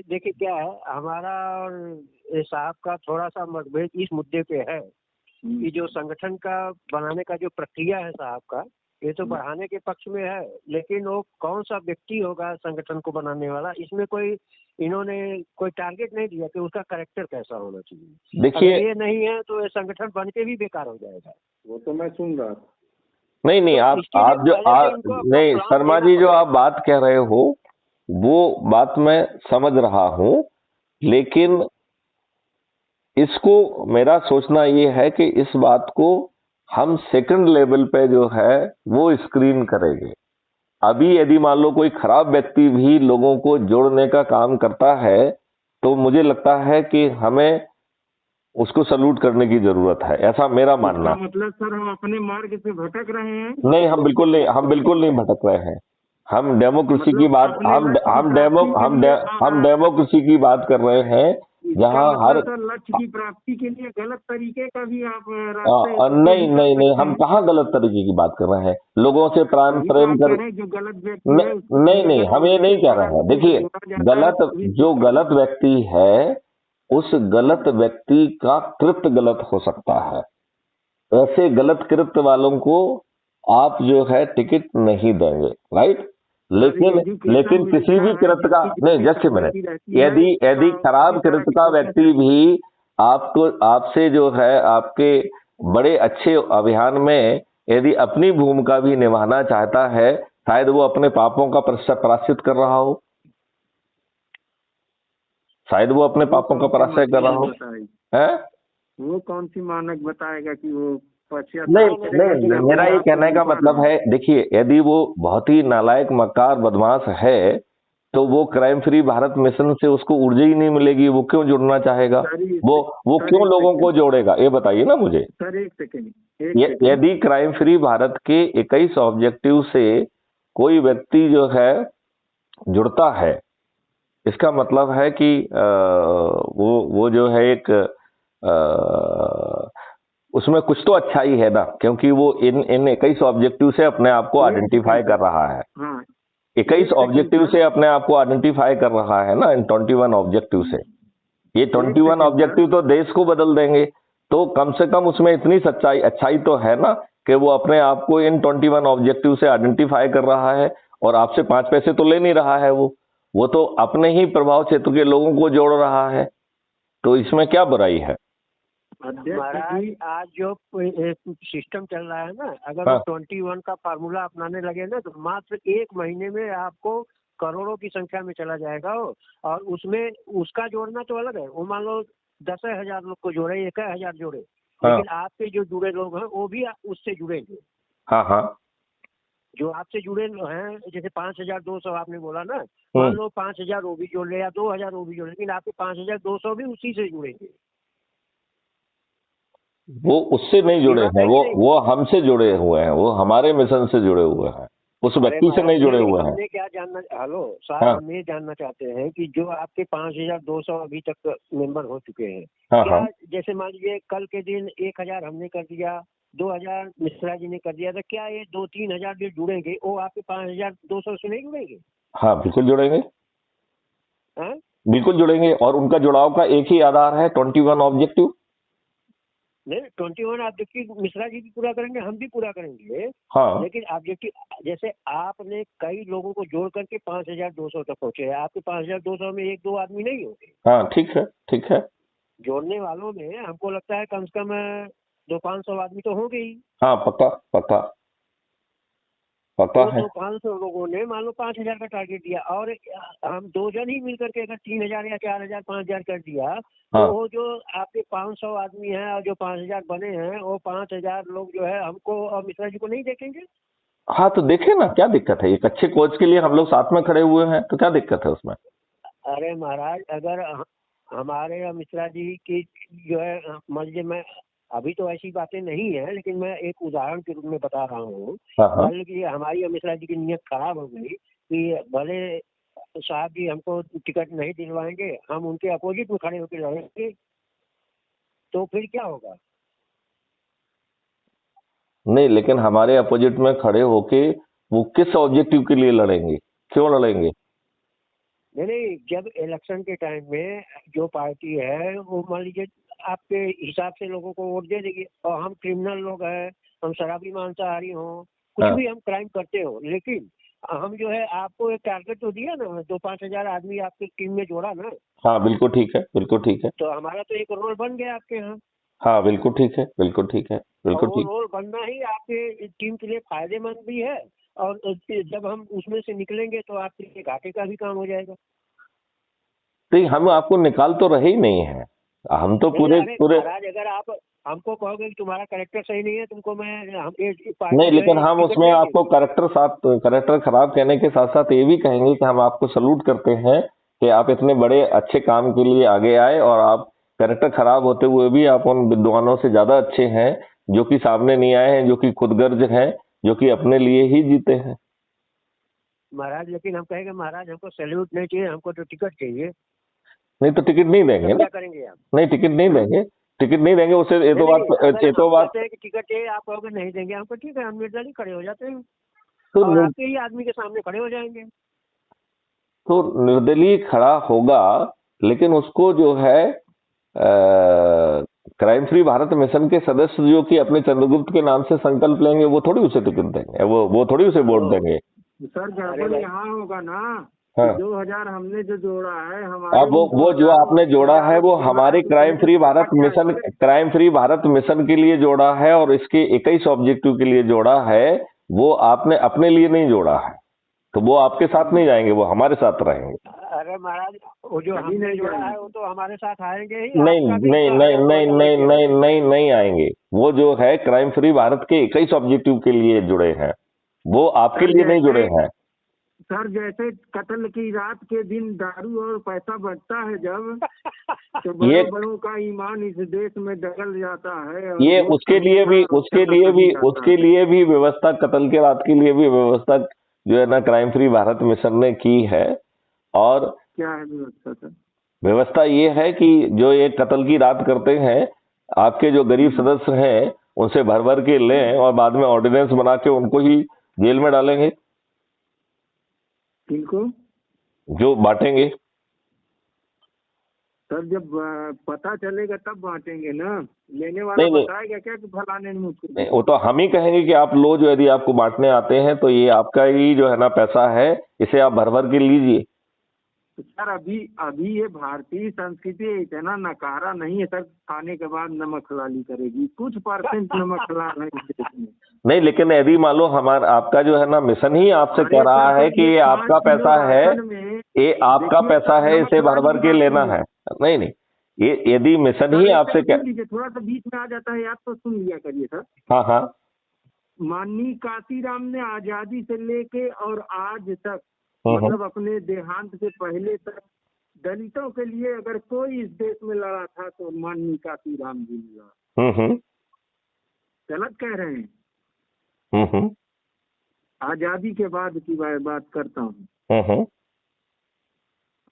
देखिए क्या है, हमारा और साहब का थोड़ा सा मतभेद इस मुद्दे पे है कि जो संगठन का बनाने का जो प्रक्रिया है साहब का, ये तो बढ़ाने के पक्ष में है, लेकिन वो कौन सा व्यक्ति होगा संगठन को बनाने वाला, इसमें इन्होंने कोई टारगेट नहीं दिया कि उसका कैरेक्टर कैसा होना चाहिए। देखिए ये नहीं है तो ये संगठन बन के भी बेकार हो जाएगा। वो तो मैं सुन रहा। नहीं आप नहीं शर्मा जी, जो आप बात कह रहे हो वो बात मैं समझ रहा हूं, लेकिन इसको मेरा सोचना ये है कि इस बात को हम सेकंड लेवल पे जो है वो स्क्रीन करेंगे। अभी यदि मान लो कोई खराब व्यक्ति भी लोगों को जोड़ने का काम करता है तो मुझे लगता है कि हमें उसको सल्यूट करने की जरूरत है, ऐसा मेरा मानना। मतलब सर हम अपने मार्ग से भटक रहे हैं? नहीं, हम बिल्कुल नहीं भटक रहे हैं। हम डेमोक्रेसी की बात हम डेमोक्रेसी की बात कर रहे हैं जहाँ इसका हर मतलब सर लक्ष्य की प्राप्ति के लिए गलत तरीके का भी आप रास्ते नहीं भी कर नहीं नहीं, सकते हम हैं। कहाँ गलत तरीके की बात कर रहे हैं। लोगों से प्राण वही तो प्रेम आप कर कह रहे हैं, जो गलत व्यक्ति है उसको नहीं भी नहीं, अगर हम ये नहीं उसके कह द्वारा रहे हैं। लोगों को देखिए, जोड़ा जाता है गलत तो भी जो ठीक है। गलत व्यक्ति है उस गलत व्यक्ति का कृत्य गलत हो सकता है। ऐसे गलत कृत्य वालों को आप जो है टिकट नहीं देंगे, राइट। सर लेकिन एजुकेशन लेकिन किसी मिलता भी है, कृत्य का जिसकी नहीं, जिसकी जस्ट मिनट, सिक्योरिटी रहती है यदि उसका यदि खराब उसकी कृत्य पार्टी का को व्यक्ति कैसे। भी आपको आपसे जो है आपके बड़े अच्छे अभियान में यदि अपनी भूमिका भी निभाना चाहता है, शायद वो अपने पापों का प्रायश्चित कर रहा हो, शायद वो अपने वो पापों का कौन सी प्रायश्चित कर रहा हो, मानक बताएगी, है। वो कौन सी मानक बताएगा कि वो नहीं पश्चाताप करेगा कि नहीं, अपने मेरा ये आप को कहने का ऊंचा मतलब रहे। है, देखिए, यदि वो बहुत ही नालायक मक्कार बदमाश है तो वो क्राइम फ्री भारत मिशन से उसको ऊर्जा ही नहीं मिलेगी, वो क्यों जुड़ना चाहेगा। वो वो सर क्यों एक लोगों को सेकंड, जोड़ेगा, ये बताइए ना मुझे। सर एक सेकंड यदि क्राइम फ्री भारत के 21 ऑब्जेक्टिव से कोई व्यक्ति जो है जुड़ता है, इसका मतलब है कि वो जो है एक उसमें कुछ तो अच्छाई है ना, क्योंकि वो इन इन 21 ऑब्जेक्टिव से अपने आप को एक आइडेंटिफाई सेकंड कर सर। रहा है। हाँ 21 एक सेकंड ऑब्जेक्टिव सर, से अपने आप को आइडेंटिफाई कर रहा है ना, इन 21 ऑब्जेक्टिव से। ये एक 21 सेकंड सर। ऑब्जेक्टिव तो देश को बदल देंगे। तो कम से कम उसमें इतनी सच्चाई अच्छाई तो है ना कि वो अपने आप को इन 21 ऑब्जेक्टिव से आइडेंटिफाई कर रहा है और आपसे 5 पैसे तो ले नहीं रहा है। वो तो अपने ही प्रभाव क्षेत्र के लोगों को जोड़ रहा है, तो इसमें क्या बुराई है। अध्यक्ष महाराज जी, आज जो सिस्टम चल रहा है ना, अगर हाँ। वो 21 का फार्मूला अपनाने लगे ना, तो मात्र 1 महीने में आपको करोड़ों की संख्या में चला जाएगा वो। और उसमें उसका जोड़ना तो अलग है, वो मान लो 10,000 लोग को जोड़े, 1,000 जोड़े, हाँ लेकिन आपके जो जुड़े लोग हैं वो भी उससे जुड़ेंगे। हाँ हाँ। जो आपसे जुड़े हैं, जैसे 5,200 आपने बोला ना, मान लो 5,000 वो भी जोड़ ले या 2,000 वो भी जोड़ ले, लेकिन आपके 5,200 भी उसी से जुड़ेंगे। वो उससे नहीं ये जुड़े बात हैं, है कि नहीं? वो हमसे जुड़े हुए हैं, वो हमारे मिशन से जुड़े हुए हैं, उस अरे व्यक्ति से महाराज नहीं जुड़े जी, हुए हैं। हमने क्या जानना, हेलो साहब, हाँ हम ये जानना चाहते हैं कि जो आपके 5,200 अभी तक मेंबर हो चुके हैं, हाँ क्या हाँ। जैसे मान लीजिए कल के दिन 1,000 हमने कर दिया, 2,000 मिश्रा जी ने कर दिया, तो क्या ये 2-3,000 जो जुड़ेंगे वो आपके 5,200 से नहीं जुड़ेंगे? हाँ बिल्कुल जुड़ेंगे, हाँ? बिल्कुल जुड़ेंगे, और उनका जुड़ाव का एक ही आधार है 21 ऑब्जेक्टिव। नहीं, 21 ऑब्जेक्टिव मिश्रा जी भी पूरा करेंगे, हम भी पूरा करेंगे, हाँ लेकिन ऑब्जेक्टिव जैसे आपने कई लोगों को जोड़ करके 5,200 तक पहुंचे हैं, आपके 5,200 में 1-2 आदमी नहीं होंगे। हाँ, ठीक है ठीक है। जोड़ने वालों में हमको लगता है कम से कम 200-500 आदमी तो होंगे ही। हाँ पक्का पक्का पक्का तो है। 200-500 लोगों ने मान लो 5,000 का टारगेट दिया, और हम 2 जन ही मिल करके अगर 3,000 या 4,000 5,000 कर दिया, तो हाँ वो जो आपके 500 आदमी हैं और जो 5,000 बने हैं, वो 5,000 लोग जो है हमको और मिश्रा जी को नहीं देखेंगे। हाँ, तो देखे ना, क्या दिक्कत है। एक अच्छे कोच के लिए हम लोग साथ में खड़े हुए हैं, तो क्या दिक्कत है उसमें। अरे महाराज, अगर हमारे और मिश्रा जी की जो है, मान लीजिए, मैं अभी तो ऐसी बातें नहीं है, लेकिन मैं एक उदाहरण के रूप में बता रहा हूँ। हाँ हाँ। मान लीजिए हमारी और मिश्रा जी की नीयत खराब हो गई कि भले साहब जी हमको टिकट नहीं दिलवाएंगे, हम उनके अपोजिट में खड़े होकर लड़ेंगे, तो फिर क्या होगा? नहीं, लेकिन हमारे अपोजिट में खड़े होके वो किस ऑब्जेक्टिव के लिए लड़ेंगे, क्यों लड़ेंगे। नहीं, जब इलेक्शन के टाइम में जो पार्टी है वो मान लीजिए आपके हिसाब से लोगों को वोट दे देगी, और हम क्रिमिनल लोग हैं, हम शराबी मांसाहारी हों, कुछ हाँ भी हम क्राइम करते हो, लेकिन हम जो है आपको एक टारगेट तो दिया ना, 2-5 हजार आदमी आपकी टीम में जोड़ा ना, हाँ, बिल्कुल ठीक है, बिल्कुल ठीक है। तो हमारा तो एक रोल बन गया आपके यहाँ। हाँ बिल्कुल ठीक है, बिल्कुल ठीक है, और बिल्कुल वो ठीक। रोल बनना ही आपके टीम के लिए फायदेमंद भी है, और जब हम उसमें से निकलेंगे तो आपके लिए घाटे का भी काम हो जाएगा। नहीं, हम आपको निकाल तो रहे ही नहीं है, हम तो नहीं, पूरे अरे पूरे। महाराज, अगर आप हमको कहोगे कि तुम्हारा कैरेक्टर सही नहीं है, तुमको मैं हम नहीं, पार्टी जो लेकिन है हम टिकट उसमें नहीं आपको देगी। करेक्टर खराब कहने के साथ साथ ये भी कहेंगे कि हम आपको सलूट करते हैं कि आप इतने बड़े अच्छे काम के लिए आगे आए, और आप करेक्टर खराब होते हुए भी आप उन विद्वानों से ज्यादा अच्छे हैं जो कि सामने नहीं आए हैं, जो कि खुदगर्ज हैं, जो कि अपने लिए ही जीते हैं। महाराज, लेकिन हम कहेंगे महाराज हमको सैल्यूट नहीं चाहिए, हमको तो टिकट चाहिए। नहीं तो टिकट नहीं देंगे तब ना। क्या करेंगे आप? नहीं टिकट नहीं देंगे, टिकट नहीं देंगे उसे। ये तो नहीं, बात, ये अगर तो हम बात कहते हैं कि टिकट है, आप कहोगे नहीं देंगे हमको, ठीक है, हम निर्दलीय खड़े हो जाते हैं तो और आपके ही आदमी के सामने खड़े हो जाएंगे। तो निर्दलीय खड़ा होगा, लेकिन उसको जो है क्राइम फ्री भारत मिशन के सदस्य जो कि अपने चंद्रगुप्त के नाम से संकल्प लेंगे, वो थोड़ी उसे टिकट देंगे, वो थोड़ी उसे वोट देंगे। सर गड़बड़ यहाँ होगा ना। हाँ। 2000 हमने जो जोड़ा है हमारे, अब वो जो आपने जोड़ा है वो हमारे क्राइम फ्री भारत मिशन के लिए जोड़ा है, और इसके 21 ऑब्जेक्टिव के लिए जोड़ा है। वो आपने अपने लिए नहीं जोड़ा है, तो वो आपके साथ नहीं जाएंगे, वो हमारे साथ रहेंगे। अरे महाराज, वो जो हमने जोड़ा है वो तो हमारे साथ आएंगे ही। नहीं आपका भी नहीं जो नहीं है वो नहीं अलग नहीं है। नहीं नहीं नहीं आएंगे। वो जो है क्राइम फ्री भारत के 21 ऑब्जेक्टिव के लिए जुड़े हैं, वो आपके लिए नहीं जुड़े हैं। सर जैसे कत्ल की रात के दिन दारू और पैसा बढ़ता है जब, तो बड़ों का ईमान इस देश में डगल जाता है। और ये उसके लिए भी व्यवस्था, कत्ल के रात के लिए भी व्यवस्था जो है ना क्राइम फ्री भारत मिशन ने की है। और क्या है व्यवस्था सर? व्यवस्था ये है कि जो ये कत्ल की रात करते हैं, आपके जो गरीब सदस्य हैं उनसे भर भर के लें और बाद में ऑर्डिनेंस बना के उनको ही जेल में डालेंगे। किनको? जो बांटेंगे। सर जब पता चलेगा तब बांटेंगे ना। लेने वाला बताएगा क्या कि फलाने ने मुझको? नहीं, वो तो हम ही कहेंगे कि आप लो, जो यदि आपको बांटने आते हैं तो ये आपका ही जो है ना पैसा है, इसे आप भर भर के लीजिए। तो सर अभी ये भारतीय संस्कृति इतना नकारा नहीं है सर, खाने के बाद नमक हलाली करेगी। कुछ % नमक हलाल है इस देश में। नहीं, लेकिन यदि मान लो आपका जो है ना मिशन ही आपसे कह रहा है कि ये आपका पैसा है, ये आपका पैसा है, इसे भर भर के लेना है। नहीं नहीं, ये यदि मिशन ही आपसे थोड़ा सा बीच में आ जाता है, आप तो सुन लिया करिए सर। हाँ हाँ। माननीय कांशीराम ने आजादी से लेके और आज तक, मतलब अपने देहांत से पहले तक, दलितों के लिए अगर कोई इस देश में लड़ा था तो माननीय कांशीराम जी ने लड़ा। गलत कह रहे हैं? आजादी के बाद की बात करता हूँ।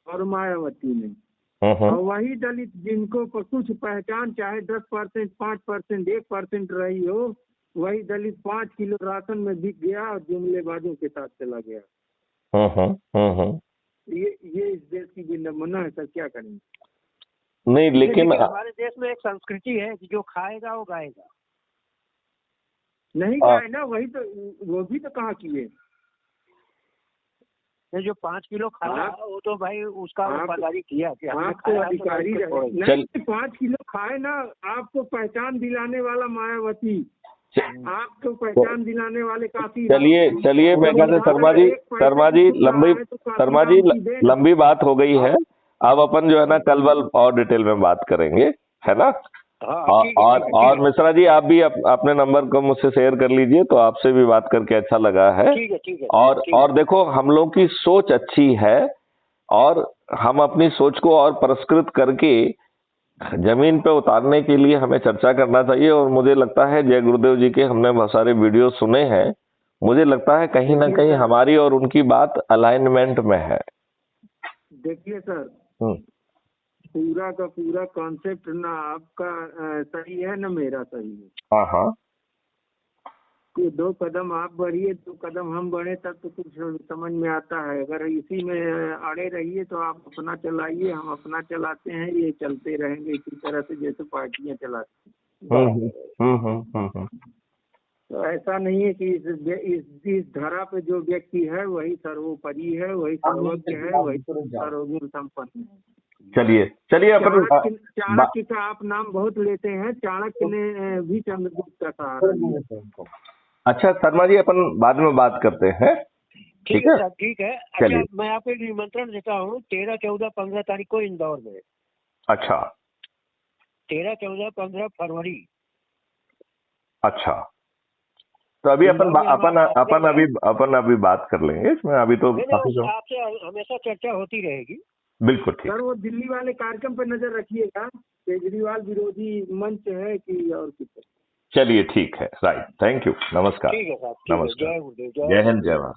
और मायावती ने, और वही दलित जिनको कुछ पहचान, चाहे 10%, 5%, 1% रही हो, वही दलित 5 किलो राशन में बिक गया और जुमलेबाजों के साथ चला गया। ये इस देश की विडंबना है सर, क्या करेंगे? नहीं, लेकिन हमारे देश में एक संस्कृति है कि जो खाएगा वो गाएगा। नहीं गाए ना, वही तो, वो भी तो कहा किए। जो 5 किलो खाया वो तो भाई उसका वफादारी किया कि आपको अधिकारी नहीं, 5 किलो खाए ना, आपको पहचान दिलाने वाला मायावती, आपको पहचान दिलाने वाले काफी। चलिए मैं कहते शर्मा जी लंबी बात हो गई है। अब अपन जो है ना कल वल और डिटेल में बात करेंगे, है ना। और मिश्रा जी, आप भी अपने नंबर को मुझसे शेयर कर लीजिए, तो आपसे भी बात करके अच्छा लगा है। ठीक है। और देखो, हम लोग की सोच अच्छी है और हम अपनी सोच को और परिष्कृत करके जमीन पे उतारने के लिए हमें चर्चा करना चाहिए। और मुझे लगता है जय गुरुदेव जी के हमने बहुत सारे वीडियो सुने हैं, मुझे लगता है कहीं ना कहीं हमारी और उनकी बात अलाइनमेंट में है। देखिए सर, पूरा का पूरा कॉन्सेप्ट ना आपका सही है ना मेरा सही है। हाँ। 2 कदम आप बढ़िए, 2 कदम हम बढ़े, तब तो कुछ समझ में आता है। अगर इसी में अड़े रहिए तो आप अपना चलाइए, हम अपना चलाते हैं, ये चलते रहेंगे इसी तरह से जैसे पार्टियां चलाती हैं। तो ऐसा नहीं है कि इस धरा पे जो व्यक्ति है वही सर्वोपरि है, वही सर्वज्ञ है, वही सर्वगुण संपन्न है। चलिए अपन चाणक्य का आप नाम बहुत लेते हैं, चाणक्य ने भी चंद्रगुप्त का सहारा लिया। अच्छा शर्मा जी, अपन बाद में बात करते हैं। ठीक है। अच्छा, मैं आपको एक निमंत्रण देता हूँ 13, 14, 15 तारीख को इंदौर में। अच्छा। 13, 14, 15 फरवरी। अच्छा, तो अभी अपन अभी बात कर लेंगे इसमें। अभी तो आपसे हमेशा चर्चा होती रहेगी। बिल्कुल ठीक। सर वो दिल्ली वाले कार्यक्रम पर नजर रखिएगा, केजरीवाल विरोधी मंच है कि और कुछ। चलिए ठीक है, राइट, थैंक यू, नमस्कार। ठीक है साहब, नमस्कार, जय हिंद, जय भारत।